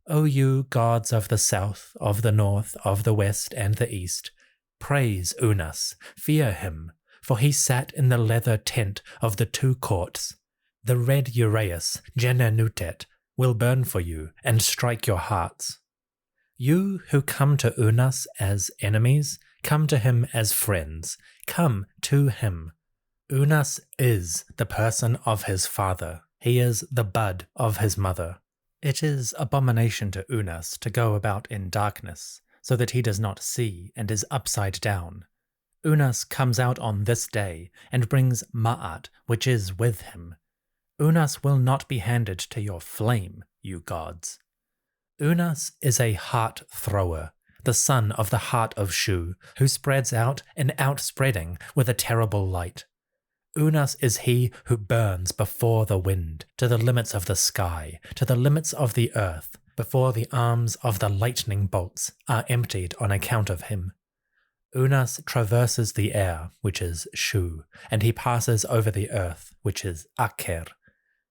O you gods of the south, of the north, of the west, and the east, praise Unas, fear him, for he sat in the leather tent of the 2 courts. The red uraeus, Genenutet, will burn for you and strike your hearts. You who come to Unas as enemies, come to him as friends. Come to him. Unas is the person of his father. He is the bud of his mother. It is abomination to Unas to go about in darkness, so that he does not see and is upside down. Unas comes out on this day and brings Ma'at, which is with him. Unas will not be handed to your flame, you gods. Unas is a heart thrower, the son of the heart of Shu, who spreads out and outspreading with a terrible light. Unas is he who burns before the wind, to the limits of the sky, to the limits of the earth, before the arms of the lightning bolts are emptied on account of him. Unas traverses the air, which is Shu, and he passes over the earth, which is Aker.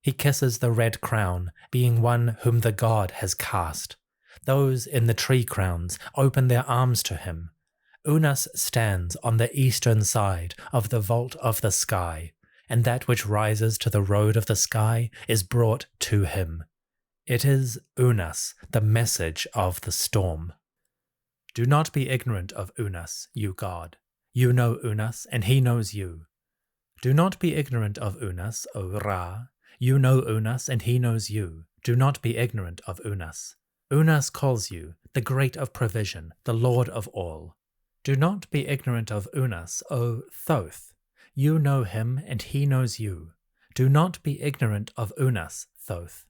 He kisses the red crown, being one whom the god has cast. Those in the tree crowns open their arms to him. Unas stands on the eastern side of the vault of the sky, and that which rises to the road of the sky is brought to him. It is Unas, the message of the storm. Do not be ignorant of Unas, you god. You know Unas, and he knows you. Do not be ignorant of Unas, O Ra. You know Unas, and he knows you. Do not be ignorant of Unas. Unas calls you, the great of provision, the Lord of all. Do not be ignorant of Unas, O Thoth. You know him and he knows you. Do not be ignorant of Unas, Thoth.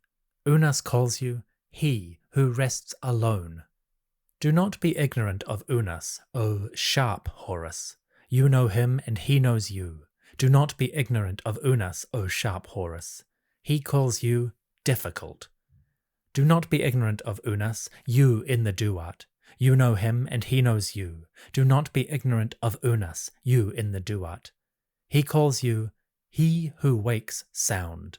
Unas calls you he who rests alone. Do not be ignorant of Unas, O sharp Horus. You know him and he knows you. Do not be ignorant of Unas, O sharp Horus. He calls you difficult. Do not be ignorant of Unas, you in the duat. You know him and he knows you. Do not be ignorant of Unas, you in the duat. He calls you he who wakes sound.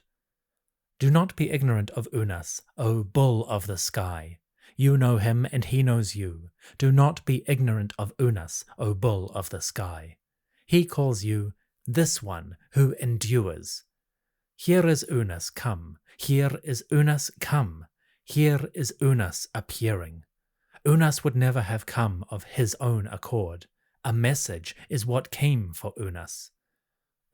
Do not be ignorant of Unas, O bull of the sky. You know him and he knows you. Do not be ignorant of Unas, O bull of the sky. He calls you this one who endures. Here is Unas come. Here is Unas come. Here is Unas appearing. Unas would never have come of his own accord. A message is what came for Unas.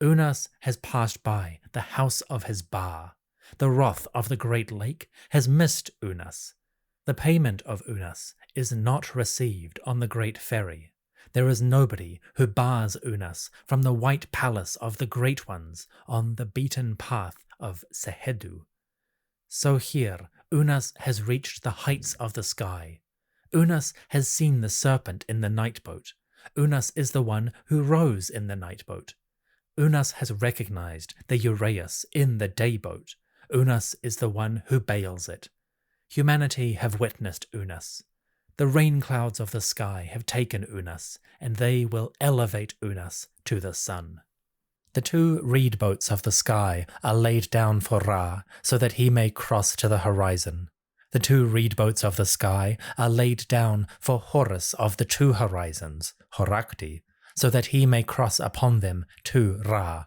Unas has passed by the house of his bar. The wrath of the great lake has missed Unas. The payment of Unas is not received on the great ferry. There is nobody who bars Unas from the white palace of the great ones on the beaten path of Sehedu. So here Unas has reached the heights of the sky. Unas has seen the serpent in the night boat. Unas is the one who rose in the night boat. Unas has recognized the Uraeus in the day boat. Unas is the one who bails it. Humanity have witnessed Unas. The rain clouds of the sky have taken Unas, and they will elevate Unas to the sun. The two reed boats of the sky are laid down for Ra, so that he may cross to the horizon. The two reed boats of the sky are laid down for Horus of the two horizons, Horakti, so that he may cross upon them to Ra.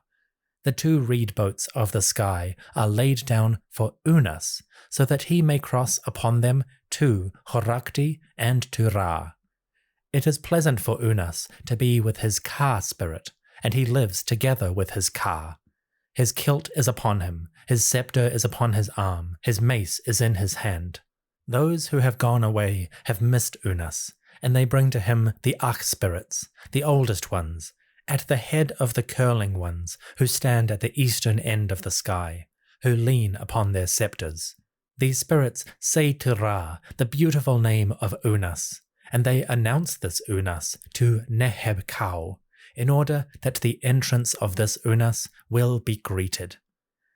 The two reed boats of the sky are laid down for Unas, so that he may cross upon them to Horakti and to Ra. It is pleasant for Unas to be with his Ka spirit, and he lives together with his Ka. His kilt is upon him, his scepter is upon his arm, his mace is in his hand. Those who have gone away have missed Unas, and they bring to him the Akh spirits, the oldest ones, at the head of the curling ones who stand at the eastern end of the sky, who lean upon their scepters. These spirits say to Ra the beautiful name of Unas, and they announce this Unas to Neheb Kau, in order that the entrance of this Unas will be greeted.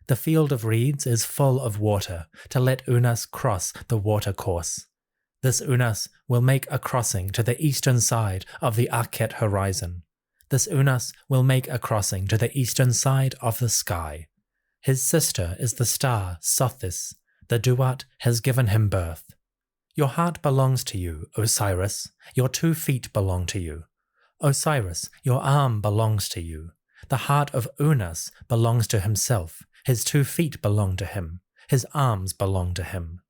The field of reeds is full of water to let Unas cross the water course. This Unas will make a crossing to the eastern side of the Akhet horizon. This Unas will make a crossing to the eastern side of the sky. His sister is the star Sothis. The Duat has given him birth. Your heart belongs to you, Osiris. Your 2 feet belong to you. Osiris, your arm belongs to you. The heart of Unas belongs to himself. His 2 feet belong to him. His arms belong to him.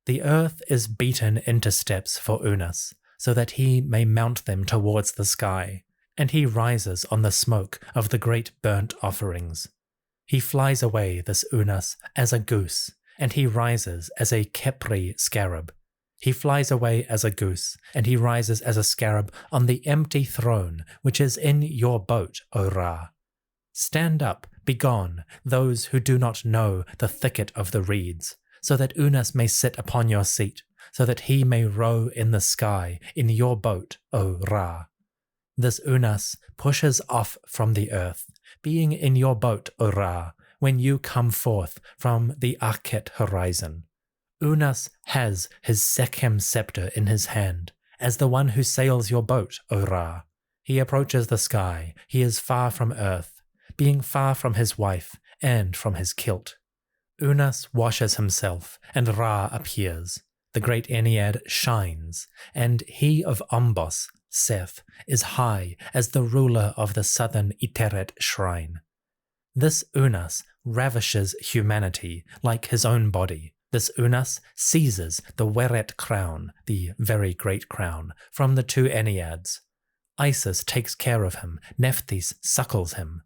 The earth is beaten into steps for Unas, so that he may mount them towards the sky, and he rises on the smoke of the great burnt offerings. He flies away, this Unas, as a goose, and he rises as a Khepri scarab. He flies away as a goose, and he rises as a scarab on the empty throne which is in your boat, O Ra. Stand up, begone, those who do not know the thicket of the reeds, so that Unas may sit upon your seat, so that he may row in the sky in your boat, O Ra. This Unas pushes off from the earth, being in your boat, O Ra, when you come forth from the Akhet horizon. Unas has his Sekhem scepter in his hand, as the one who sails your boat, O Ra. He approaches the sky, he is far from earth, being far from his wife and from his kilt. Unas washes himself, and Ra appears. The great Ennead shines, and he of Ombos, Seth, is high as the ruler of the southern Iteret shrine. This Unas ravishes humanity like his own body. This Unas seizes the Weret crown, the very great crown, from the 2 Enneads. Isis takes care of him, Nephthys suckles him.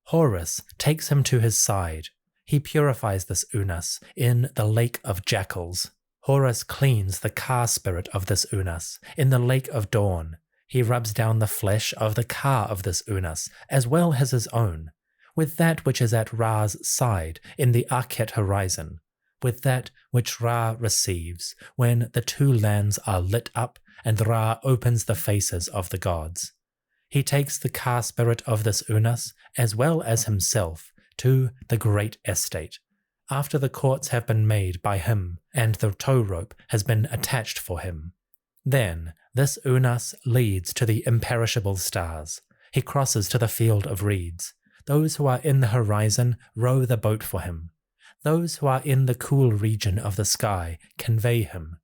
Horus takes him to his side. He purifies this Unas in the lake of jackals. Horus cleans the Ka spirit of this Unas in the lake of dawn. He rubs down the flesh of the Ka of this Unas, as well as his own, with that which is at Ra's side in the Akhet horizon, with that which Ra receives when the two lands are lit up and Ra opens the faces of the gods. He takes the Ka spirit of this Unas, as well as himself, to the great estate, after the courts have been made by him and the tow rope has been attached for him. Then this Unas leads to the imperishable stars. He crosses to the field of reeds. Those who are in the horizon row the boat for him. Those who are in the cool region of the sky convey him.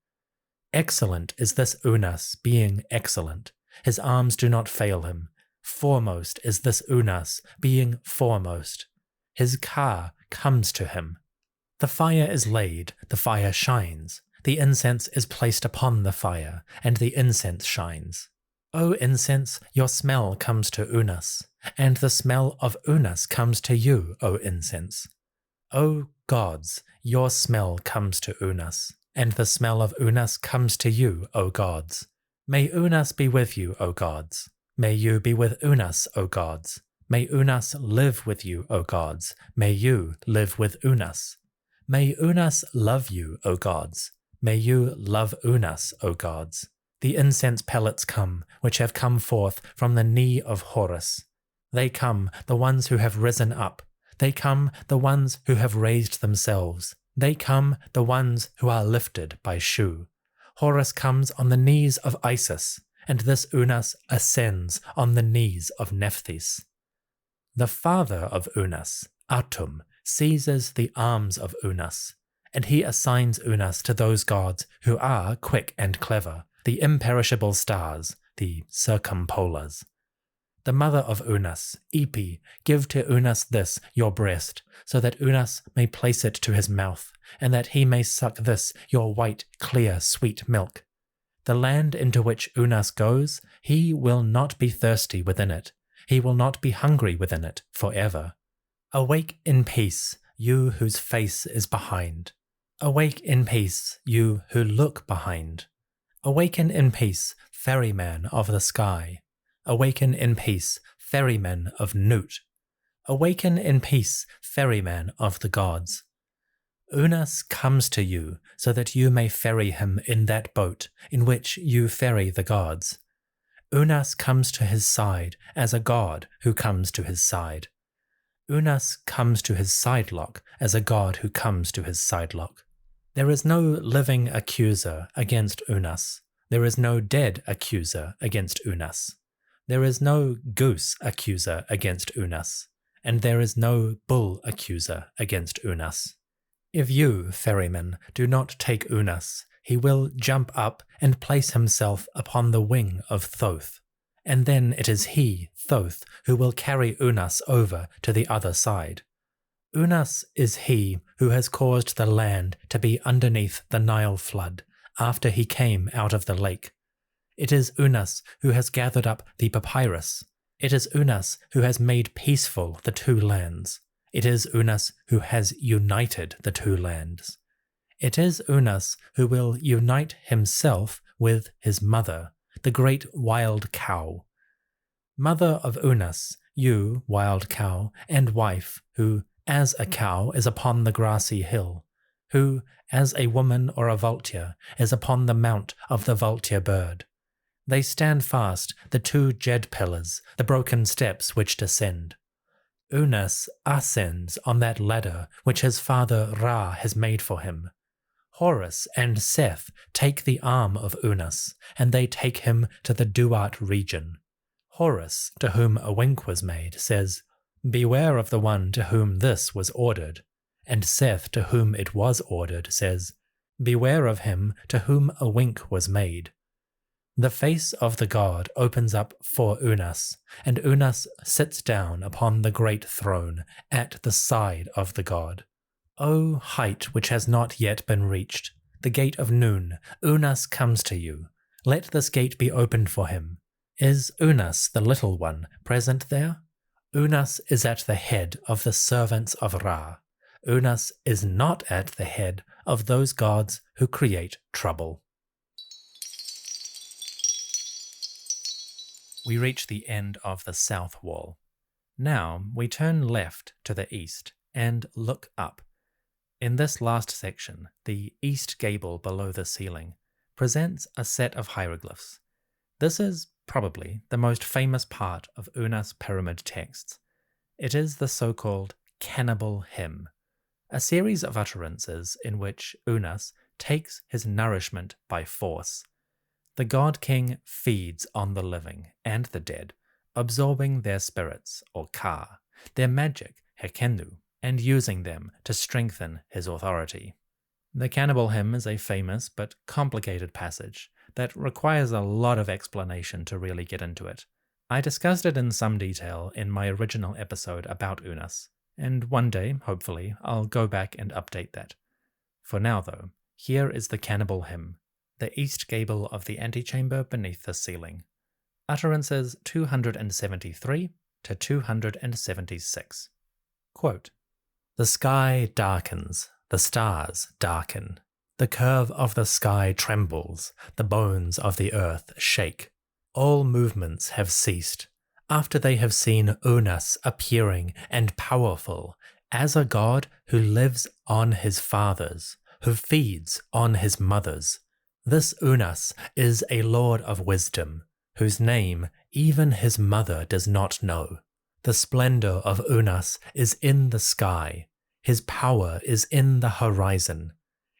Excellent is this Unas, being excellent. His arms do not fail him. Foremost is this Unas, being foremost. His Ka comes to him. The fire is laid, the fire shines. The incense is placed upon the fire, and the incense shines. O incense, your smell comes to Unas, and the smell of Unas comes to you, O incense. O gods, your smell comes to Unas, and the smell of Unas comes to you, O gods. May Unas be with you, O gods. May you be with Unas, O gods. May Unas live with you, O gods. May you live with Unas. May Unas love you, O gods. May you love Unas, O gods. The incense pellets come, which have come forth from the knee of Horus. They come, the ones who have risen up. They come, the ones who have raised themselves. They come, the ones who are lifted by Shu. Horus comes on the knees of Isis, and this Unas ascends on the knees of Nephthys. The father of Unas, Atum, seizes the arms of Unas, and he assigns Unas to those gods who are quick and clever, the imperishable stars, the circumpolars. The mother of Unas, Ipi, give to Unas this, your breast, so that Unas may place it to his mouth, and that he may suck this, your white, clear, sweet milk. The land into which Unas goes, he will not be thirsty within it. He will not be hungry within it forever. Awake in peace, you whose face is behind. Awake in peace, you who look behind. Awaken in peace, ferryman of the sky. Awaken in peace, ferryman of Nut. Awaken in peace, ferryman of the gods. Unas comes to you so that you may ferry him in that boat in which you ferry the gods. Unas comes to his side as a god who comes to his side. Unas comes to his sidelock as a god who comes to his sidelock. There is no living accuser against Unas. There is no dead accuser against Unas. There is no goose accuser against Unas, and there is no bull accuser against Unas. If you, ferryman, do not take Unas, he will jump up and place himself upon the wing of Thoth, and then it is he, Thoth, who will carry Unas over to the other side. Unas is he who has caused the land to be underneath the Nile flood, after he came out of the lake. It is Unas who has gathered up the papyrus. It is Unas who has made peaceful the two lands. It is Unas who has united the two lands. It is Unas who will unite himself with his mother, the great wild cow. Mother of Unas, you, wild cow, and wife, who, as a cow, is upon the grassy hill, who, as a woman or a vulture, is upon the mount of the vulture bird. They stand fast, the two jed pillars, the broken steps which descend. Unas ascends on that ladder which his father Ra has made for him. Horus and Seth take the arm of Unas, and they take him to the Duat region. Horus, to whom a wink was made, says, "Beware of the one to whom this was ordered." And Seth, to whom it was ordered, says, "Beware of him to whom a wink was made." The face of the god opens up for Unas, and Unas sits down upon the great throne at the side of the god. O height which has not yet been reached, the gate of Nun, Unas comes to you. Let this gate be opened for him. Is Unas, the little one, present there? Unas is at the head of the servants of Ra. Unas is not at the head of those gods who create trouble. we reach the end of the south wall. Now we turn left to the east and look up. In this last section, the east gable below the ceiling presents a set of hieroglyphs. This is probably the most famous part of Unas pyramid texts. It is the so-called cannibal hymn, a series of utterances in which Unas takes his nourishment by force. The god-king feeds on the living and the dead, absorbing their spirits, or ka, their magic, hekenu, and using them to strengthen his authority. The cannibal hymn is a famous but complicated passage that requires a lot of explanation to really get into it. I discussed it in some detail in my original episode about Unas, and one day, hopefully, I'll go back and update that. For now though, here is the cannibal hymn, the east gable of the antechamber beneath the ceiling. Utterances 273 to 276. Quote, "The sky darkens, the stars darken. The curve of the sky trembles, the bones of the earth shake. All movements have ceased, after they have seen Unas appearing and powerful, as a god who lives on his fathers, who feeds on his mothers. This Unas is a lord of wisdom, whose name even his mother does not know. The splendor of Unas is in the sky, his power is in the horizon.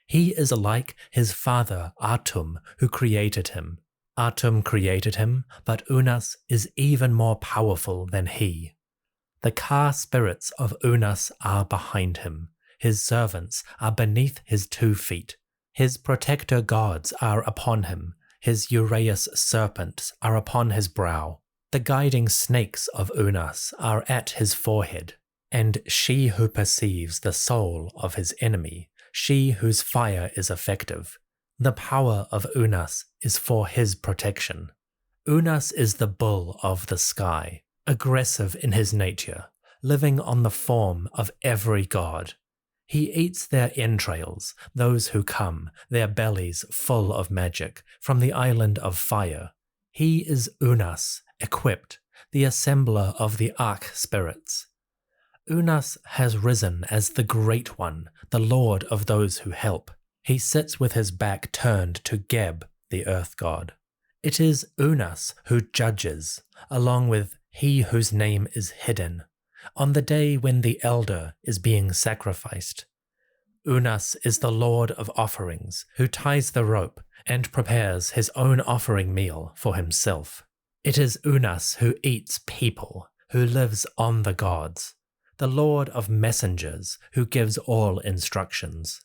He is like his father Atum, who created him. Atum created him, but Unas is even more powerful than he. The Ka spirits of Unas are behind him. His servants are beneath his 2 feet. His protector gods are upon him. His Uraeus serpents are upon his brow. The guiding snakes of Unas are at his forehead. And she who perceives the soul of his enemy, she whose fire is effective. The power of Unas is for his protection. Unas is the bull of the sky, aggressive in his nature, living on the form of every god. He eats their entrails, those who come, their bellies full of magic, from the island of fire. He is Unas, equipped, the assembler of the arch spirits. Unas has risen as the Great One, the Lord of those who help. He sits with his back turned to Geb, the earth god. It is Unas who judges, along with he whose name is hidden, on the day when the elder is being sacrificed. Unas is the Lord of offerings, who ties the rope and prepares his own offering meal for himself. It is Unas who eats people, who lives on the gods. The Lord of messengers, who gives all instructions.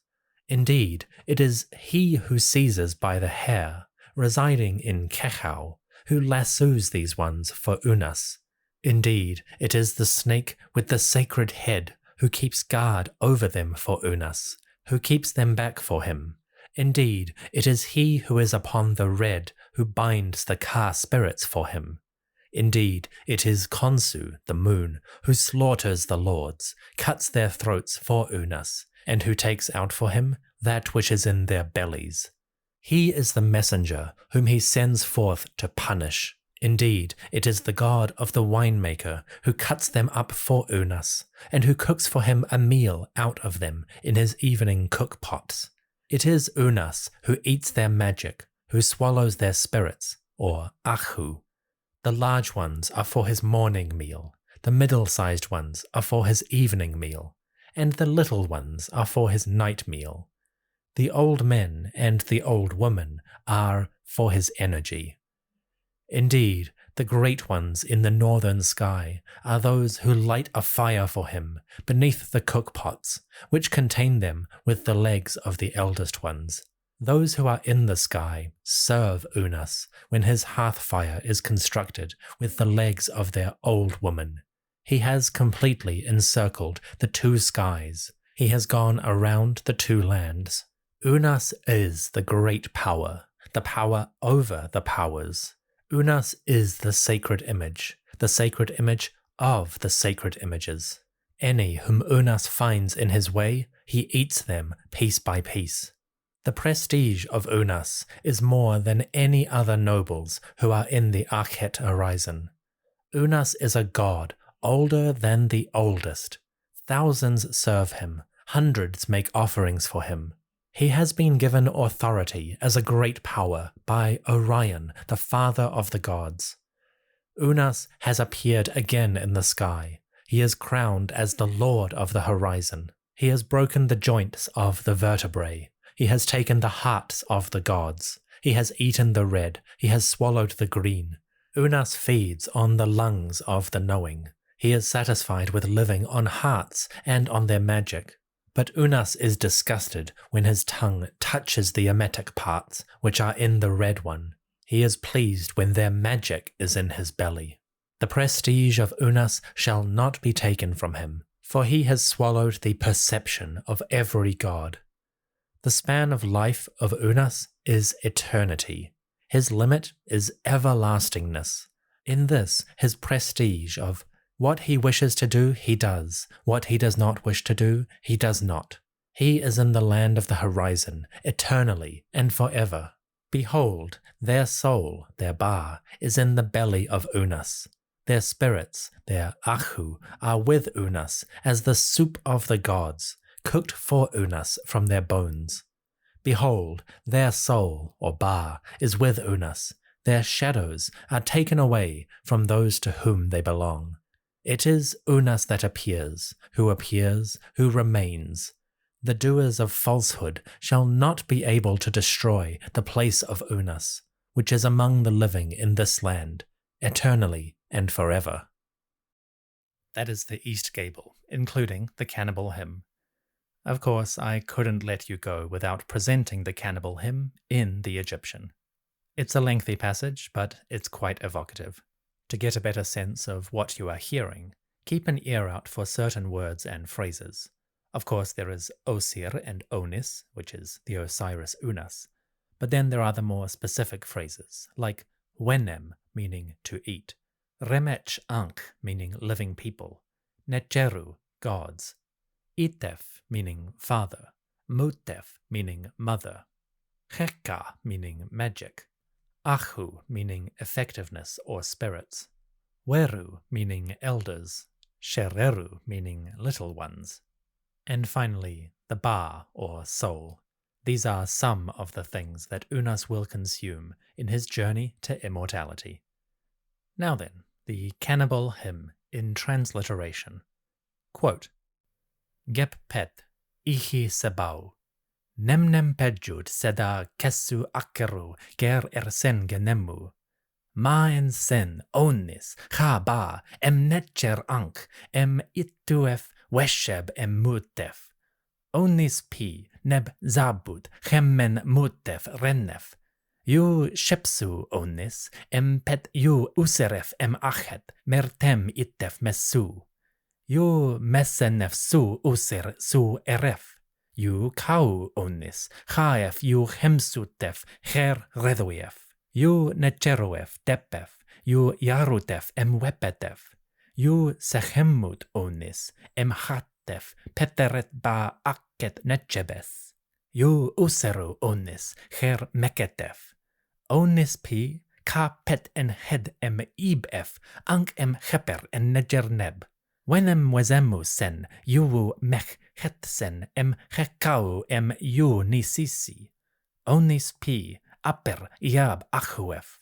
Indeed, it is he who seizes by the hair, residing in Kechau, who lassoes these ones for Unas. Indeed, it is the snake with the sacred head, who keeps guard over them for Unas, who keeps them back for him. Indeed, it is he who is upon the red, who binds the Ka spirits for him. Indeed, it is Khonsu, the moon, who slaughters the lords, cuts their throats for Unas, and who takes out for him that which is in their bellies. He is the messenger whom he sends forth to punish. Indeed, it is the god of the winemaker who cuts them up for Unas, and who cooks for him a meal out of them in his evening cookpots. It is Unas who eats their magic, who swallows their spirits, or Ahu. The large ones are for his morning meal, the middle-sized ones are for his evening meal, and the little ones are for his night meal. The old men and the old women are for his energy. Indeed, the great ones in the northern sky are those who light a fire for him beneath the cookpots, which contain them with the legs of the eldest ones. Those who are in the sky serve Unas when his hearth fire is constructed with the legs of their old woman. He has completely encircled the 2 skies. He has gone around the 2 lands. Unas is the great power, the power over the powers. Unas is the sacred image of the sacred images. Any whom Unas finds in his way, he eats them piece by piece. The prestige of Unas is more than any other nobles who are in the Akhet horizon. Unas is a god older than the oldest. Thousands serve him, hundreds make offerings for him. He has been given authority as a great power by Orion, the father of the gods. Unas has appeared again in the sky. He is crowned as the lord of the horizon. He has broken the joints of the vertebrae. He has taken the hearts of the gods. He has eaten the red. He has swallowed the green. Unas feeds on the lungs of the knowing. He is satisfied with living on hearts and on their magic. But Unas is disgusted when his tongue touches the emetic parts, which are in the red one. He is pleased when their magic is in his belly. The prestige of Unas shall not be taken from him, for he has swallowed the perception of every god. The span of life of Unas is eternity. His limit is everlastingness. In this, his prestige of what he wishes to do, he does. What he does not wish to do, he does not. He is in the land of the horizon, eternally and forever. Behold, their soul, their Ba, is in the belly of Unas. Their spirits, their Ahu, are with Unas as the soup of the gods, cooked for Unas from their bones. Behold, their soul, or Ba, is with Unas. Their shadows are taken away from those to whom they belong. It is Unas that appears, who remains. The doers of falsehood shall not be able to destroy the place of Unas, which is among the living in this land, eternally and forever. That is the East Gable, including the Cannibal Hymn. Of course, I couldn't let you go without presenting the Cannibal Hymn in the Egyptian. It's a lengthy passage, but it's quite evocative. To get a better sense of what you are hearing, keep an ear out for certain words and phrases. Of course, there is Osir and Onis, which is the Osiris Unas, but then there are the more specific phrases, like Wenem, meaning to eat, Remech Ankh, meaning living people, Netjeru, gods, Itef, meaning father, Mutef, meaning mother, Cheka, meaning magic, Ahu, meaning effectiveness or spirits, Weru, meaning elders, Shereru, meaning little ones, and finally the Ba, or soul. These are some of the things that Unas will consume in his journey to immortality. Now then, the Cannibal Hymn in transliteration. Quote, Gep pet, ihi sebau, nemnem pejud seda kesu akeru ger ersen genemu, ma en sen onis cha ba em netcher ank em ituef wesheb em mutef, onis pi neb zabut chemmen mutef rennef, you shepsu onis em pet you useref em achet mertem itef mesu, you mesenef su usir su eref, you kau onis chaef you hemsutef her reduef, you necheruef depef, you yarutef em wepetef, you sechemmut onis em hatef peteret ba aket netchebes, you useru onis her meketef, onis pi ka pet en head em ibef ank em heper en nejerneb, wenem wezemu sen yuwu mech hetsen em hekau em yu nisisi, onis pi aper iab achuef,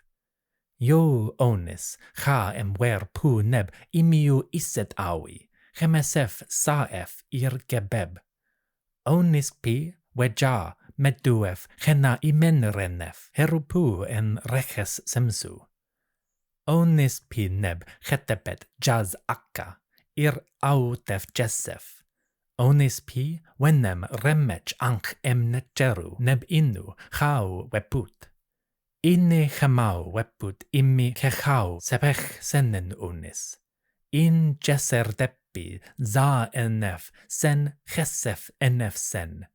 yo onis cha em wer pu neb imiu iset awi, chemesef saef ir gebeb, onis pi weja meduef chena imen renef herupu en reches semsu, onis pi neb chetepet jaz akka, ir autef jesef, onis pi wenem remech ank em netjeru neb inu chau weput, inne chamau weput imi chechau sepech senen unis, in jesser depi za enef sen chesef enef sen,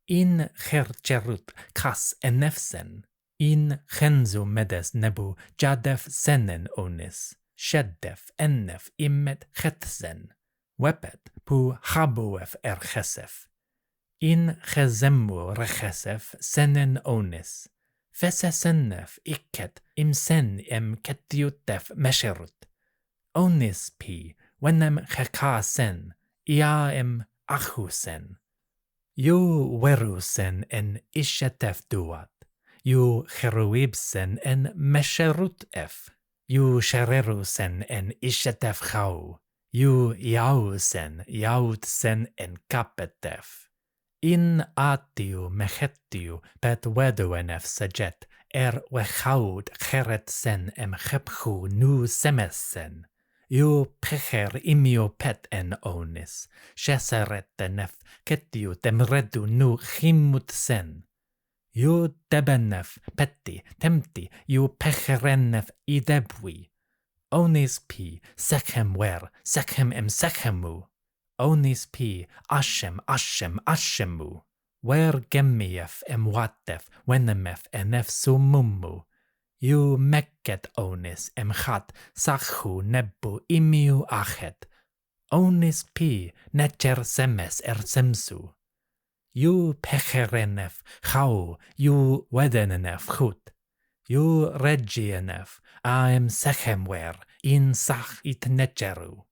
in chercherut kas enef sen, in chenzu medes nebu jadef senen unis, sheddef ennef immet chetsen, wepet pu habuef chesef, in chezemu rechesef senen onis, fesesenef iket imsen ketiutef mesherut, onis pi wenem cheka sen, ia achu sen. Yu werusen en ishetef duat, yu cheruibsen en mesherut ef, yu shererusen en ishetef chau, yu iausen yautsen en kapetef. In atiu mechetiu pet weduenef sejet, wechaud cheret sen chepchu nu semesen. Yu pecher imio pet en onis, sheseretenef ketiu temredu nu chimut sen. Yu debenef peti temti yu pecherenef idebwi. Onis pi sechem wer, sechem sechemu. Onis pi ashem ashemu. Wer gemief watef wenemef enef sumumu. Yu meket onis chat sachu nebu imiu achet. Onis pi necher semes semsu. Yu pecherenef chau, yu wedenenef chut. Yu regienef sechem in sach it necheru.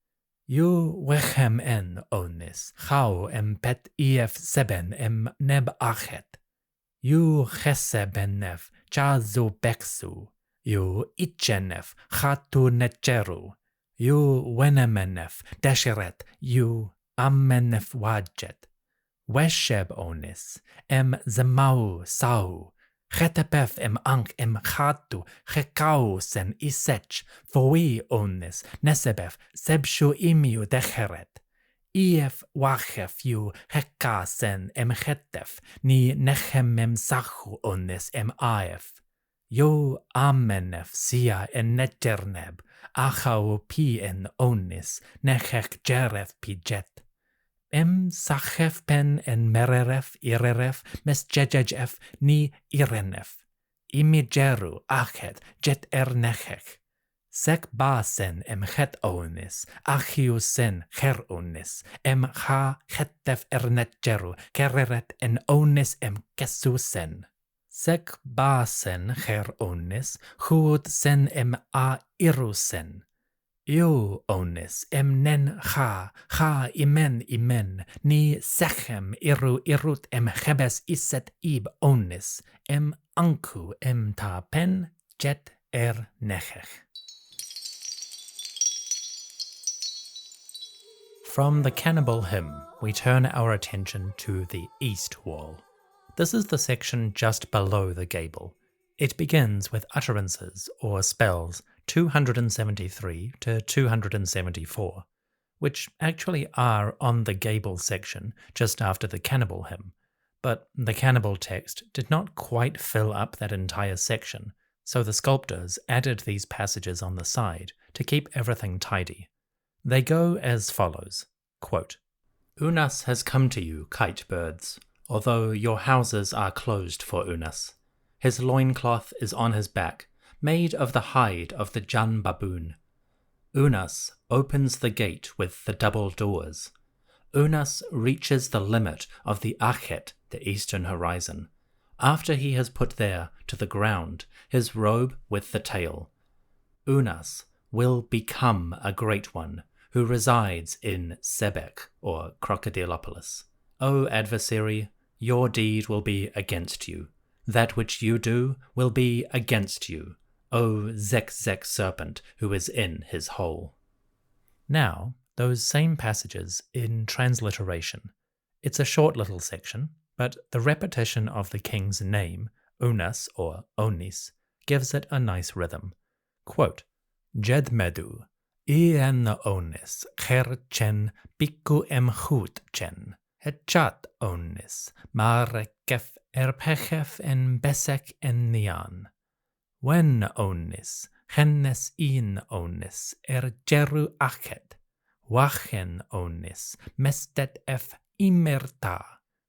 Yu wechem en onis, chau pet ief seben neb achet. Yu chesebenef chazu beksu, yu ichenef chatu necheru, yu wenemenef desheret, yu ammenef wajet. Wesheb onis, zemau sau, chetepef ank chatu, chekau sen isech, foi onis, nesebef, sebshu imiu decheret. Ief wachef yu heka sen chetef, ni nechem sachu onis aef. Yo amenef sia neterneb, achau pi en onis, nechech jeref pi jet. Sachef pen mereref, ireref, mesjejef, ni irenef. Imigeru achet, jet nechech. Sek basen chet onis, achiusen cher onis, cha chetef netjeru, kereret en onis kesusen. Sek basen cher onis, chud sen a irusen. Yu onis nen cha imen, ni sechem irut chebes iset ib onis, anku ta pen jet nechech. From the cannibal hymn, we turn our attention to the east wall. This is the section just below the gable. It begins with utterances or spells 273 to 274, which actually are on the gable section just after the cannibal hymn, but the cannibal text did not quite fill up that entire section, so the sculptors added these passages on the side to keep everything tidy. They go as follows, quote, Unas has come to you, kite birds, although your houses are closed for Unas. His loincloth is on his back, made of the hide of the Jan baboon. Unas opens the gate with the double doors. Unas reaches the limit of the Achet, the eastern horizon, after he has put there to the ground his robe with the tail. Unas will become a great one who resides in Sebek, or Crocodilopolis. O adversary, your deed will be against you. That which you do will be against you, O Zek serpent who is in his hole. Now, those same passages in transliteration. It's a short little section, but the repetition of the king's name, Unas or Onis, gives it a nice rhythm. Quote, Jedmedu, ien Onis, cher chen, biku chut chen, hechat Onis, marekef erpechef en besek en nian. Wen Onis, hennes in Onis, jeru achet, wachen Onis, mestet imerta,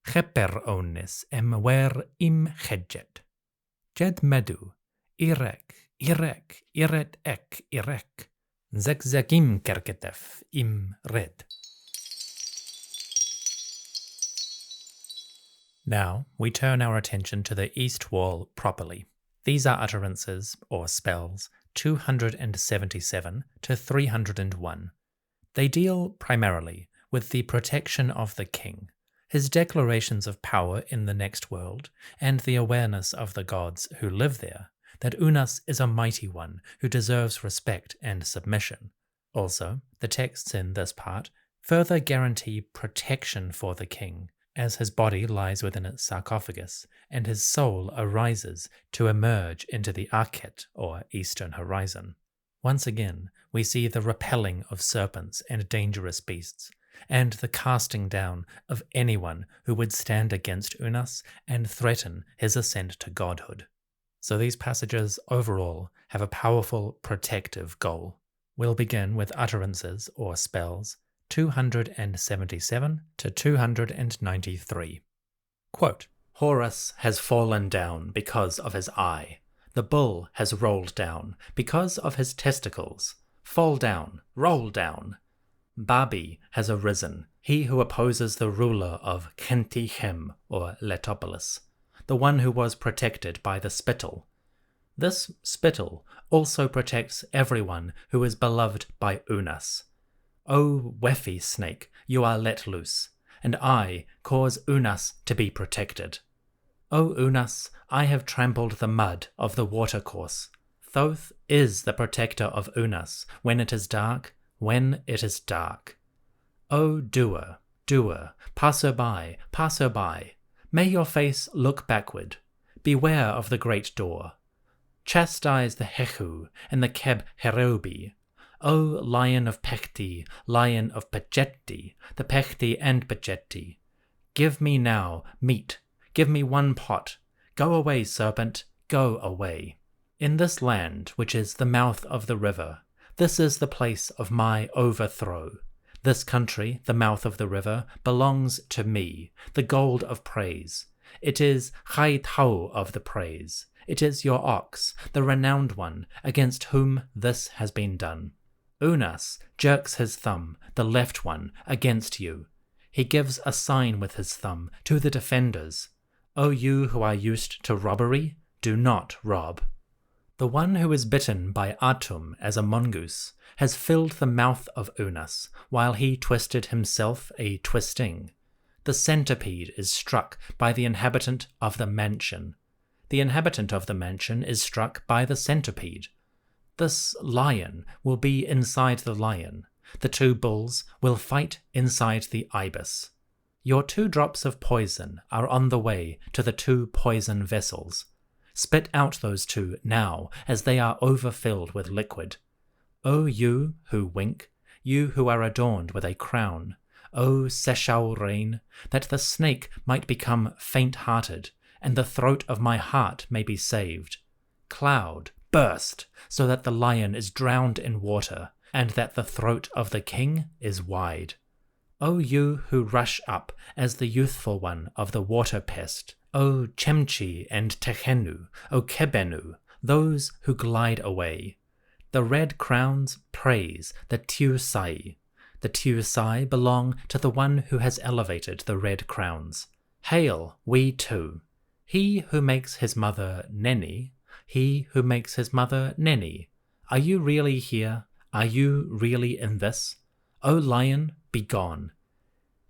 cheper Onis, wer im chejet. Jedmedu, irek, iret irek, zekzegim kerketef im red. Now we turn our attention to the east wall properly. These are utterances, or spells, 277 to 301. They deal primarily with the protection of the king, his declarations of power in the next world, and the awareness of the gods who live there, that Unas is a mighty one who deserves respect and submission. Also, the texts in this part further guarantee protection for the king, as his body lies within its sarcophagus, and his soul arises to emerge into the Akhet, or eastern horizon. Once again, we see the repelling of serpents and dangerous beasts, and the casting down of anyone who would stand against Unas and threaten his ascent to godhood. So these passages overall have a powerful protective goal. We'll begin with utterances, or spells, 277 to 293. Quote, Horus has fallen down because of his eye. The bull has rolled down because of his testicles. Fall down, roll down. Babi has arisen, he who opposes the ruler of Kentichem, or Letopolis, the one who was protected by the spittle. This spittle also protects everyone who is beloved by Unas. O Wefi snake, you are let loose, and I cause Unas to be protected. O Unas, I have trampled the mud of the watercourse. Thoth is the protector of Unas when it is dark, when it is dark. O doer, doer, passer-by, may your face look backward. Beware of the great door. Chastise the Hechu and the Keb Herobi. O lion of Pechti, lion of Pechetti, the Pechti and Pechetti. Give me now meat, give me one pot. Go away, serpent, go away. In this land, which is the mouth of the river, this is the place of my overthrow. This country, the mouth of the river, belongs to me, the gold of praise. It is Chaitau of the praise. It is your ox, the renowned one, against whom this has been done. Unas jerks his thumb, the left one, against you. He gives a sign with his thumb to the defenders. O you who are used to robbery, do not rob. The one who is bitten by Atum as a mongoose has filled the mouth of Unas, while he twisted himself a twisting. The centipede is struck by the inhabitant of the mansion. The inhabitant of the mansion is struck by the centipede. This lion will be inside the lion. The two bulls will fight inside the ibis. Your 2 drops of poison are on the way to the 2 poison vessels. Spit out those 2 now, as they are overfilled with liquid. O you who wink, you who are adorned with a crown, O Seshau rain, that the snake might become faint-hearted, and the throat of my heart may be saved. Cloud, burst, so that the lion is drowned in water, and that the throat of the king is wide. O you who rush up as the youthful one of the water pest, O Chemchi and Techenu, O Kebenu, those who glide away. The red crowns praise the Tiusai. The Tiusai belong to the one who has elevated the red crowns. Hail, we too. He who makes his mother Neni, he who makes his mother Neni. Are you really here? Are you really in this? O lion, be gone.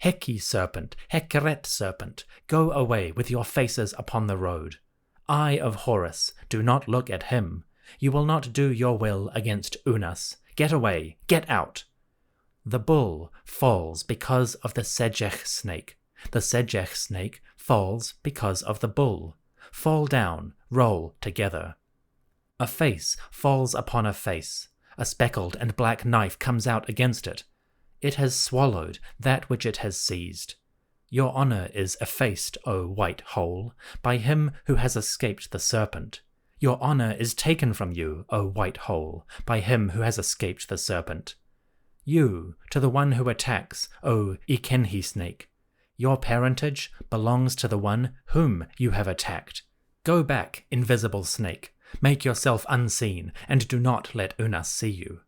Heki serpent, Hekeret serpent, go away with your faces upon the road. Eye of Horus, do not look at him. You will not do your will against Unas. Get away, get out. The bull falls because of the Sejech snake. The Sejech snake falls because of the bull. Fall down, roll together. A face falls upon a face. A speckled and black knife comes out against it. It has swallowed that which it has seized. Your honor is effaced, O white hole, by him who has escaped the serpent. Your honor is taken from you, O white hole, by him who has escaped the serpent. You, to the one who attacks, O Ikenhi snake. Your parentage belongs to the one whom you have attacked. Go back, invisible snake. Make yourself unseen, and do not let Unas see you.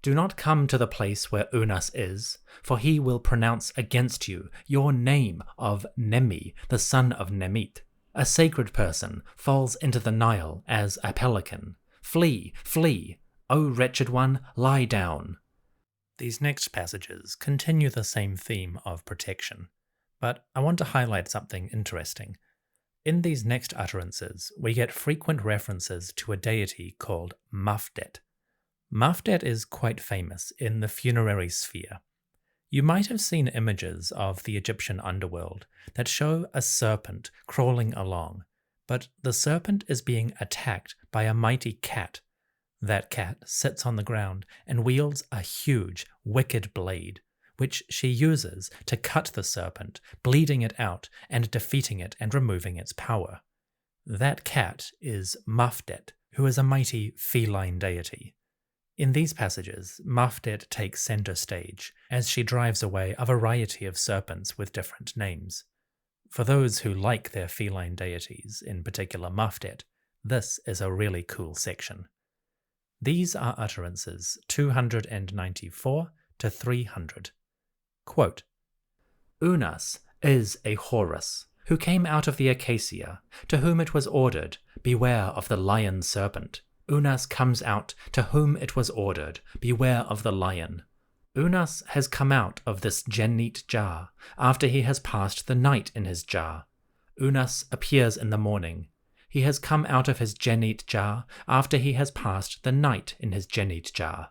Do not come to the place where Unas is, for he will pronounce against you your name of Nemi, the son of Nemit. A sacred person falls into the Nile as a pelican. Flee, flee! O wretched one, lie down. These next passages continue the same theme of protection, but I want to highlight something interesting. In these next utterances, we get frequent references to a deity called Mafdet. Mafdet is quite famous in the funerary sphere. You might have seen images of the Egyptian underworld that show a serpent crawling along, but the serpent is being attacked by a mighty cat. That cat sits on the ground and wields a huge, wicked blade, which she uses to cut the serpent, bleeding it out and defeating it and removing its power. That cat is Mafdet, who is a mighty feline deity. In these passages, Mafdet takes center stage as she drives away a variety of serpents with different names. For those who like their feline deities, in particular Mafdet, this is a really cool section. These are utterances 294 to 300. Quote, Unas is a Horus, who came out of the acacia, to whom it was ordered, beware of the lion serpent. Unas comes out, to whom it was ordered, beware of the lion. Unas has come out of this Genit jar, after he has passed the night in his jar. Unas appears in the morning. He has come out of his Genit jar, after he has passed the night in his Genit jar.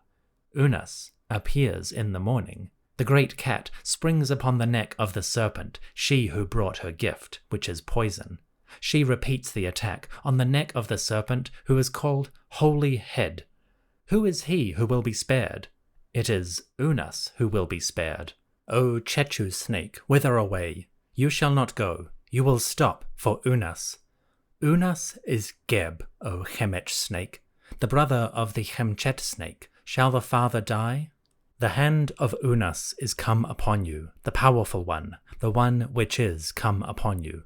Unas appears in the morning. The great cat springs upon the neck of the serpent, she who brought her gift, which is poison. She repeats the attack on the neck of the serpent, who is called Holy Head. Who is he who will be spared? It is Unas who will be spared. O Chechu snake, whither away? You shall not go. You will stop for Unas. Unas is Geb, O Chemech snake, the brother of the Chemchet snake. Shall the father die? The hand of Unas is come upon you, the powerful one, the one which is come upon you.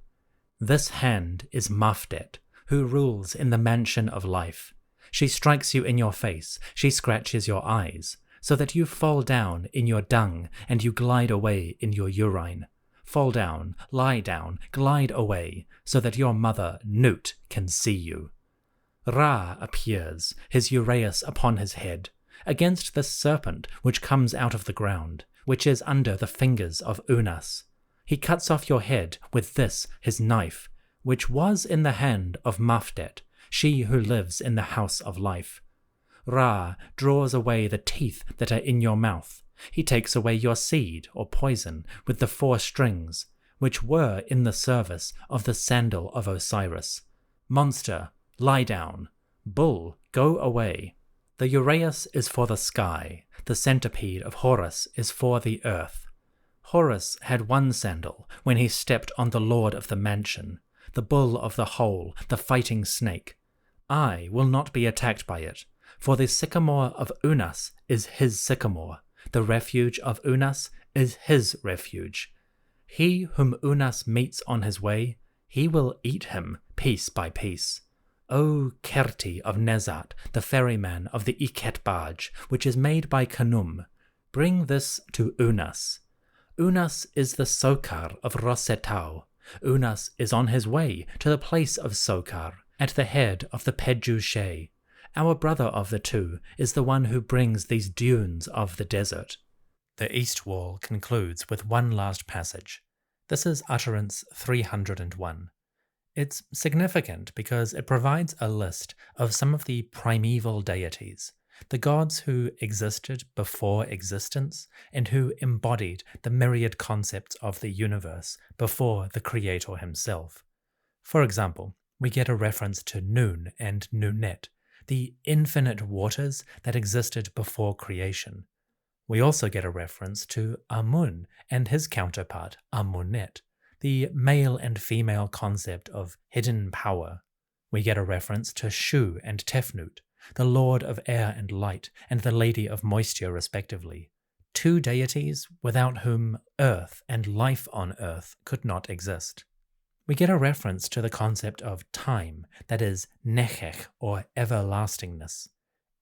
This hand is Mafdet, who rules in the mansion of life. She strikes you in your face, she scratches your eyes, so that you fall down in your dung and you glide away in your urine. Fall down, lie down, glide away, so that your mother, Nut, can see you. Ra appears, his uraeus upon his head, against the serpent which comes out of the ground, which is under the fingers of Unas. He cuts off your head with this his knife, which was in the hand of Mafdet, she who lives in the house of life. Ra draws away the teeth that are in your mouth. He takes away your seed or poison with the 4 strings, which were in the service of the sandal of Osiris. Monster, lie down. Bull, go away. The uraeus is for the sky, the centipede of Horus is for the earth. Horus had one sandal when he stepped on the lord of the mansion, the bull of the hole, the fighting snake. I will not be attacked by it, for the sycamore of Unas is his sycamore, the refuge of Unas is his refuge. He whom Unas meets on his way, he will eat him piece by piece. O Kerti of Nezat, the ferryman of the Iket barge, which is made by Khnum, bring this to Unas. Unas is the Sokar of Rosetau. Unas is on his way to the place of Sokar, at the head of the Pedjushe. Our brother of the two is the one who brings these dunes of the desert. The east wall concludes with one last passage. This is utterance 301. It's significant because it provides a list of some of the primeval deities, the gods who existed before existence and who embodied the myriad concepts of the universe before the Creator himself. For example, we get a reference to Nun and Nunet, the infinite waters that existed before creation. We also get a reference to Amun and his counterpart Amunet, the male and female concept of hidden power. We get a reference to Shu and Tefnut, the lord of air and light and the lady of moisture respectively, 2 deities without whom earth and life on earth could not exist. We get a reference to the concept of time, that is, nechech or everlastingness,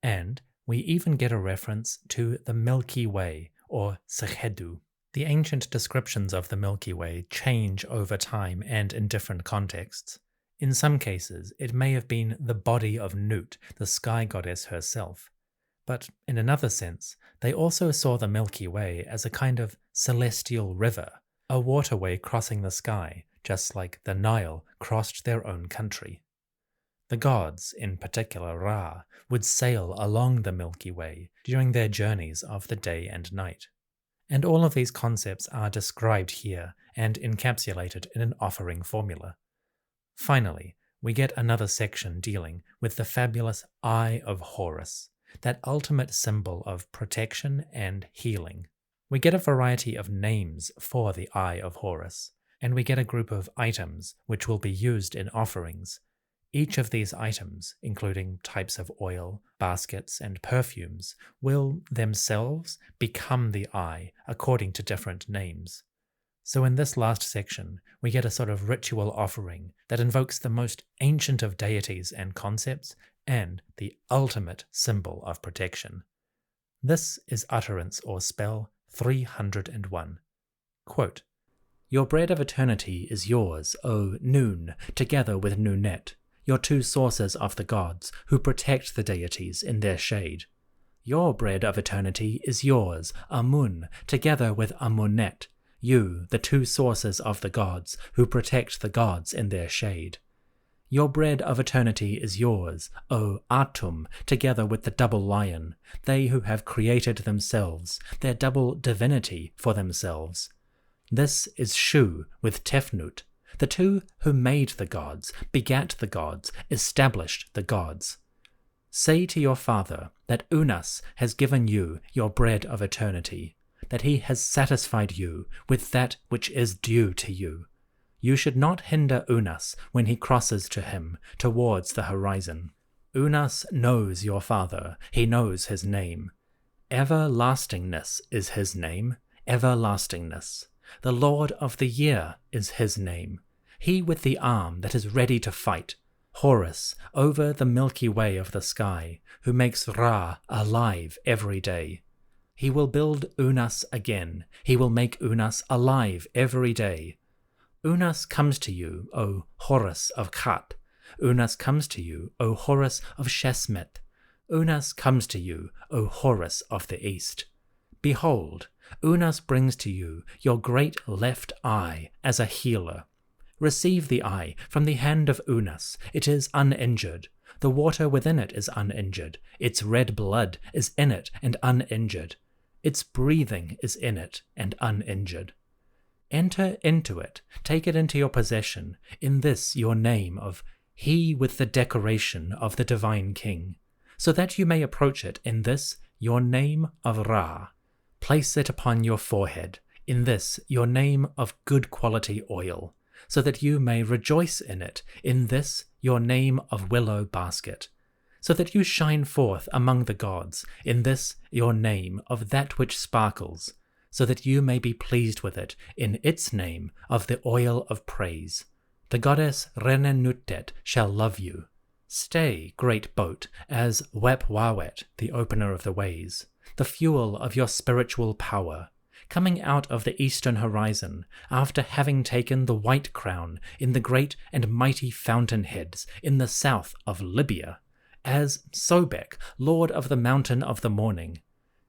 and We even get a reference to the Milky Way, or Saqqraa. The ancient descriptions of the Milky Way change over time and in different contexts. In some cases, it may have been the body of Nut, the sky goddess herself. But in another sense, they also saw the Milky Way as a kind of celestial river, a waterway crossing the sky, just like the Nile crossed their own country. The gods, in particular Ra, would sail along the Milky Way during their journeys of the day and night. And all of these concepts are described here and encapsulated in an offering formula. Finally, we get another section dealing with the fabulous Eye of Horus, that ultimate symbol of protection and healing. We get a variety of names for the Eye of Horus, and we get a group of items which will be used in offerings. Each of these items, including types of oil, baskets, and perfumes, will themselves become the eye according to different names. So in this last section, we get a sort of ritual offering that invokes the most ancient of deities and concepts and the ultimate symbol of protection. This is utterance or spell 301. Quote, "Your bread of eternity is yours, O Noon, together with Nunet, your two sources of the gods, who protect the deities in their shade. Your bread of eternity is yours, Amun, together with Amunet, you, the two sources of the gods, who protect the gods in their shade. Your bread of eternity is yours, O Atum, together with the double lion, they who have created themselves, their double divinity for themselves. This is Shu with Tefnut, the two who made the gods, begat the gods, established the gods. Say to your father that Unas has given you your bread of eternity, that he has satisfied you with that which is due to you. You should not hinder Unas when he crosses to him towards the horizon. Unas knows your father, he knows his name. Everlastingness is his name, everlastingness. The Lord of the Year is his name. He with the arm that is ready to fight, Horus, over the Milky Way of the sky, who makes Ra alive every day. He will build Unas again, he will make Unas alive every day. Unas comes to you, O Horus of Khat. Unas comes to you, O Horus of Shesmet. Unas comes to you, O Horus of the East. Behold, Unas brings to you your great left eye as a healer. Receive the eye from the hand of Unas. It is uninjured. The water within it is uninjured. Its red blood is in it and uninjured. Its breathing is in it and uninjured. Enter into it, take it into your possession, in this your name of He with the decoration of the Divine King, so that you may approach it in this your name of Ra. Place it upon your forehead, in this your name of good quality oil, so that you may rejoice in it, in this your name of willow basket, so that you shine forth among the gods, in this your name of that which sparkles, so that you may be pleased with it, in its name of the oil of praise. The goddess Renenutet shall love you. Stay, great boat, as Wep-Wawet, the opener of the ways, the fuel of your spiritual power, coming out of the eastern horizon, after having taken the white crown in the great and mighty fountainheads in the south of Libya, as Sobek, lord of the mountain of the morning.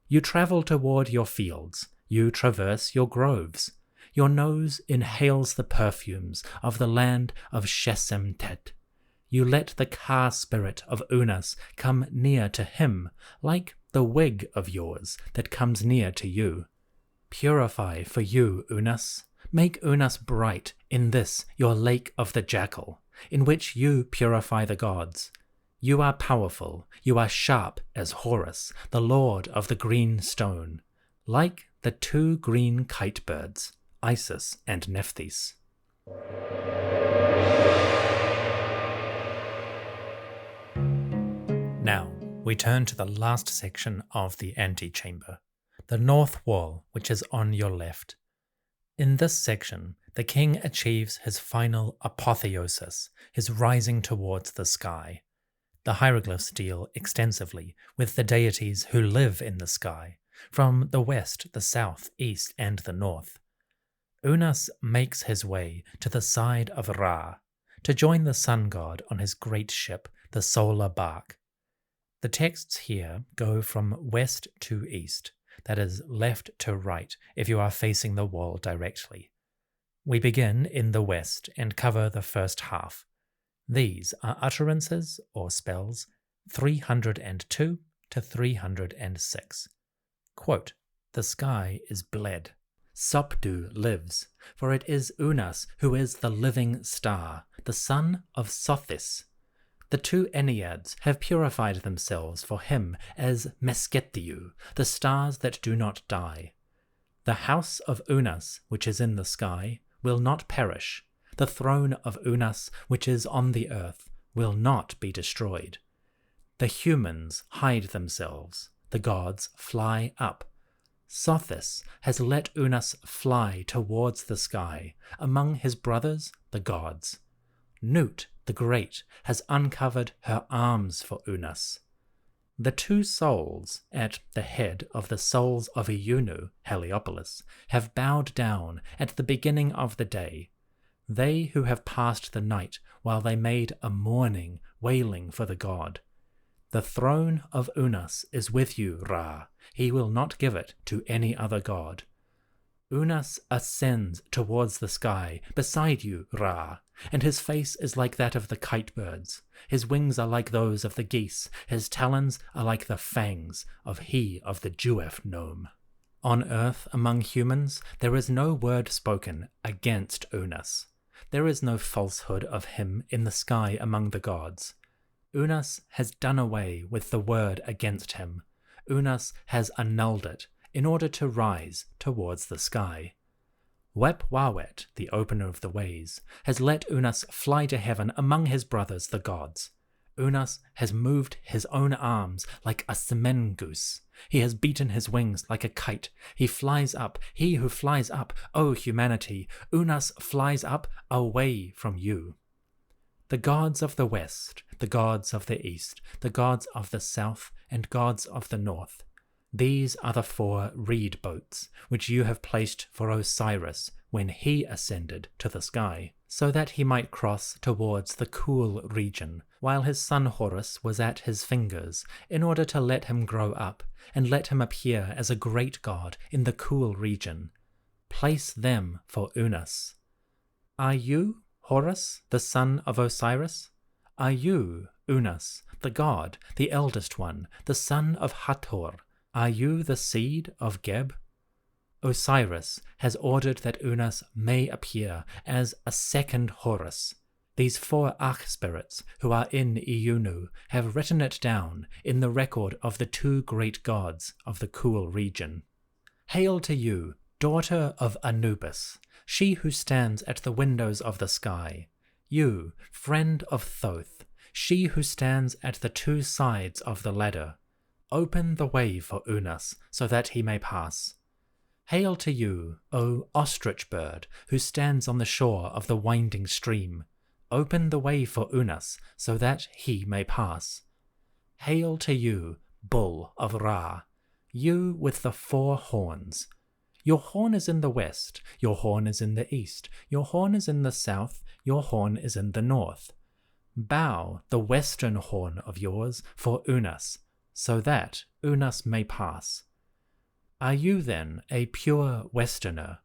You travel toward your fields, you traverse your groves. Your nose inhales the perfumes of the land of Shesemtet. You let the Ka spirit of Unas come near to him, like the wig of yours that comes near to you. Purify for you, Unas. Make Unas bright in this your lake of the jackal, in which you purify the gods. You are powerful, you are sharp as Horus, the lord of the green stone, like the two green kite birds, Isis and Nephthys. Now, we turn to the last section of the antechamber, the north wall, which is on your left. In this section, the king achieves his final apotheosis, his rising towards the sky. The hieroglyphs deal extensively with the deities who live in the sky, from the west, the south, east, and the north. Unas makes his way to the side of Ra, to join the sun god on his great ship, the solar bark. The texts here go from west to east, that is, left to right if you are facing the wall directly. We begin in the west and cover the first half. These are utterances or spells 302 to 306. Quote, "The sky is bled. Sopdu lives, for it is Unas who is the living star, the son of Sothis. The two Enneads have purified themselves for him as Mesketiu, the stars that do not die. The house of Unas, which is in the sky, will not perish. The throne of Unas, which is on the earth, will not be destroyed. The humans hide themselves, the gods fly up. Sothis has let Unas fly towards the sky, among his brothers, the gods. Nut, the Great, has uncovered her arms for Unas. The two souls at the head of the souls of Iunu, Heliopolis, have bowed down at the beginning of the day. They who have passed the night while they made a mourning, wailing for the god. The throne of Unas is with you, Ra. He will not give it to any other god. Unas ascends towards the sky beside you, Ra, and his face is like that of the kite birds. His wings are like those of the geese. His talons are like the fangs of he of the Juef gnome. On earth among humans there is no word spoken against Unas. There is no falsehood of him in the sky among the gods. Unas has done away with the word against him. Unas has annulled it in order to rise towards the sky. Wep Wawet, the opener of the ways, has let Unas fly to heaven among his brothers the gods. Unas has moved his own arms like a semen goose. He has beaten his wings like a kite. He flies up, he who flies up, O humanity, Unas flies up away from you. The gods of the west, the gods of the east, the gods of the south, and gods of the north. These are the 4 reed boats, which you have placed for Osiris when he ascended to the sky, so that he might cross towards the cool region, while his son Horus was at his fingers, in order to let him grow up, and let him appear as a great god in the cool region. Place them for Unas. Are you Horus, the son of Osiris? Are you Unas, the god, the eldest one, the son of Hathor? Are you the seed of Geb? Osiris has ordered that Unas may appear as a second Horus. These 4 arch-spirits who are in Iunu have written it down in the record of the 2 great gods of the cool region. Hail to you, daughter of Anubis, she who stands at the windows of the sky. You, friend of Thoth, she who stands at the 2 sides of the ladder. Open the way for Unas, so that he may pass. Hail to you, O ostrich bird, who stands on the shore of the winding stream. Open the way for Unas, so that he may pass. Hail to you, bull of Ra, you with the 4 horns. Your horn is in the west, your horn is in the east, your horn is in the south, your horn is in the north. Bow the western horn of yours for Unas, so that Unas may pass. Are you then a pure westerner?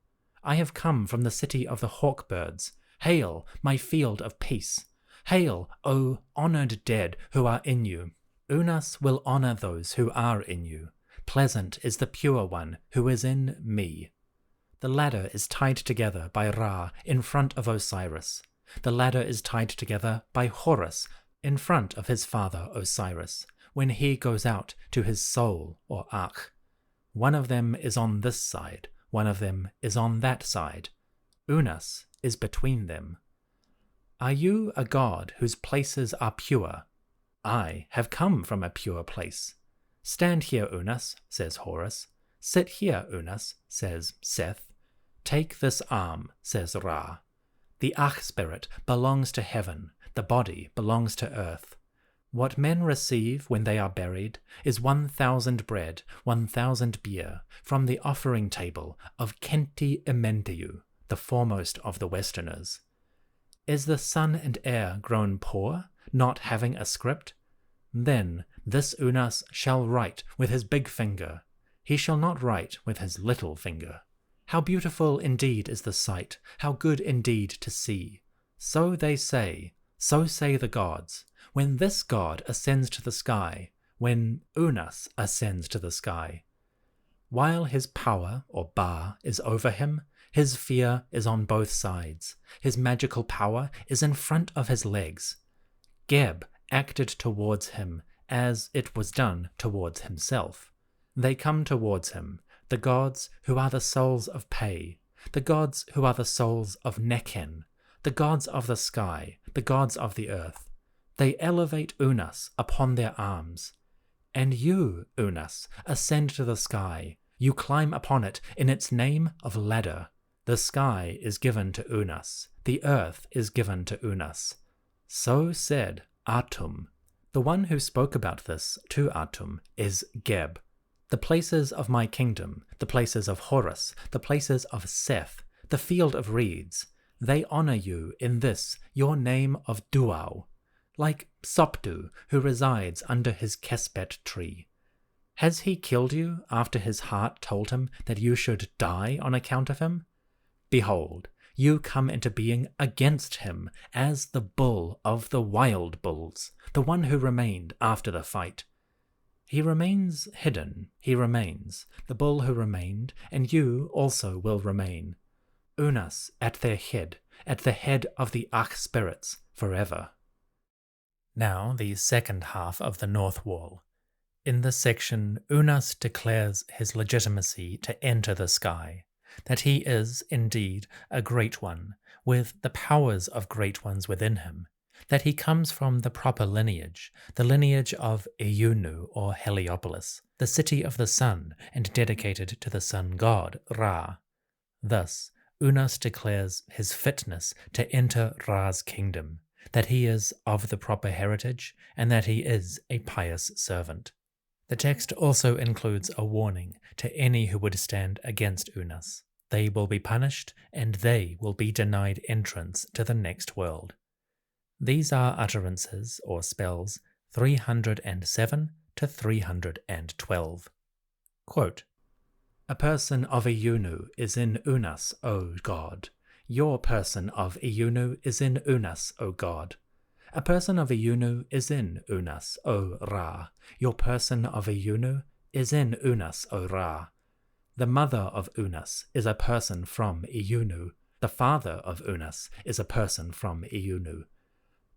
I have come from the city of the hawk-birds. Hail, my field of peace. Hail, O honored dead who are in you. Unas will honor those who are in you. Pleasant is the pure one who is in me. The ladder is tied together by Ra in front of Osiris. The ladder is tied together by Horus in front of his father Osiris, when he goes out to his soul or Akh. One of them is on this side, one of them is on that side. Unas is between them. Are you a god whose places are pure? I have come from a pure place. Stand here, Unas, says Horus. Sit here, Unas, says Seth. Take this arm, says Ra. The Akh spirit belongs to heaven, the body belongs to earth. What men receive when they are buried is 1,000 bread, 1,000 beer, from the offering table of Kenti Ementiu, the foremost of the Westerners. Is the son and heir grown poor, not having a script? Then this Unas shall write with his big finger. He shall not write with his little finger. How beautiful indeed is the sight, how good indeed to see. So they say, so say the gods, when this god ascends to the sky, when Unas ascends to the sky. While his power, or Ba, is over him, his fear is on both sides. His magical power is in front of his legs. Geb acted towards him as it was done towards himself. They come towards him, the gods who are the souls of Pe, the gods who are the souls of Neken, the gods of the sky, the gods of the earth. They elevate Unas upon their arms. And you, Unas, ascend to the sky. You climb upon it in its name of ladder. The sky is given to Unas. The earth is given to Unas. So said Atum. The one who spoke about this to Atum is Geb. The places of my kingdom, the places of Horus, the places of Seth, the field of reeds, they honor you in this your name of Duau, like Sopdu, who resides under his Kespet tree. Has he killed you after his heart told him that you should die on account of him? Behold, you come into being against him as the bull of the wild bulls, the one who remained after the fight. He remains hidden, he remains, the bull who remained, and you also will remain. Unas at their head, at the head of the arch-spirits, forever. Now the second half of the north wall. In this section, Unas declares his legitimacy to enter the sky, that he is, indeed, a great one, with the powers of great ones within him, that he comes from the proper lineage, the lineage of Eunu or Heliopolis, the city of the sun and dedicated to the sun god, Ra. Thus, Unas declares his fitness to enter Ra's kingdom, that he is of the proper heritage, and that he is a pious servant. The text also includes a warning to any who would stand against Unas. They will be punished, and they will be denied entrance to the next world. These are utterances, or spells, 307 to 312. Quote, a person of Eunu is in Unas, O God. Your person of Eunu is in Unas, O God. A person of Eunu is in Unas, O Ra. Your person of Eunu is in Unas, O Ra. The mother of Unas is a person from Eunu. The father of Unas is a person from Eunu.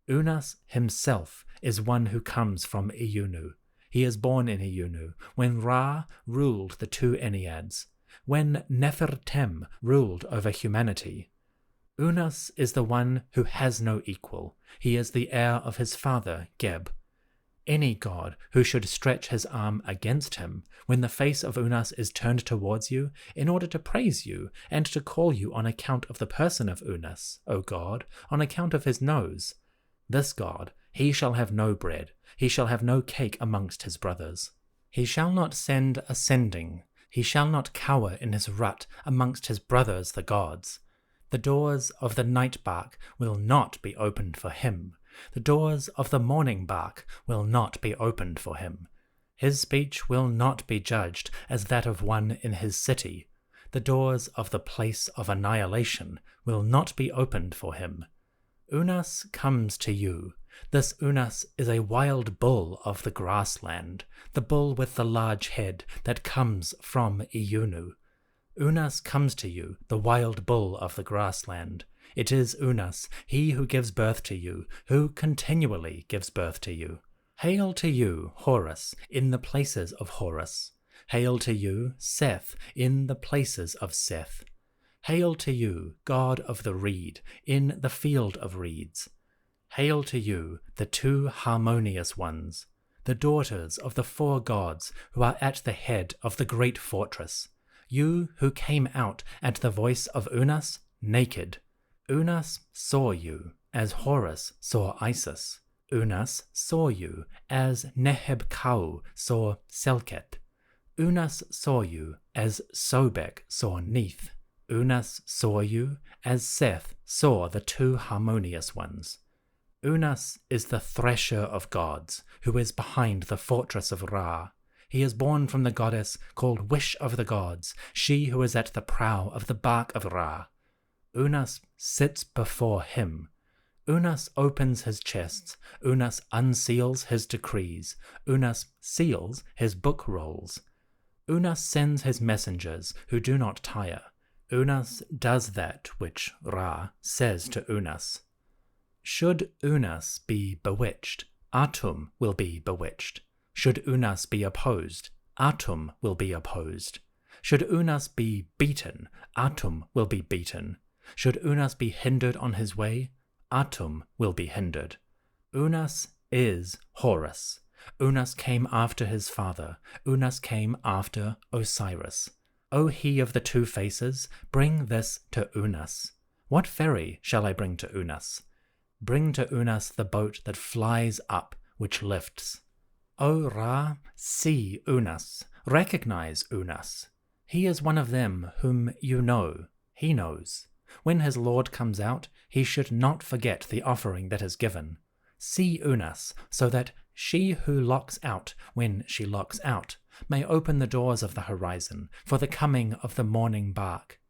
Unas himself is one who comes from Eunu. He is born in Eunu, when Ra ruled the two Enneads, when Nefertem ruled over humanity. Unas is the one who has no equal. He is the heir of his father, Geb. Any god who should stretch his arm against him when the face of Unas is turned towards you in order to praise you and to call you on account of the person of Unas, O God, on account of his nose. This god, he shall have no bread, he shall have no cake amongst his brothers. He shall not send ascending, he shall not cower in his rut amongst his brothers the gods. The doors of the night bark will not be opened for him. The doors of the morning bark will not be opened for him. His speech will not be judged as that of one in his city. The doors of the place of annihilation will not be opened for him. Unas comes to you. This Unas is a wild bull of the grassland, the bull with the large head that comes from Eunu. Unas comes to you, the wild bull of the grassland. It is Unas, he who gives birth to you, who continually gives birth to you. Hail to you, Horus, in the places of Horus. Hail to you, Seth, in the places of Seth. Hail to you, God of the reed, in the field of reeds. Hail to you, the two harmonious ones, the daughters of the four gods who are at the head of the great fortress. You who came out at the voice of Unas, naked. Unas saw you, as Horus saw Isis. Unas saw you as Neheb-Kau saw Selket. Unas saw you as Sobek saw Neith. Unas saw you as Seth saw the two harmonious ones. Unas is the thresher of gods, who is behind the fortress of Ra. He is born from the goddess called Wish of the Gods, she who is at the prow of the bark of Ra. Unas sits before him. Unas opens his chests. Unas unseals his decrees. Unas seals his book rolls. Unas sends his messengers who do not tire. Unas does that which Ra says to Unas. Should Unas be bewitched, Atum will be bewitched. Should Unas be opposed, Atum will be opposed. Should Unas be beaten, Atum will be beaten. Should Unas be hindered on his way, Atum will be hindered. Unas is Horus. Unas came after his father. Unas came after Osiris. O he of the two faces, bring this to Unas. What ferry shall I bring to Unas? Bring to Unas the boat that flies up, which lifts. O Ra, see Unas, recognize Unas. He is one of them whom you know, he knows. When his lord comes out, he should not forget the offering that is given. See Unas, so that she who locks out when she locks out may open the doors of the horizon for the coming of the morning bark.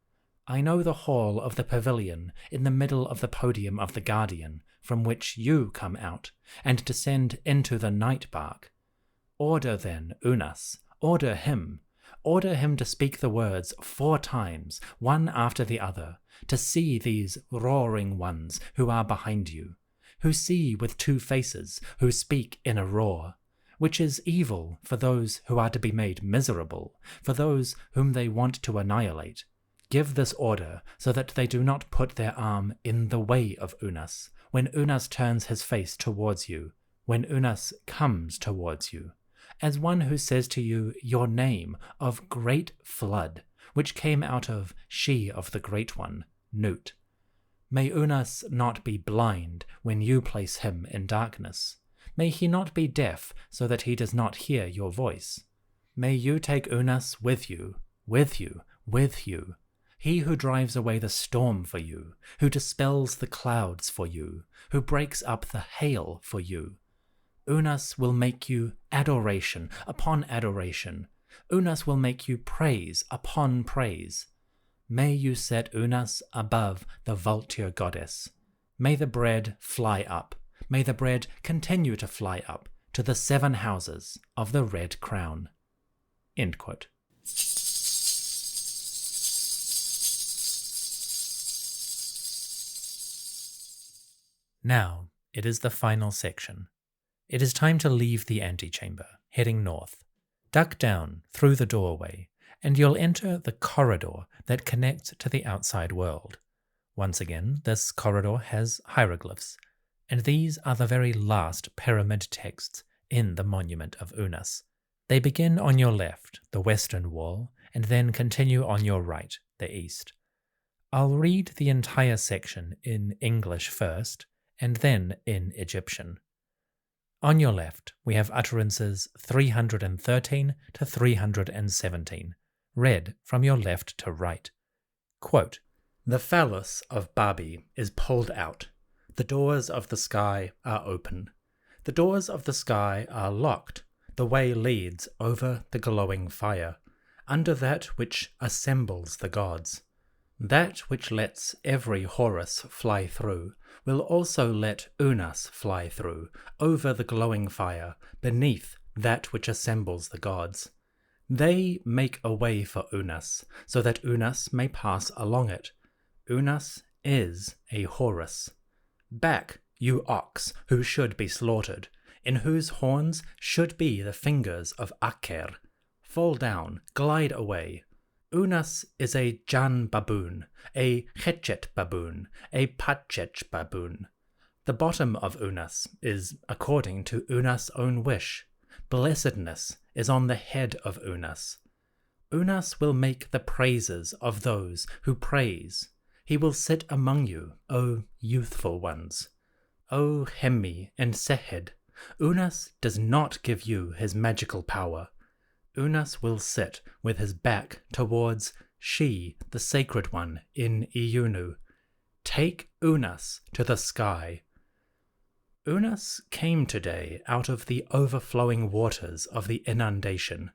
I know the hall of the pavilion in the middle of the podium of the guardian, from which you come out, and descend into the night bark. Order then, Unas, order him to speak the words 4 times, one after the other, to see these roaring ones who are behind you, who see with 2 faces, who speak in a roar, which is evil for those who are to be made miserable, for those whom they want to annihilate. Give this order so that they do not put their arm in the way of Unas, when Unas turns his face towards you, when Unas comes towards you, as one who says to you your name of great flood, which came out of she of the great one, Nut. May Unas not be blind when you place him in darkness. May he not be deaf so that he does not hear your voice. May you take Unas with you, with you, with you. He who drives away the storm for you, who dispels the clouds for you, who breaks up the hail for you. Unas will make you adoration upon adoration. Unas will make you praise upon praise. May you set Unas above the vulture goddess. May the bread fly up. May the bread continue to fly up to the 7 houses of the red crown. End quote. Now, it is the final section. It is time to leave the antechamber, heading north. Duck down through the doorway, and you'll enter the corridor that connects to the outside world. Once again, this corridor has hieroglyphs, and these are the very last pyramid texts in the monument of Unas. They begin on your left, the western wall, and then continue on your right, the east. I'll read the entire section in English first, and then in Egyptian. On your left, we have utterances 313 to 317, read from your left to right. Quote, "The phallus of Babi is pulled out. The doors of the sky are open. The doors of the sky are locked. The way leads over the glowing fire, under that which assembles the gods. That which lets every Horus fly through will also let Unas fly through, over the glowing fire, beneath that which assembles the gods. They make a way for Unas, so that Unas may pass along it. Unas is a Horus. Back, you ox, who should be slaughtered, in whose horns should be the fingers of Aker. Fall down, glide away. Unas is a Jan baboon, a Chetchet baboon, a Patchech baboon. The bottom of Unas is according to Unas' own wish. Blessedness is on the head of Unas. Unas will make the praises of those who praise. He will sit among you, O youthful ones. O Hemi and Sehed, Unas does not give you his magical power. Unas will sit with his back towards she, the sacred one, in Iunu. Take Unas to the sky. Unas came today out of the overflowing waters of the inundation.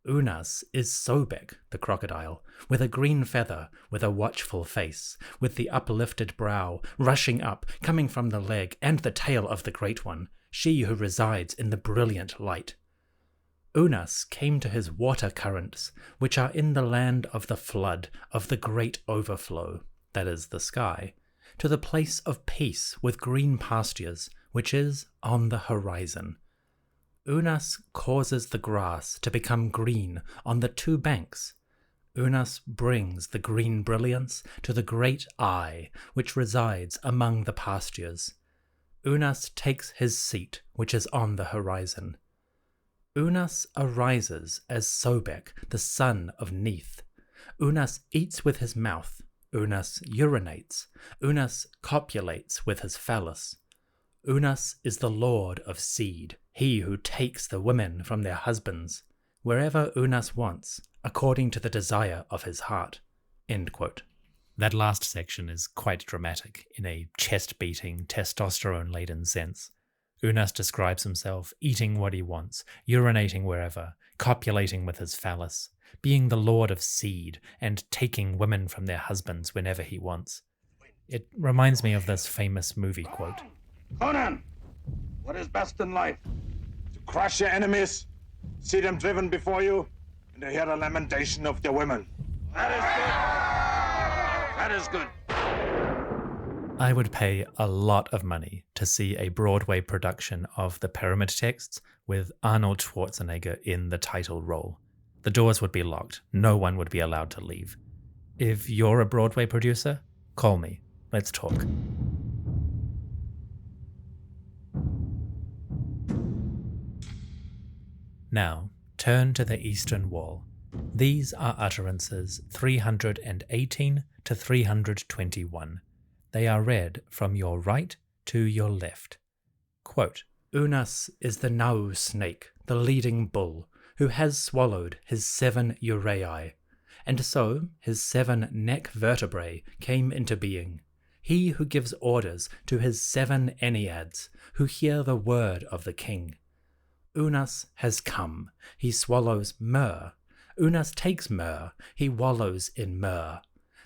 Unas is Sobek, the crocodile, with a green feather, with a watchful face, with the uplifted brow, rushing up, coming from the leg and the tail of the Great One, she who resides in the brilliant light. Unas came to his water currents, which are in the land of the flood, of the great overflow, that is the sky, to the place of peace with green pastures, which is on the horizon. Unas causes the grass to become green on the two banks. Unas brings the green brilliance to the great eye, which resides among the pastures. Unas takes his seat, which is on the horizon. Unas arises as Sobek, the son of Neith. Unas eats with his mouth. Unas urinates. Unas copulates with his phallus. Unas is the lord of seed, he who takes the women from their husbands, wherever Unas wants, according to the desire of his heart. End quote. That last section is quite dramatic in a chest-beating, testosterone-laden sense. Unas describes himself eating what he wants, urinating wherever, copulating with his phallus, being the lord of seed, and taking women from their husbands whenever he wants. It reminds me of this famous movie quote. Conan, what is best in life? To crush your enemies, see them driven before you, and to hear the lamentation of their women. That is good. That is good. I would pay a lot of money to see a Broadway production of The Pyramid Texts with Arnold Schwarzenegger in the title role. The doors would be locked. No one would be allowed to leave. If you're a Broadway producer, call me. Let's talk. Now, turn to the eastern wall. These are utterances 318 to 321. They are read from your right to your left. Quote, Unas is the Nau snake, the leading bull, who has swallowed his 7 uraei, and so his 7 neck vertebrae came into being. He who gives orders to his 7 enneads, who hear the word of the king. Unas has come, he swallows myrrh. Unas takes myrrh, he wallows in myrrh.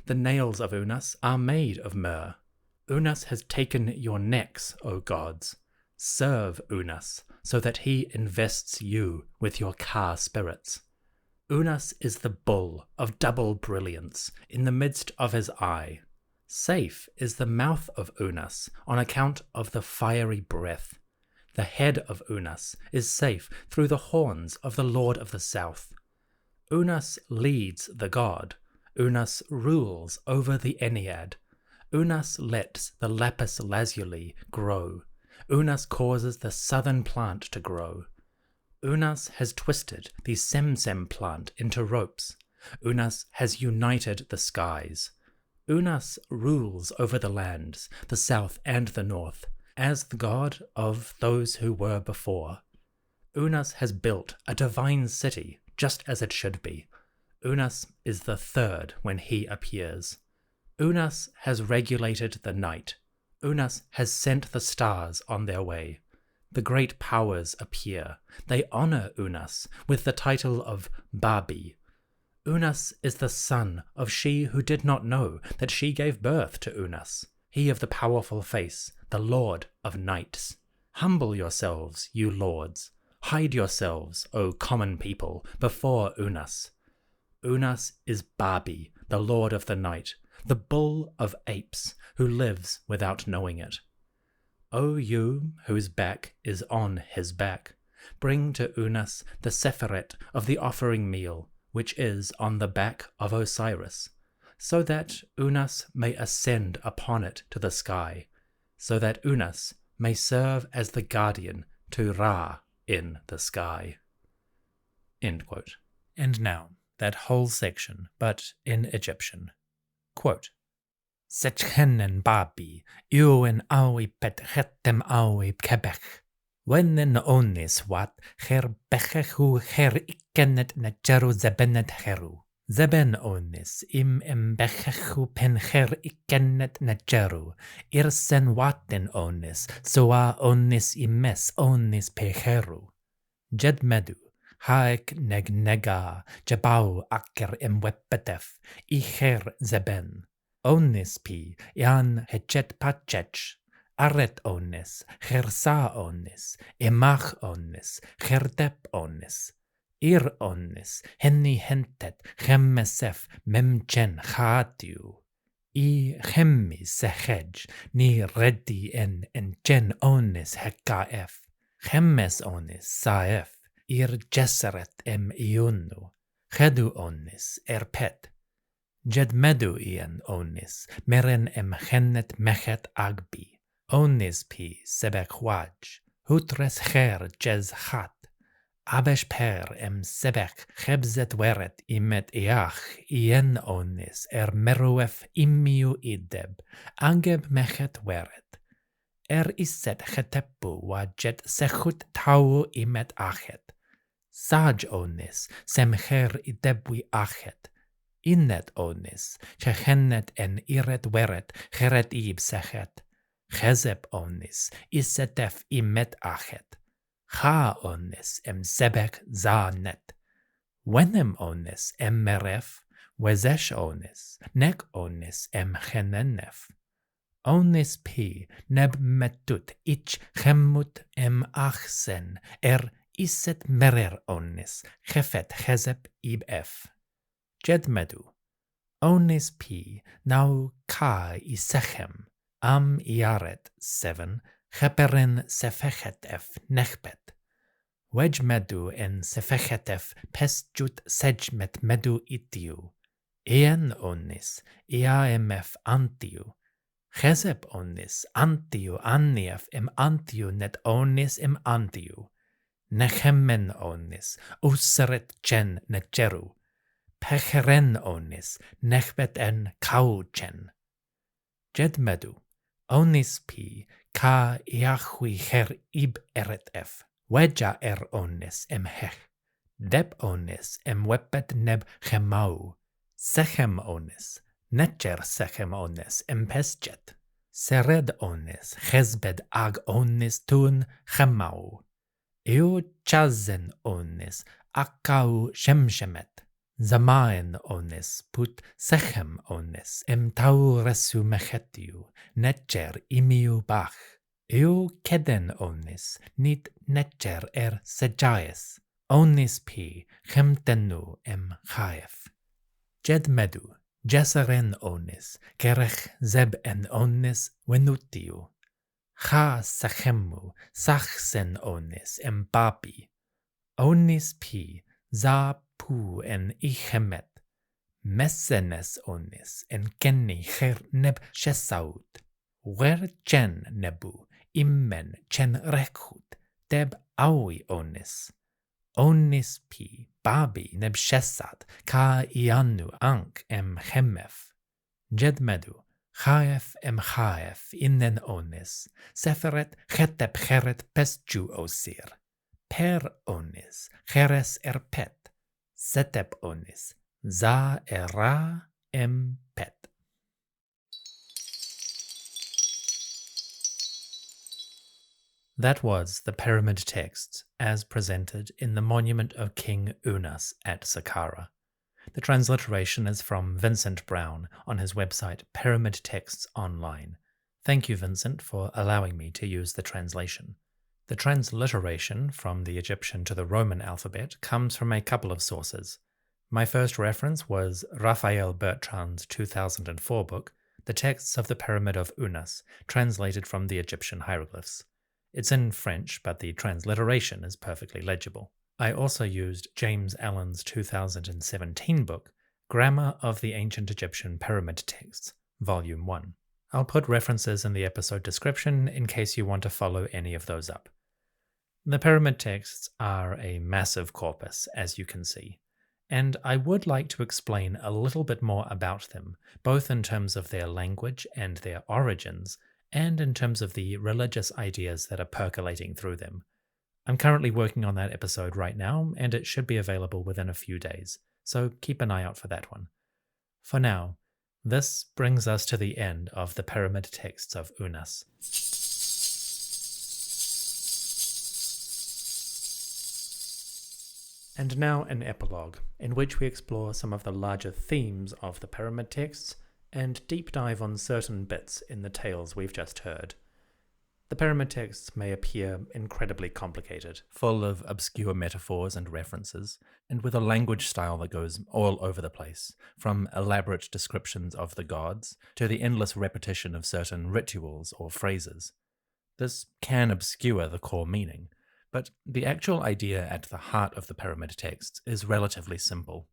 The nails of Unas are made of myrrh. Unas has taken your necks, O gods. Serve Unas, so that he invests you with your Ka spirits. Unas is the bull of double brilliance in the midst of his eye. Safe is the mouth of Unas on account of the fiery breath. The head of Unas is safe through the horns of the Lord of the South. Unas leads the god. Unas rules over the Ennead. Unas lets the lapis lazuli grow. Unas causes the southern plant to grow. Unas has twisted the semsem plant into ropes. Unas has united the skies. Unas rules over the lands, the south and the north, as the god of those who were before. Unas has built a divine city, just as it should be. Unas is the third when he appears. Unas has regulated the night. Unas has sent the stars on their way. The great powers appear. They honor Unas with the title of Babi. Unas is the son of she who did not know that she gave birth to Unas, he of the powerful face, the lord of nights. Humble yourselves, you lords. Hide yourselves, O common people, before Unas. Unas is Babi, the lord of the night, the bull of apes, who lives without knowing it. O you whose back is on his back, bring to Unas the sepheret of the offering meal, which is on the back of Osiris, so that Unas may ascend upon it to the sky, so that Unas may serve as the guardian to Ra in the sky. End quote. And now, that whole section, but in Egyptian. Quote, Sechenen babi, Ewen aui pet hetem aui kebech. Wenen onis wat, her bechehu her ikenet negeru zebenet heru. Zeben onis im embechehu pen her ikenet negeru. Irsen waten onis, soa onis imes onis peheru. Jedmedu. Haek neg nega, jabau aker emwepetef, icher zeben. Onis pi, ian hechet pachech. Aret onis, gersa onis, emach onis, gerdep onis. Ir onis, henni hentet, gemmesef, memchen chatiu. I gemmi sehej, ni reddi en chen onis hekaef. Gemmes onis saef. Ir geseret iunu, gedu onis erpet. Jedmedu ien onis, meren gennet mechet agbi. Onis pi sebek waj, hutres ger jes hat. Abesh per sebek gebzet weret imet iach ien onis meruef imiu ideb, angeb mechet weret. Iset getepu wajet sechut tau imet achet. Saj onis, semcher idebwi achet. Innet onis, chechenet en iret weret, geret ib sechet. Chezeb onis, isetef imet achet. Cha onis, sebek zanet. Wenem onis, meref, wezesh onis, nek onis, genenef. Onis pi, neb metut, ich chemut achsen, iset merer onis, chefet chezeb ib-ef. Jedmedu. Onis pi, nau ka isechem, iaret 7, cheperen sefechetef nechbet. Wejmedu en sefechetef pesjut sejmet medu itiu. Ien onis, iaemef antiu. Chezeb onis, antiu annief antiu net onis antiu. Nechemen onis, useret chen negeru. Pecheren onis, nechbet en kauchen. Jedmedu, onis pi, ka iachui her ib eretef. Weja onis hech. Deb onis wepet neb chemau. Sechem onis, necher sechem onis pesjet. Sered onis, chesbed ag onis tun chemau. Eu chazen onis, akau shemshemet. Zamaen onis, put sechem onis, tau resu mechetiu, necher imiu bach. Eu keden onis, nit necher sejais. Onis pi, chemtenu chaef. Jedmedu, jeseren onis, kerech zeb en onis venutiu. Cha sachemu, sachsen onis, babi. Onis pi, za pu en ichemet. Messenes onis, kenni cher neb shesaut. Wer chen nebu, immen chen rekhut, deb aui onis. Onis pi, babi neb shesat, ka ianu ank chemef. Jedmedu. Chaef chaef innen onis, seferet chetep cheret pesju osir. Per onis, cheres pet, setep onis, za ra pet. That was the pyramid texts as presented in the monument of King Unas at Saqqraa. The transliteration is from Vincent Brown on his website Pyramid Texts Online. Thank you, Vincent, for allowing me to use the translation. The transliteration from the Egyptian to the Roman alphabet comes from a couple of sources. My first reference was Raphael Bertrand's 2004 book, The Texts of the Pyramid of Unas, translated from the Egyptian hieroglyphs. It's in French, but the transliteration is perfectly legible. I also used James Allen's 2017 book, Grammar of the Ancient Egyptian Pyramid Texts, Volume 1. I'll put references in the episode description in case you want to follow any of those up. The pyramid texts are a massive corpus, as you can see, and I would like to explain a little bit more about them, both in terms of their language and their origins, and in terms of the religious ideas that are percolating through them. I'm currently working on that episode right now, and it should be available within a few days, so keep an eye out for that one. For now, this brings us to the end of the pyramid texts of Unas. And now an epilogue, in which we explore some of the larger themes of the pyramid texts and deep dive on certain bits in the tales we've just heard. The pyramid texts may appear incredibly complicated, full of obscure metaphors and references, and with a language style that goes all over the place, from elaborate descriptions of the gods to the endless repetition of certain rituals or phrases. This can obscure the core meaning, but the actual idea at the heart of the pyramid texts is relatively simple.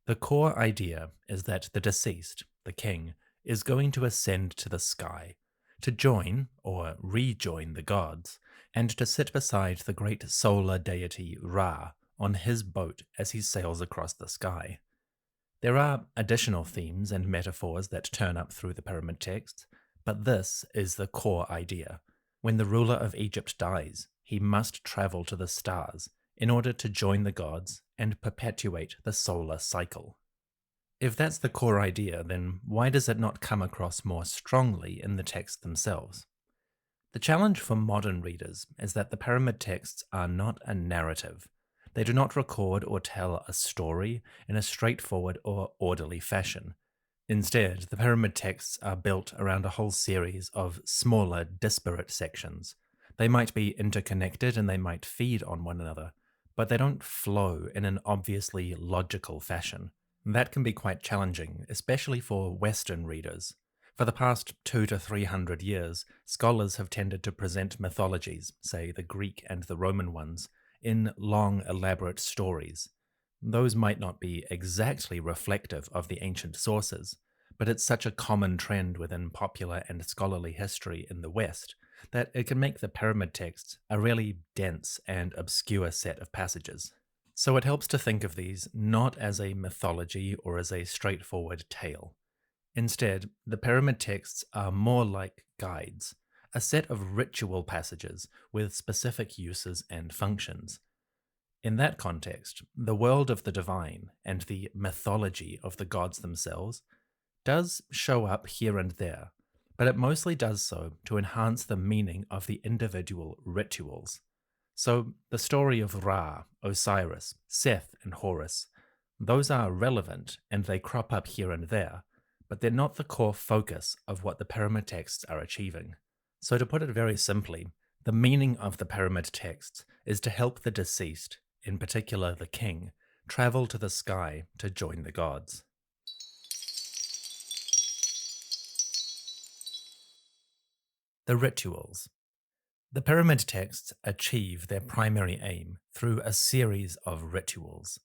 The core idea is that the deceased, the king, is going to ascend to the sky, to join or rejoin the gods, and to sit beside the great solar deity Ra on his boat as he sails across the sky. There are additional themes and metaphors that turn up through the pyramid texts, but this is the core idea. When the ruler of Egypt dies, he must travel to the stars in order to join the gods and perpetuate the solar cycle. If that's the core idea, then why does it not come across more strongly in the texts themselves? The challenge for modern readers is that the pyramid texts are not a narrative. They do not record or tell a story in a straightforward or orderly fashion. Instead, the pyramid texts are built around a whole series of smaller, disparate sections. They might be interconnected and they might feed on one another, but they don't flow in an obviously logical fashion. That can be quite challenging, especially for Western readers. For the past 200 to 300 years, scholars have tended to present mythologies, say the Greek and the Roman ones, in long, elaborate stories. Those might not be exactly reflective of the ancient sources, but it's such a common trend within popular and scholarly history in the West that it can make the pyramid texts a really dense and obscure set of passages. So it helps to think of these not as a mythology or as a straightforward tale. Instead, the pyramid texts are more like guides, a set of ritual passages with specific uses and functions. In that context, the world of the divine and the mythology of the gods themselves does show up here and there, but it mostly does so to enhance the meaning of the individual rituals. So the story of Ra, Osiris, Seth, and Horus, those are relevant and they crop up here and there, but they're not the core focus of what the pyramid texts are achieving. So to put it very simply, the meaning of the pyramid texts is to help the deceased, in particular the king, travel to the sky to join the gods. The rituals. The pyramid texts achieve their primary aim through a series of rituals.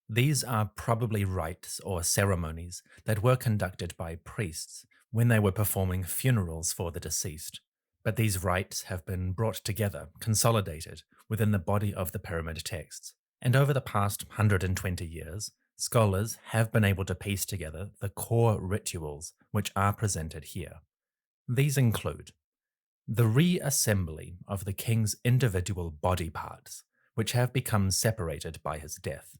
These are probably rites or ceremonies that were conducted by priests when they were performing funerals for the deceased. But these rites have been brought together, consolidated, within the body of the pyramid texts. And over the past 120 years, scholars have been able to piece together the core rituals which are presented here. These include the reassembly of the king's individual body parts, which have become separated by his death.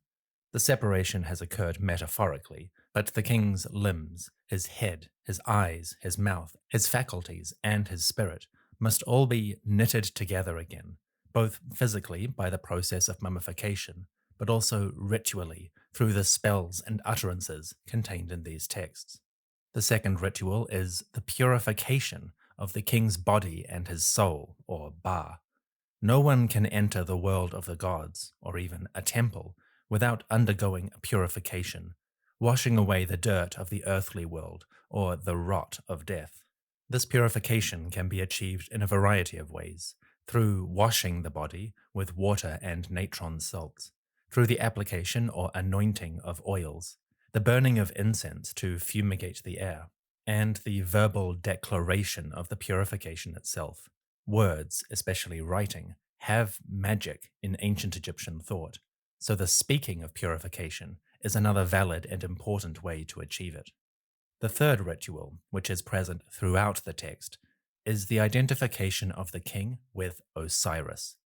The separation has occurred metaphorically, but the king's limbs, his head, his eyes, his mouth, his faculties, and his spirit must all be knitted together again, both physically by the process of mummification, but also ritually through the spells and utterances contained in these texts. The second ritual is the purification of the king's body and his soul, or Ba. No one can enter the world of the gods, or even a temple, without undergoing a purification, washing away the dirt of the earthly world, or the rot of death. This purification can be achieved in a variety of ways, through washing the body with water and natron salts, through the application or anointing of oils, the burning of incense to fumigate the air, and the verbal declaration of the purification itself. Words, especially writing, have magic in ancient Egyptian thought, so the speaking of purification is another valid and important way to achieve it. The third ritual, which is present throughout the text, is the identification of the king with Osiris.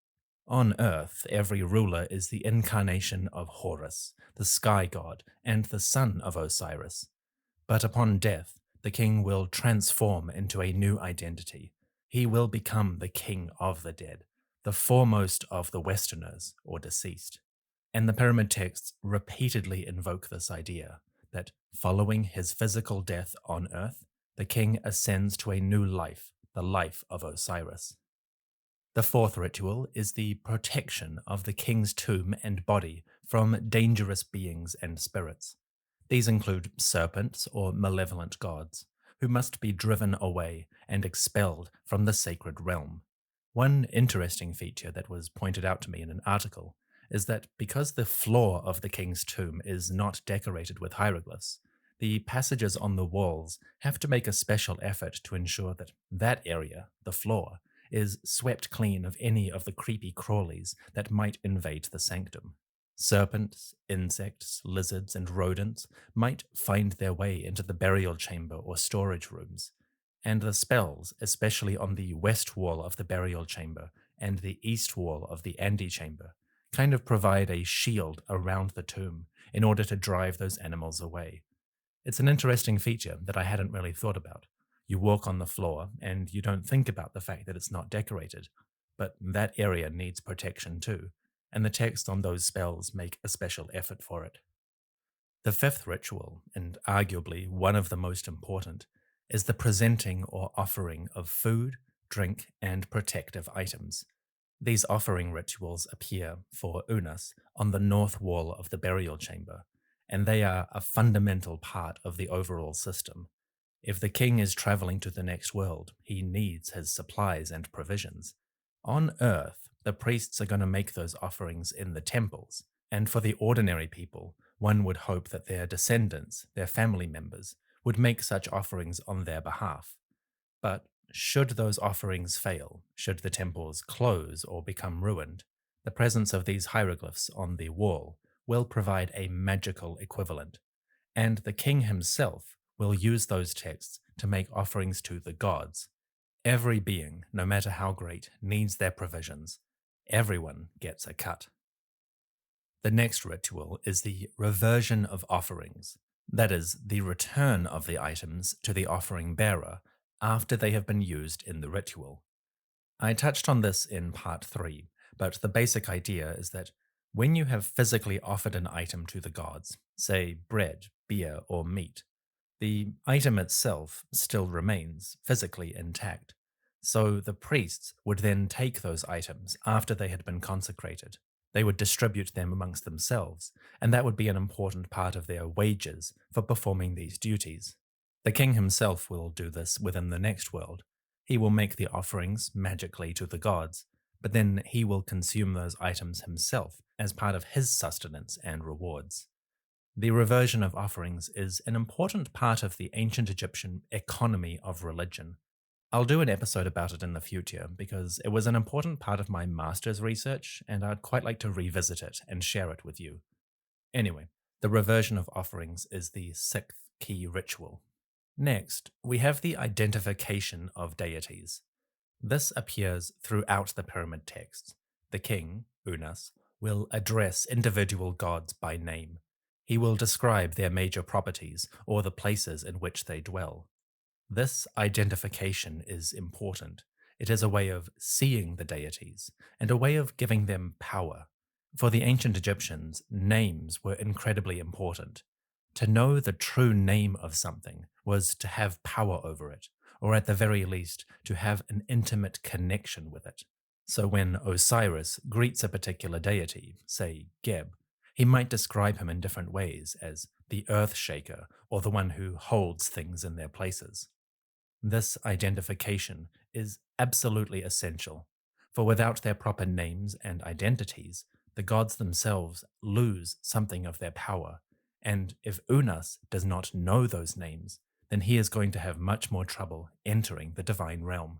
On Earth, every ruler is the incarnation of Horus, the sky god, and the son of Osiris. But upon death, the king will transform into a new identity. He will become the king of the dead, the foremost of the Westerners, or deceased. And the pyramid texts repeatedly invoke this idea, that following his physical death on Earth, the king ascends to a new life, the life of Osiris. The fourth ritual is the protection of the king's tomb and body from dangerous beings and spirits. These include serpents or malevolent gods, who must be driven away and expelled from the sacred realm. One interesting feature that was pointed out to me in an article is that because the floor of the king's tomb is not decorated with hieroglyphs, the passages on the walls have to make a special effort to ensure that that area, the floor, is swept clean of any of the creepy crawlies that might invade the sanctum. Serpents, insects, lizards, and rodents might find their way into the burial chamber or storage rooms, and the spells, especially on the west wall of the burial chamber and the east wall of the antechamber, kind of provide a shield around the tomb in order to drive those animals away. It's an interesting feature that I hadn't really thought about. You walk on the floor and you don't think about the fact that it's not decorated, but that area needs protection too, and the text on those spells make a special effort for it. The fifth ritual, and arguably one of the most important, is the presenting or offering of food, drink, and protective items. These offering rituals appear for Unas on the north wall of the burial chamber, and they are a fundamental part of the overall system. If the king is traveling to the next world, he needs his supplies and provisions. On Earth, the priests are going to make those offerings in the temples, and for the ordinary people, one would hope that their descendants, their family members, would make such offerings on their behalf. But should those offerings fail, should the temples close or become ruined, the presence of these hieroglyphs on the wall will provide a magical equivalent, and the king himself will use those texts to make offerings to the gods. Every being, no matter how great, needs their provisions. Everyone gets a cut. The next ritual is the reversion of offerings, that is, the return of the items to the offering bearer after they have been used in the ritual. I touched on this in part 3, but the basic idea is that when you have physically offered an item to the gods, say bread, beer, or meat, the item itself still remains physically intact. So the priests would then take those items after they had been consecrated. They would distribute them amongst themselves, and that would be an important part of their wages for performing these duties. The king himself will do this within the next world. He will make the offerings magically to the gods, but then he will consume those items himself as part of his sustenance and rewards. The reversion of offerings is an important part of the ancient Egyptian economy of religion. I'll do an episode about it in the future because it was an important part of my master's research and I'd quite like to revisit it and share it with you. Anyway, the reversion of offerings is the sixth key ritual. Next, we have the identification of deities. This appears throughout the pyramid texts. The king, Unas, will address individual gods by name. He will describe their major properties or the places in which they dwell. This identification is important. It is a way of seeing the deities and a way of giving them power. For the ancient Egyptians, names were incredibly important. To know the true name of something was to have power over it, or at the very least, to have an intimate connection with it. So when Osiris greets a particular deity, say Geb, he might describe him in different ways as the earth shaker or the one who holds things in their places. This identification is absolutely essential, for without their proper names and identities, the gods themselves lose something of their power, and if Unas does not know those names, then he is going to have much more trouble entering the divine realm.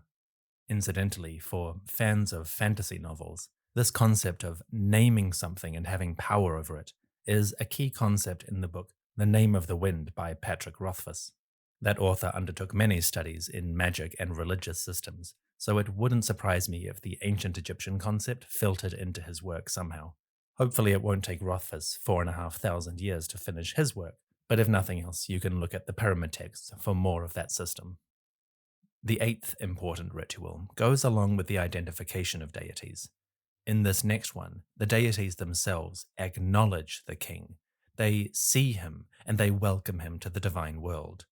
Incidentally, for fans of fantasy novels, this concept of naming something and having power over it is a key concept in the book The Name of the Wind by Patrick Rothfuss. That author undertook many studies in magic and religious systems, so it wouldn't surprise me if the ancient Egyptian concept filtered into his work somehow. Hopefully it won't take Rothfuss 4,500 years to finish his work, but if nothing else, you can look at the pyramid texts for more of that system. The eighth important ritual goes along with the identification of deities. In this next one, the deities themselves acknowledge the king. They see him and they welcome him to the divine world.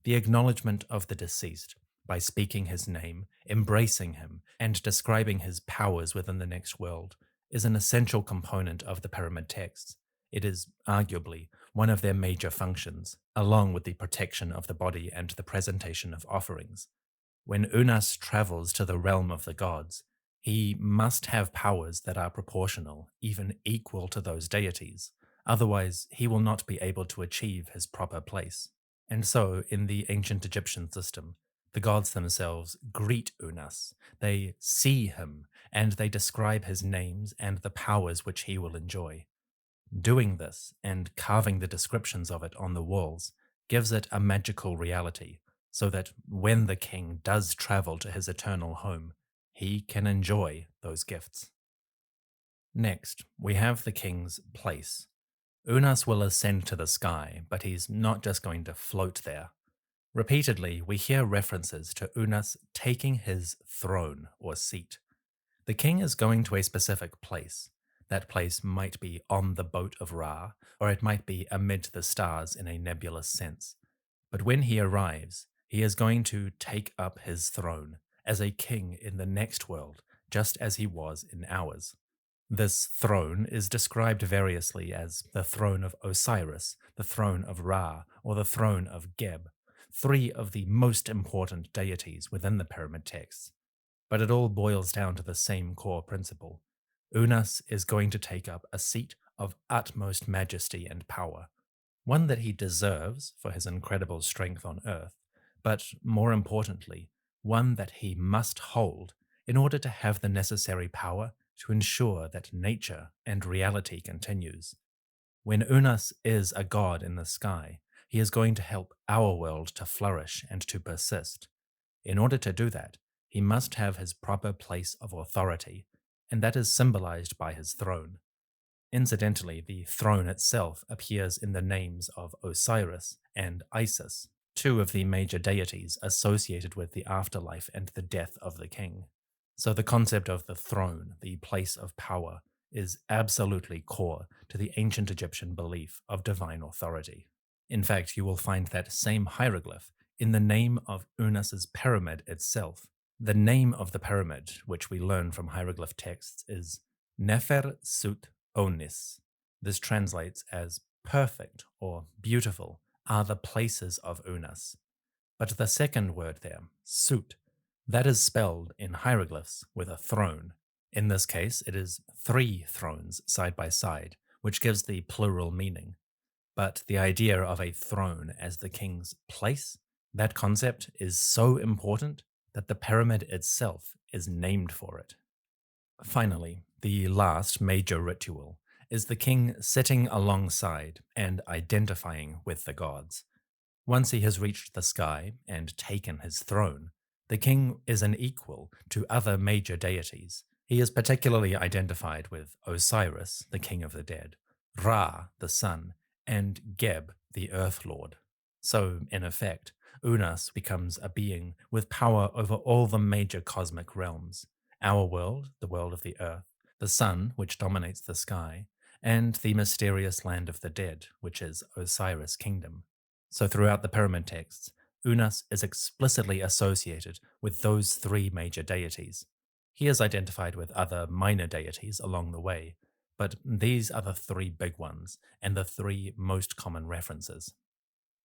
The acknowledgement of the deceased, by speaking his name, embracing him, and describing his powers within the next world, is an essential component of the pyramid texts. It is arguably one of their major functions, along with the protection of the body and the presentation of offerings. When Unas travels to the realm of the gods, he must have powers that are proportional, even equal to those deities. Otherwise, he will not be able to achieve his proper place. And so, in the ancient Egyptian system, the gods themselves greet Unas, they see him, and they describe his names and the powers which he will enjoy. Doing this, and carving the descriptions of it on the walls, gives it a magical reality, so that when the king does travel to his eternal home, he can enjoy those gifts. Next, we have the king's place. Unas will ascend to the sky, but he's not just going to float there. Repeatedly, we hear references to Unas taking his throne or seat. The king is going to a specific place. That place might be on the boat of Ra, or it might be amid the stars in a nebulous sense. But when he arrives, he is going to take up his throne as a king in the next world, just as he was in ours. This throne is described variously as the throne of Osiris, the throne of Ra, or the throne of Geb, three of the most important deities within the pyramid texts. But it all boils down to the same core principle. Unas is going to take up a seat of utmost majesty and power, one that he deserves for his incredible strength on earth, but more importantly, one that he must hold in order to have the necessary power to ensure that nature and reality continues. When Unas is a god in the sky, he is going to help our world to flourish and to persist. In order to do that, he must have his proper place of authority, and that is symbolized by his throne. Incidentally, the throne itself appears in the names of Osiris and Isis, two of the major deities associated with the afterlife and the death of the king. So the concept of the throne, the place of power, is absolutely core to the ancient Egyptian belief of divine authority. In fact, you will find that same hieroglyph in the name of Unas's pyramid itself. The name of the pyramid, which we learn from hieroglyph texts, is Nefer Sut Onis. This translates as perfect or beautiful are the places of Unas. But the second word there, Sut, that is spelled in hieroglyphs with a throne. In this case, it is 3 thrones side by side, which gives the plural meaning. But the idea of a throne as the king's place, that concept is so important that the pyramid itself is named for it. Finally, the last major ritual is the king sitting alongside and identifying with the gods. Once he has reached the sky and taken his throne, the king is an equal to other major deities. He is particularly identified with Osiris, the king of the dead, Ra, the sun, and Geb, the earth lord. So, in effect, Unas becomes a being with power over all the major cosmic realms: our world, the world of the earth, the sun, which dominates the sky, and the mysterious land of the dead, which is Osiris' kingdom. So throughout the pyramid texts, Unas is explicitly associated with those 3 major deities. He is identified with other minor deities along the way, but these are the 3 big ones and the 3 most common references.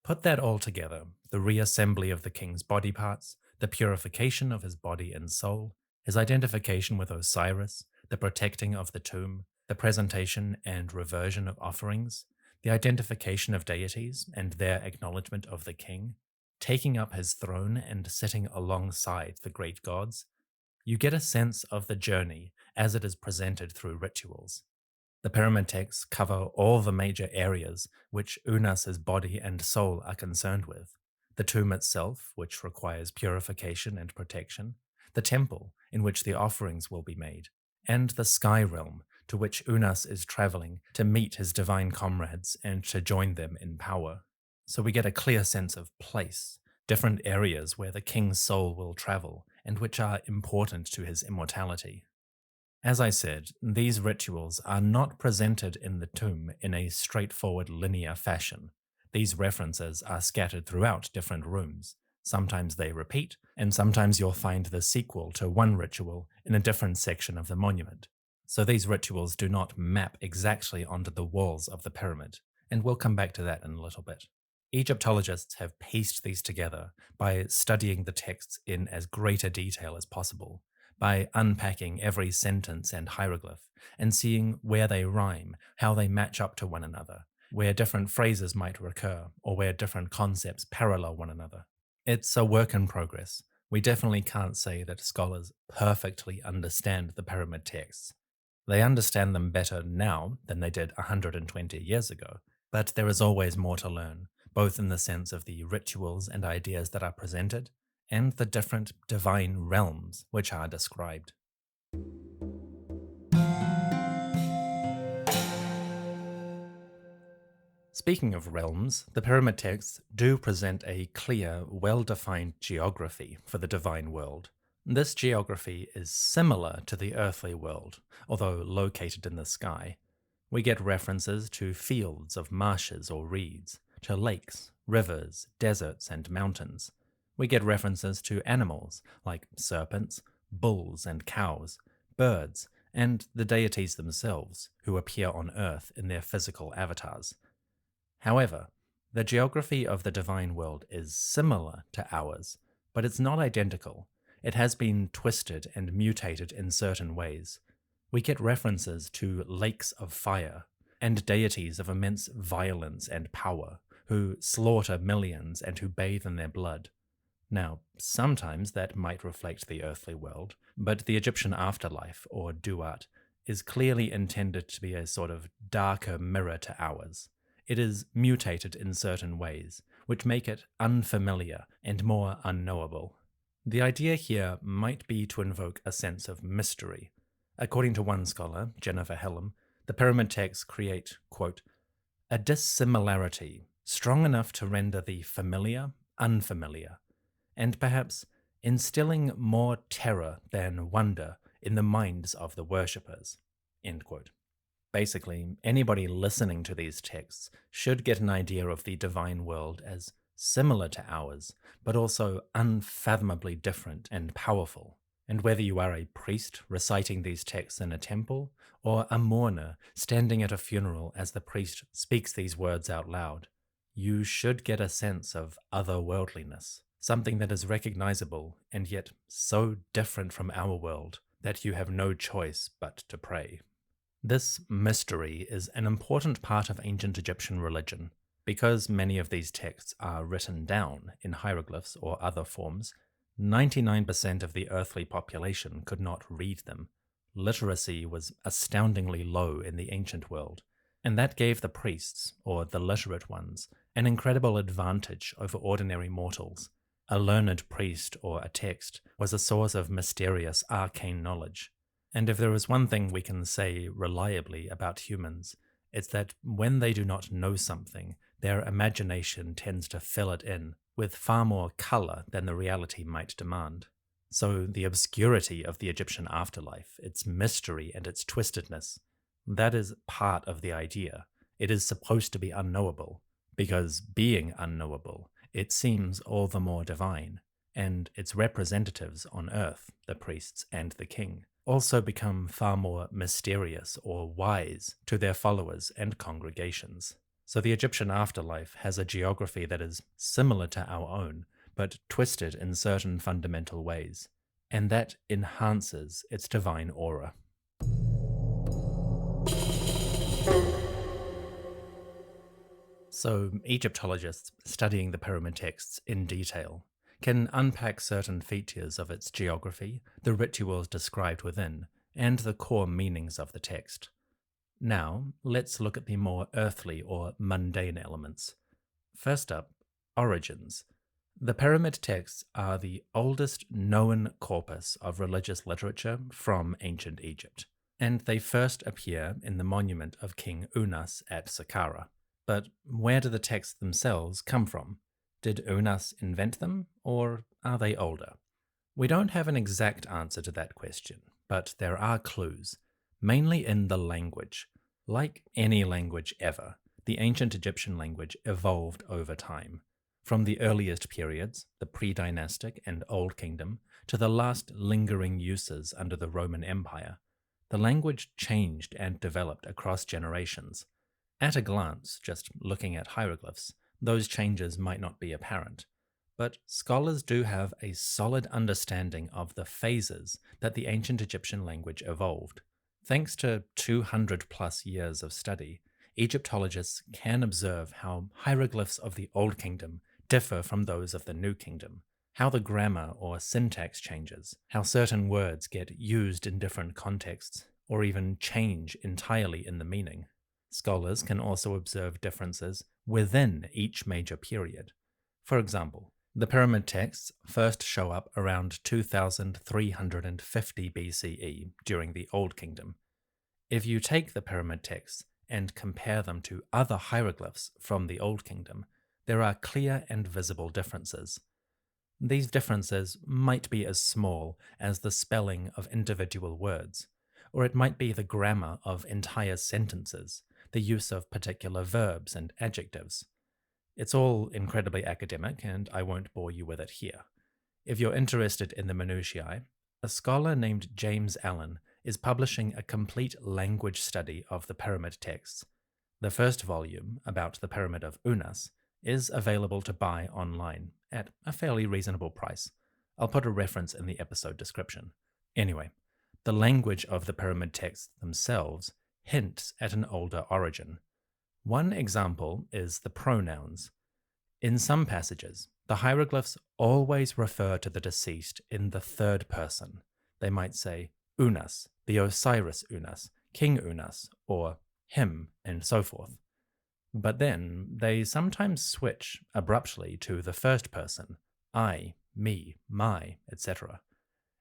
Put that all together, the reassembly of the king's body parts, the purification of his body and soul, his identification with Osiris, the protecting of the tomb, the presentation and reversion of offerings, the identification of deities and their acknowledgement of the king, taking up his throne and sitting alongside the great gods, you get a sense of the journey as it is presented through rituals. The pyramid texts cover all the major areas which Unas's body and soul are concerned with. The tomb itself, which requires purification and protection, the temple, in which the offerings will be made, and the sky realm, to which Unas is traveling to meet his divine comrades and to join them in power. So we get a clear sense of place, different areas where the king's soul will travel, and which are important to his immortality. As I said, these rituals are not presented in the tomb in a straightforward linear fashion. These references are scattered throughout different rooms. Sometimes they repeat, and sometimes you'll find the sequel to one ritual in a different section of the monument. So these rituals do not map exactly onto the walls of the pyramid, and we'll come back to that in a little bit. Egyptologists have pieced these together by studying the texts in as greater detail as possible, by unpacking every sentence and hieroglyph, and seeing where they rhyme, how they match up to one another, where different phrases might recur, or where different concepts parallel one another. It's a work in progress. We definitely can't say that scholars perfectly understand the pyramid texts. They understand them better now than they did 120 years ago, but there is always more to learn, both in the sense of the rituals and ideas that are presented, and the different divine realms which are described. Speaking of realms, the pyramid texts do present a clear, well-defined geography for the divine world. This geography is similar to the earthly world, although located in the sky. We get references to fields of marshes or reeds, to lakes, rivers, deserts, and mountains. We get references to animals like serpents, bulls and cows, birds, and the deities themselves, who appear on Earth in their physical avatars. However, the geography of the divine world is similar to ours, but it's not identical. It has been twisted and mutated in certain ways. We get references to lakes of fire, and deities of immense violence and power, who slaughter millions and who bathe in their blood. Now, sometimes that might reflect the earthly world, but the Egyptian afterlife, or duat, is clearly intended to be a sort of darker mirror to ours. It is mutated in certain ways, which make it unfamiliar and more unknowable. The idea here might be to invoke a sense of mystery. According to one scholar, Jennifer Hellam, the pyramid texts create, quote, a dissimilarity strong enough to render the familiar unfamiliar, and perhaps instilling more terror than wonder in the minds of the worshippers. End quote. Basically, anybody listening to these texts should get an idea of the divine world as similar to ours, but also unfathomably different and powerful. And whether you are a priest reciting these texts in a temple, or a mourner standing at a funeral as the priest speaks these words out loud, you should get a sense of otherworldliness, something that is recognizable and yet so different from our world that you have no choice but to pray. This mystery is an important part of ancient Egyptian religion. Because many of these texts are written down in hieroglyphs or other forms, 99% of the earthly population could not read them. Literacy was astoundingly low in the ancient world, and that gave the priests, or the literate ones, an incredible advantage over ordinary mortals. A learned priest or a text was a source of mysterious arcane knowledge. And if there is one thing we can say reliably about humans, it's that when they do not know something, their imagination tends to fill it in with far more color than the reality might demand. So the obscurity of the Egyptian afterlife, its mystery and its twistedness, that is part of the idea. It is supposed to be unknowable, because being unknowable, it seems all the more divine, and its representatives on earth, the priests and the king, also become far more mysterious or wise to their followers and congregations. So the Egyptian afterlife has a geography that is similar to our own, but twisted in certain fundamental ways, and that enhances its divine aura. So Egyptologists studying the pyramid texts in detail can unpack certain features of its geography, the rituals described within, and the core meanings of the text. Now, let's look at the more earthly or mundane elements. First up, origins. The pyramid texts are the oldest known corpus of religious literature from ancient Egypt, and they first appear in the monument of King Unas at Saqqraa. But where do the texts themselves come from? Did Unas invent them, or are they older? We don't have an exact answer to that question, but there are clues, mainly in the language. Like any language ever, the ancient Egyptian language evolved over time. From the earliest periods, the pre-dynastic and Old Kingdom, to the last lingering uses under the Roman Empire, the language changed and developed across generations. At a glance, just looking at hieroglyphs, those changes might not be apparent, but scholars do have a solid understanding of the phases that the ancient Egyptian language evolved. Thanks to 200 plus years of study, Egyptologists can observe how hieroglyphs of the Old Kingdom differ from those of the New Kingdom, how the grammar or syntax changes, how certain words get used in different contexts, or even change entirely in the meaning. Scholars can also observe differences within each major period. For example, the pyramid texts first show up around 2350 BCE during the Old Kingdom. If you take the pyramid texts and compare them to other hieroglyphs from the Old Kingdom, there are clear and visible differences. These differences might be as small as the spelling of individual words, or it might be the grammar of entire sentences, the use of particular verbs and adjectives. It's all incredibly academic, and I won't bore you with it here. If you're interested in the minutiae, a scholar named James Allen is publishing a complete language study of the pyramid texts. The first volume, about the Pyramid of Unas, is available to buy online at a fairly reasonable price. I'll put a reference in the episode description. Anyway, the language of the pyramid texts themselves hints at an older origin. One example is the pronouns. In some passages, the hieroglyphs always refer to the deceased in the third person. They might say Unas, the Osiris Unas, King Unas, or him, and so forth. But then they sometimes switch abruptly to the first person, I, me, my, etc.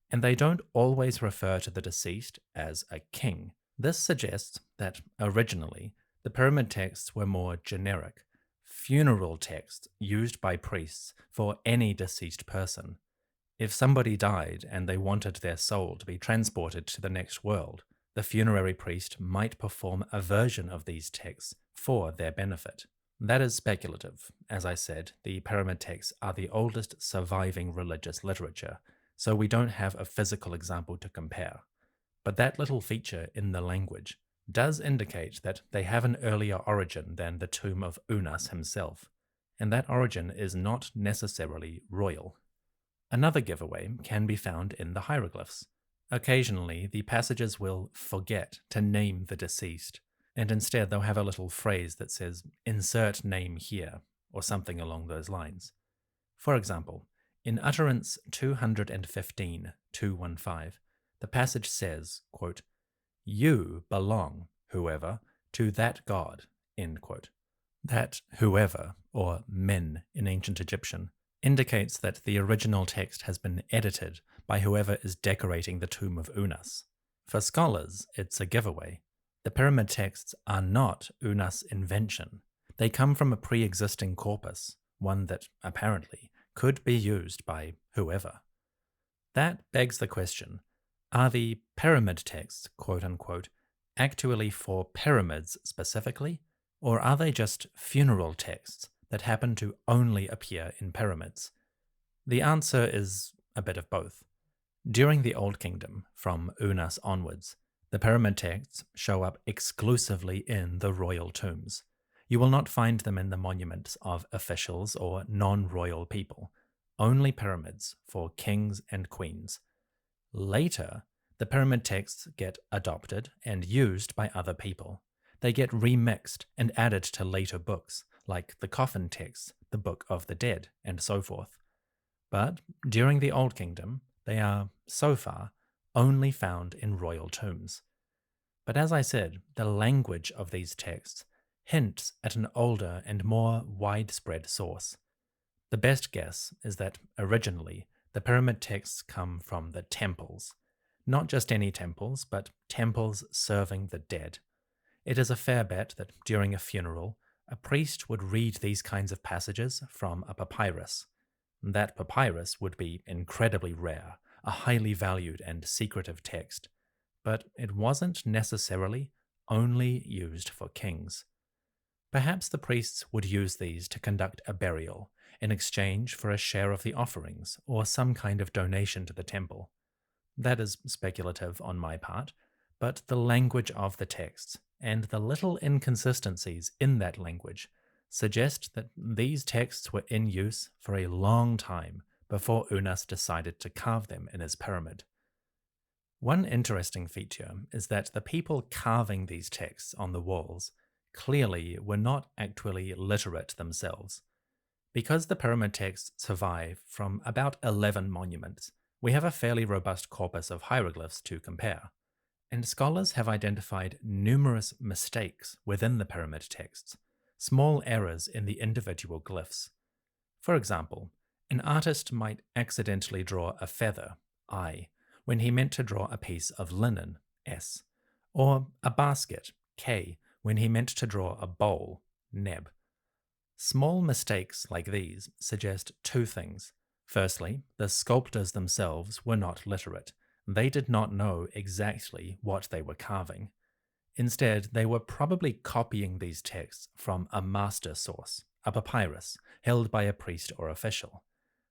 And they don't always refer to the deceased as a king. This suggests that originally the pyramid texts were more generic, funeral texts used by priests for any deceased person. If somebody died and they wanted their soul to be transported to the next world, the funerary priest might perform a version of these texts for their benefit. That is speculative. As I said, the pyramid texts are the oldest surviving religious literature, so we don't have a physical example to compare. But that little feature in the language does indicate that they have an earlier origin than the tomb of Unas himself, and that origin is not necessarily royal. Another giveaway can be found in the hieroglyphs. Occasionally, the passages will forget to name the deceased, and instead they'll have a little phrase that says, "insert name here," or something along those lines. For example, in utterance 215, the passage says, quote, "You belong, whoever, to that god," end quote. That whoever, or men in ancient Egyptian, indicates that the original text has been edited by whoever is decorating the tomb of Unas. For scholars, it's a giveaway. The pyramid texts are not Unas' invention. They come from a pre-existing corpus, one that, apparently, could be used by whoever. That begs the question, are the pyramid texts, quote-unquote, actually for pyramids specifically, or are they just funeral texts that happen to only appear in pyramids? The answer is a bit of both. During the Old Kingdom, from Unas onwards, the pyramid texts show up exclusively in the royal tombs. You will not find them in the monuments of officials or non-royal people, only pyramids for kings and queens. Later, the pyramid texts get adopted and used by other people. They get remixed and added to later books, like the coffin texts, the Book of the Dead, and so forth. But during the Old Kingdom, they are, so far, only found in royal tombs. But as I said, the language of these texts hints at an older and more widespread source. The best guess is that originally the pyramid texts come from the temples. Not just any temples, but temples serving the dead. It is a fair bet that during a funeral, a priest would read these kinds of passages from a papyrus. That papyrus would be incredibly rare, a highly valued and secretive text, but it wasn't necessarily only used for kings. Perhaps the priests would use these to conduct a burial in exchange for a share of the offerings or some kind of donation to the temple. That is speculative on my part, but the language of the texts and the little inconsistencies in that language suggest that these texts were in use for a long time before Unas decided to carve them in his pyramid. One interesting feature is that the people carving these texts on the walls clearly were not actually literate themselves. Because the pyramid texts survive from about 11 monuments, we have a fairly robust corpus of hieroglyphs to compare, and scholars have identified numerous mistakes within the pyramid texts, small errors in the individual glyphs. For example, an artist might accidentally draw a feather, I, when he meant to draw a piece of linen, S, or a basket, K, when he meant to draw a bowl, Neb. Small mistakes like these suggest two things. Firstly, the sculptors themselves were not literate. They did not know exactly what they were carving. Instead, they were probably copying these texts from a master source, a papyrus, held by a priest or official.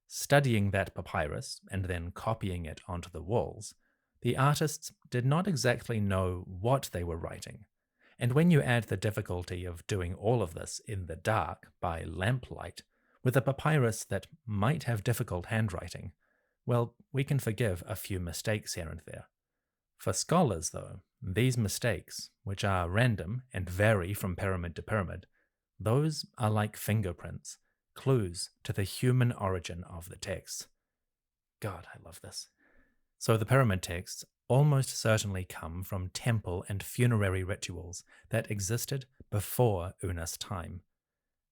Studying that papyrus and then copying it onto the walls, the artists did not exactly know what they were writing. And when you add the difficulty of doing all of this in the dark by lamplight, with a papyrus that might have difficult handwriting, well, we can forgive a few mistakes here and there. For scholars, though, these mistakes, which are random and vary from pyramid to pyramid, those are like fingerprints, clues to the human origin of the texts. God, I love this. So the pyramid texts almost certainly come from temple and funerary rituals that existed before Unas' time.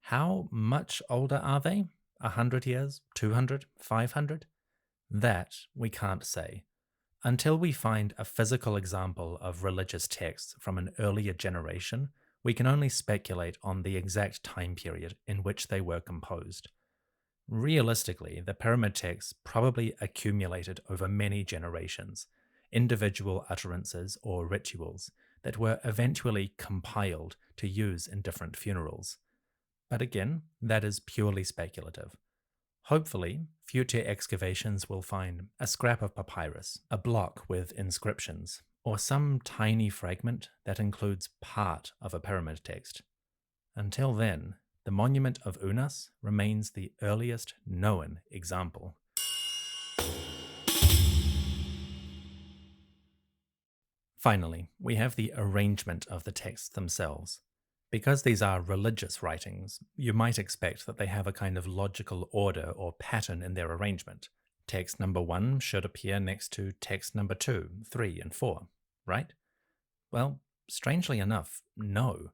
How much older are they? 100 years? 200? 500? That we can't say. Until we find a physical example of religious texts from an earlier generation, we can only speculate on the exact time period in which they were composed. Realistically, the pyramid texts probably accumulated over many generations, individual utterances or rituals that were eventually compiled to use in different funerals. But again, that is purely speculative. Hopefully, future excavations will find a scrap of papyrus, a block with inscriptions, or some tiny fragment that includes part of a pyramid text. Until then, the monument of Unas remains the earliest known example. Finally, we have the arrangement of the texts themselves. Because these are religious writings, you might expect that they have a kind of logical order or pattern in their arrangement. Text number 1 should appear next to text number 2, 3, and 4, right? Well, strangely enough, no.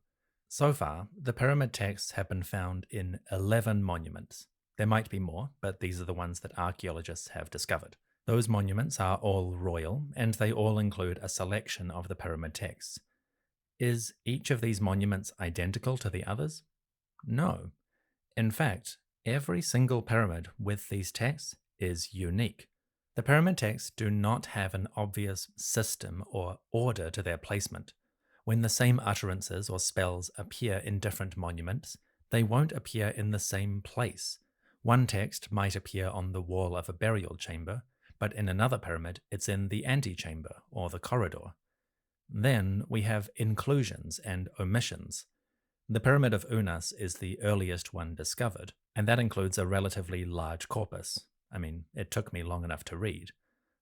So far, the pyramid texts have been found in 11 monuments. There might be more, but these are the ones that archaeologists have discovered. Those monuments are all royal, and they all include a selection of the pyramid texts. Is each of these monuments identical to the others? No. In fact, every single pyramid with these texts is unique. The pyramid texts do not have an obvious system or order to their placement. When the same utterances or spells appear in different monuments, they won't appear in the same place. One text might appear on the wall of a burial chamber, but in another pyramid it's in the antechamber or the corridor. Then we have inclusions and omissions. The Pyramid of Unas is the earliest one discovered, and that includes a relatively large corpus. I mean, it took me long enough to read.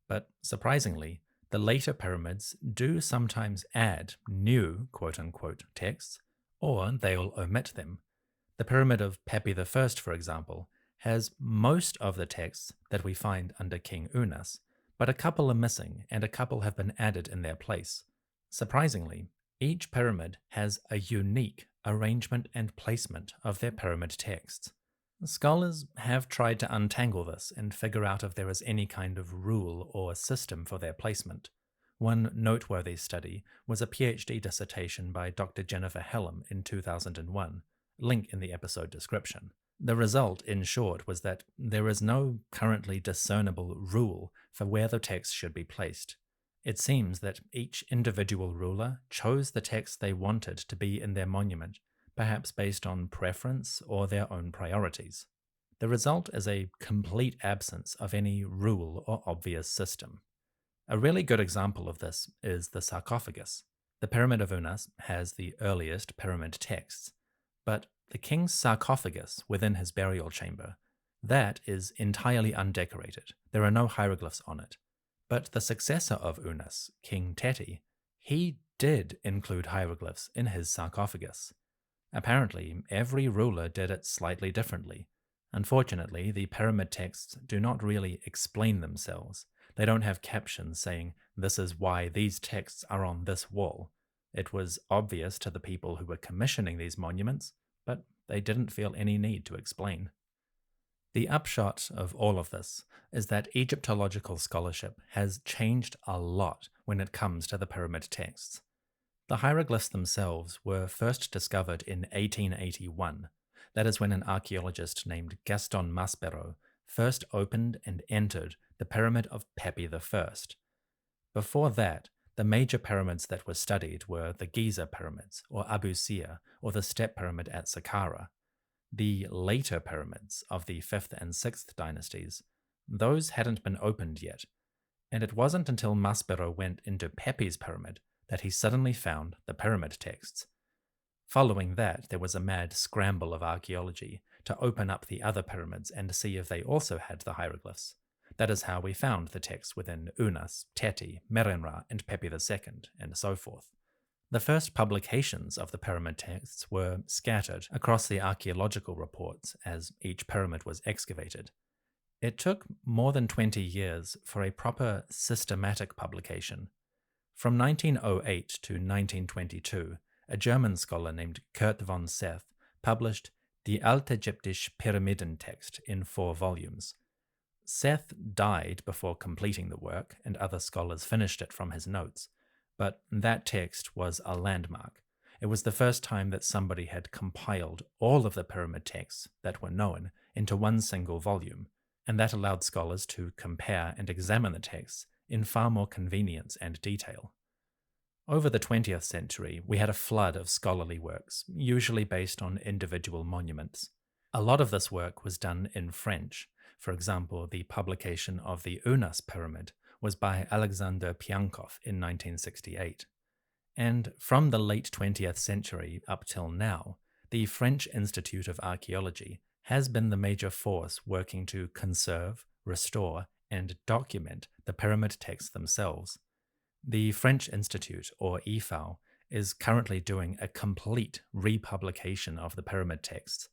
But surprisingly, the later pyramids do sometimes add new quote-unquote texts, or they'll omit them. The Pyramid of Pepi I, for example, has most of the texts that we find under King Unas, but a couple are missing and a couple have been added in their place. Surprisingly, each pyramid has a unique arrangement and placement of their pyramid texts. Scholars have tried to untangle this and figure out if there is any kind of rule or system for their placement. One noteworthy study was a PhD dissertation by Dr. Jennifer Hallam in 2001, link in the episode description. The result, in short, was that there is no currently discernible rule for where the text should be placed. It seems that each individual ruler chose the text they wanted to be in their monument, perhaps based on preference or their own priorities. The result is a complete absence of any rule or obvious system. A really good example of this is the sarcophagus. The Pyramid of Unas has the earliest pyramid texts, but the king's sarcophagus within his burial chamber, that is entirely undecorated. There are no hieroglyphs on it. But the successor of Unas, King Téti, he did include hieroglyphs in his sarcophagus. Apparently, every ruler did it slightly differently. Unfortunately, the pyramid texts do not really explain themselves. They don't have captions saying, "This is why these texts are on this wall." It was obvious to the people who were commissioning these monuments, but they didn't feel any need to explain. The upshot of all of this is that Egyptological scholarship has changed a lot when it comes to the pyramid texts. The hieroglyphs themselves were first discovered in 1881. That is when an archaeologist named Gaston Maspero first opened and entered the pyramid of Pepi I. Before that, the major pyramids that were studied were the Giza pyramids, or Abu Sir, or the Step Pyramid at Saqqraa. The later pyramids of the 5th and 6th dynasties, those hadn't been opened yet, and it wasn't until Maspero went into Pepi's pyramid that he suddenly found the pyramid texts. Following that, there was a mad scramble of archaeology to open up the other pyramids and see if they also had the hieroglyphs. That is how we found the texts within Unas, Téti, Merenra, and Pepi II, and so forth. The first publications of the pyramid texts were scattered across the archaeological reports as each pyramid was excavated. It took more than 20 years for a proper systematic publication. From 1908 to 1922, a German scholar named Kurt von Seth published Die Altägyptische Pyramidentext in 4 volumes. Seth died before completing the work, and other scholars finished it from his notes. But that text was a landmark. It was the first time that somebody had compiled all of the pyramid texts that were known into one single volume, and that allowed scholars to compare and examine the texts in far more convenience and detail. Over the 20th century, we had a flood of scholarly works, usually based on individual monuments. A lot of this work was done in French. For example, the publication of the Unas pyramid was by Alexander Piankov in 1968. And from the late 20th century up till now, the French Institute of Archaeology has been the major force working to conserve, restore, and document the pyramid texts themselves. The French Institute, or IFAO, is currently doing a complete republication of the pyramid texts.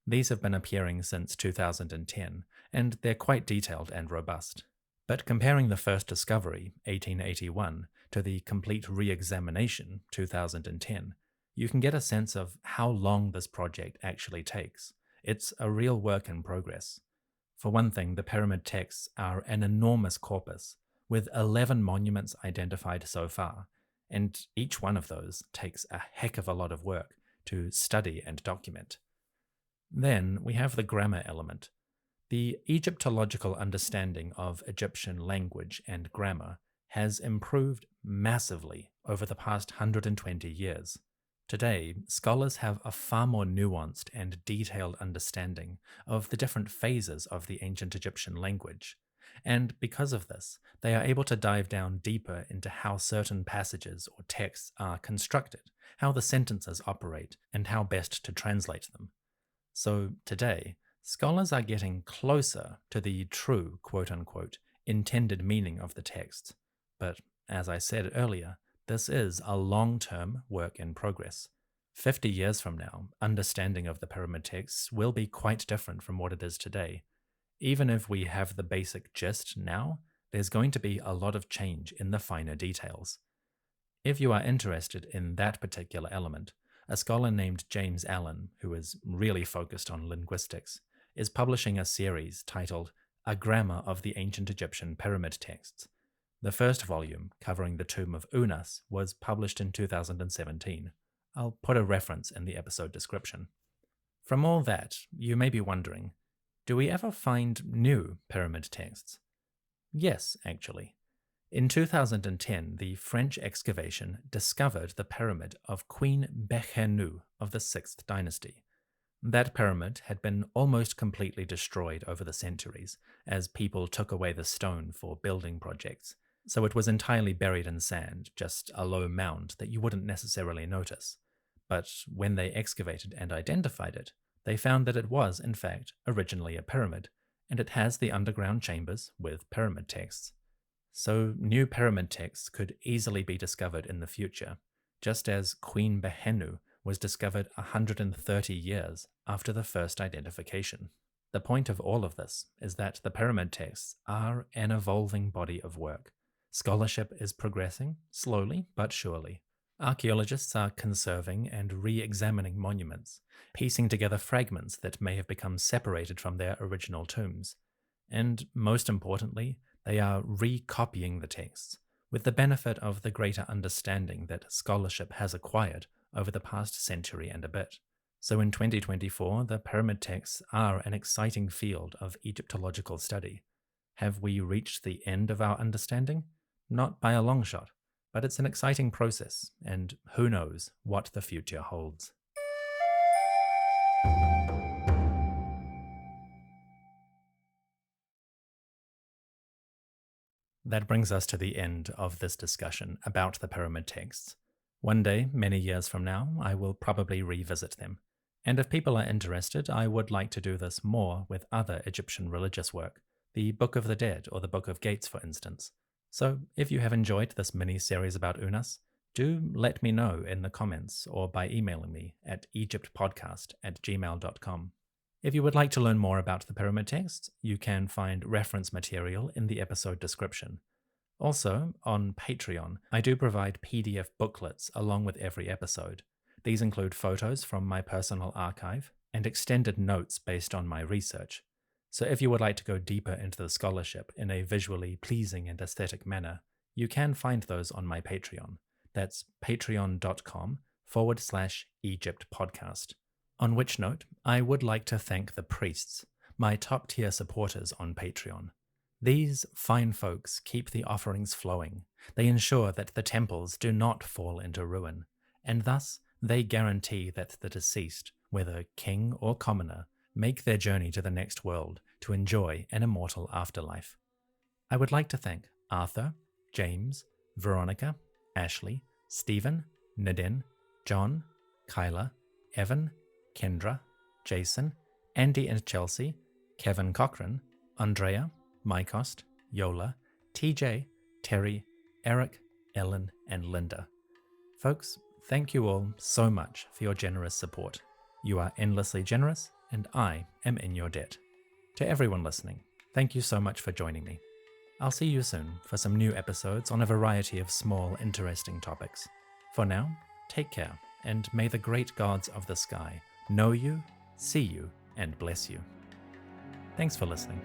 These have been appearing since 2010, and they're quite detailed and robust. But comparing the first discovery, 1881, to the complete re-examination, 2010, you can get a sense of how long this project actually takes. It's a real work in progress. For one thing, the pyramid texts are an enormous corpus, with 11 monuments identified so far, and each one of those takes a heck of a lot of work to study and document. Then we have the grammar element. The Egyptological understanding of Egyptian language and grammar has improved massively over the past 120 years. Today, scholars have a far more nuanced and detailed understanding of the different phases of the ancient Egyptian language, and because of this, they are able to dive down deeper into how certain passages or texts are constructed, how the sentences operate, and how best to translate them. So today, scholars are getting closer to the true, quote-unquote, intended meaning of the text. But, as I said earlier, this is a long-term work in progress. 50 years from now, understanding of the pyramid texts will be quite different from what it is today. Even if we have the basic gist now, there's going to be a lot of change in the finer details. If you are interested in that particular element, a scholar named James Allen, who is really focused on linguistics, is publishing a series titled A Grammar of the Ancient Egyptian Pyramid Texts. The first volume, covering the tomb of Unas, was published in 2017. I'll put a reference in the episode description. From all that, you may be wondering, do we ever find new pyramid texts? Yes, actually. In 2010, the French excavation discovered the pyramid of Queen Bekhenu of the 6th dynasty. That pyramid had been almost completely destroyed over the centuries as people took away the stone for building projects, so it was entirely buried in sand, just a low mound that you wouldn't necessarily notice. But when they excavated and identified it, they found that it was, in fact, originally a pyramid, and it has the underground chambers with pyramid texts. So new pyramid texts could easily be discovered in the future, just as Queen Bekhenu was discovered 130 years after the first identification. The point of all of this is that the pyramid texts are an evolving body of work. Scholarship is progressing, slowly but surely. Archaeologists are conserving and re-examining monuments, piecing together fragments that may have become separated from their original tombs. And most importantly, they are recopying the texts, with the benefit of the greater understanding that scholarship has acquired over the past century and a bit. So in 2024, the pyramid texts are an exciting field of Egyptological study. Have we reached the end of our understanding? Not by a long shot, but it's an exciting process, and who knows what the future holds. That brings us to the end of this discussion about the pyramid texts. One day, many years from now, I will probably revisit them. And if people are interested, I would like to do this more with other Egyptian religious work, the Book of the Dead or the Book of Gates, for instance. So if you have enjoyed this mini-series about Unas, do let me know in the comments or by emailing me at egyptpodcast@gmail.com. If you would like to learn more about the pyramid texts, you can find reference material in the episode description. Also, on Patreon, I do provide PDF booklets along with every episode. These include photos from my personal archive and extended notes based on my research. So if you would like to go deeper into the scholarship in a visually pleasing and aesthetic manner, you can find those on my Patreon. That's patreon.com/Egypt podcast. On which note, I would like to thank the priests, my top-tier supporters on Patreon. These fine folks keep the offerings flowing. They ensure that the temples do not fall into ruin, and thus they guarantee that the deceased, whether king or commoner, make their journey to the next world to enjoy an immortal afterlife. I would like to thank Arthur, James, Veronica, Ashley, Stephen, Nadine, John, Kyla, Evan, Kendra, Jason, Andy and Chelsea, Kevin Cochran, Andrea, Mycost, Yola, TJ, Terry, Eric, Ellen, and Linda. Folks, thank you all so much for your generous support. You are endlessly generous, and I am in your debt. To everyone listening, thank you so much for joining me. I'll see you soon for some new episodes on a variety of small, interesting topics. For now, take care, and may the great gods of the sky know you, see you, and bless you. Thanks for listening.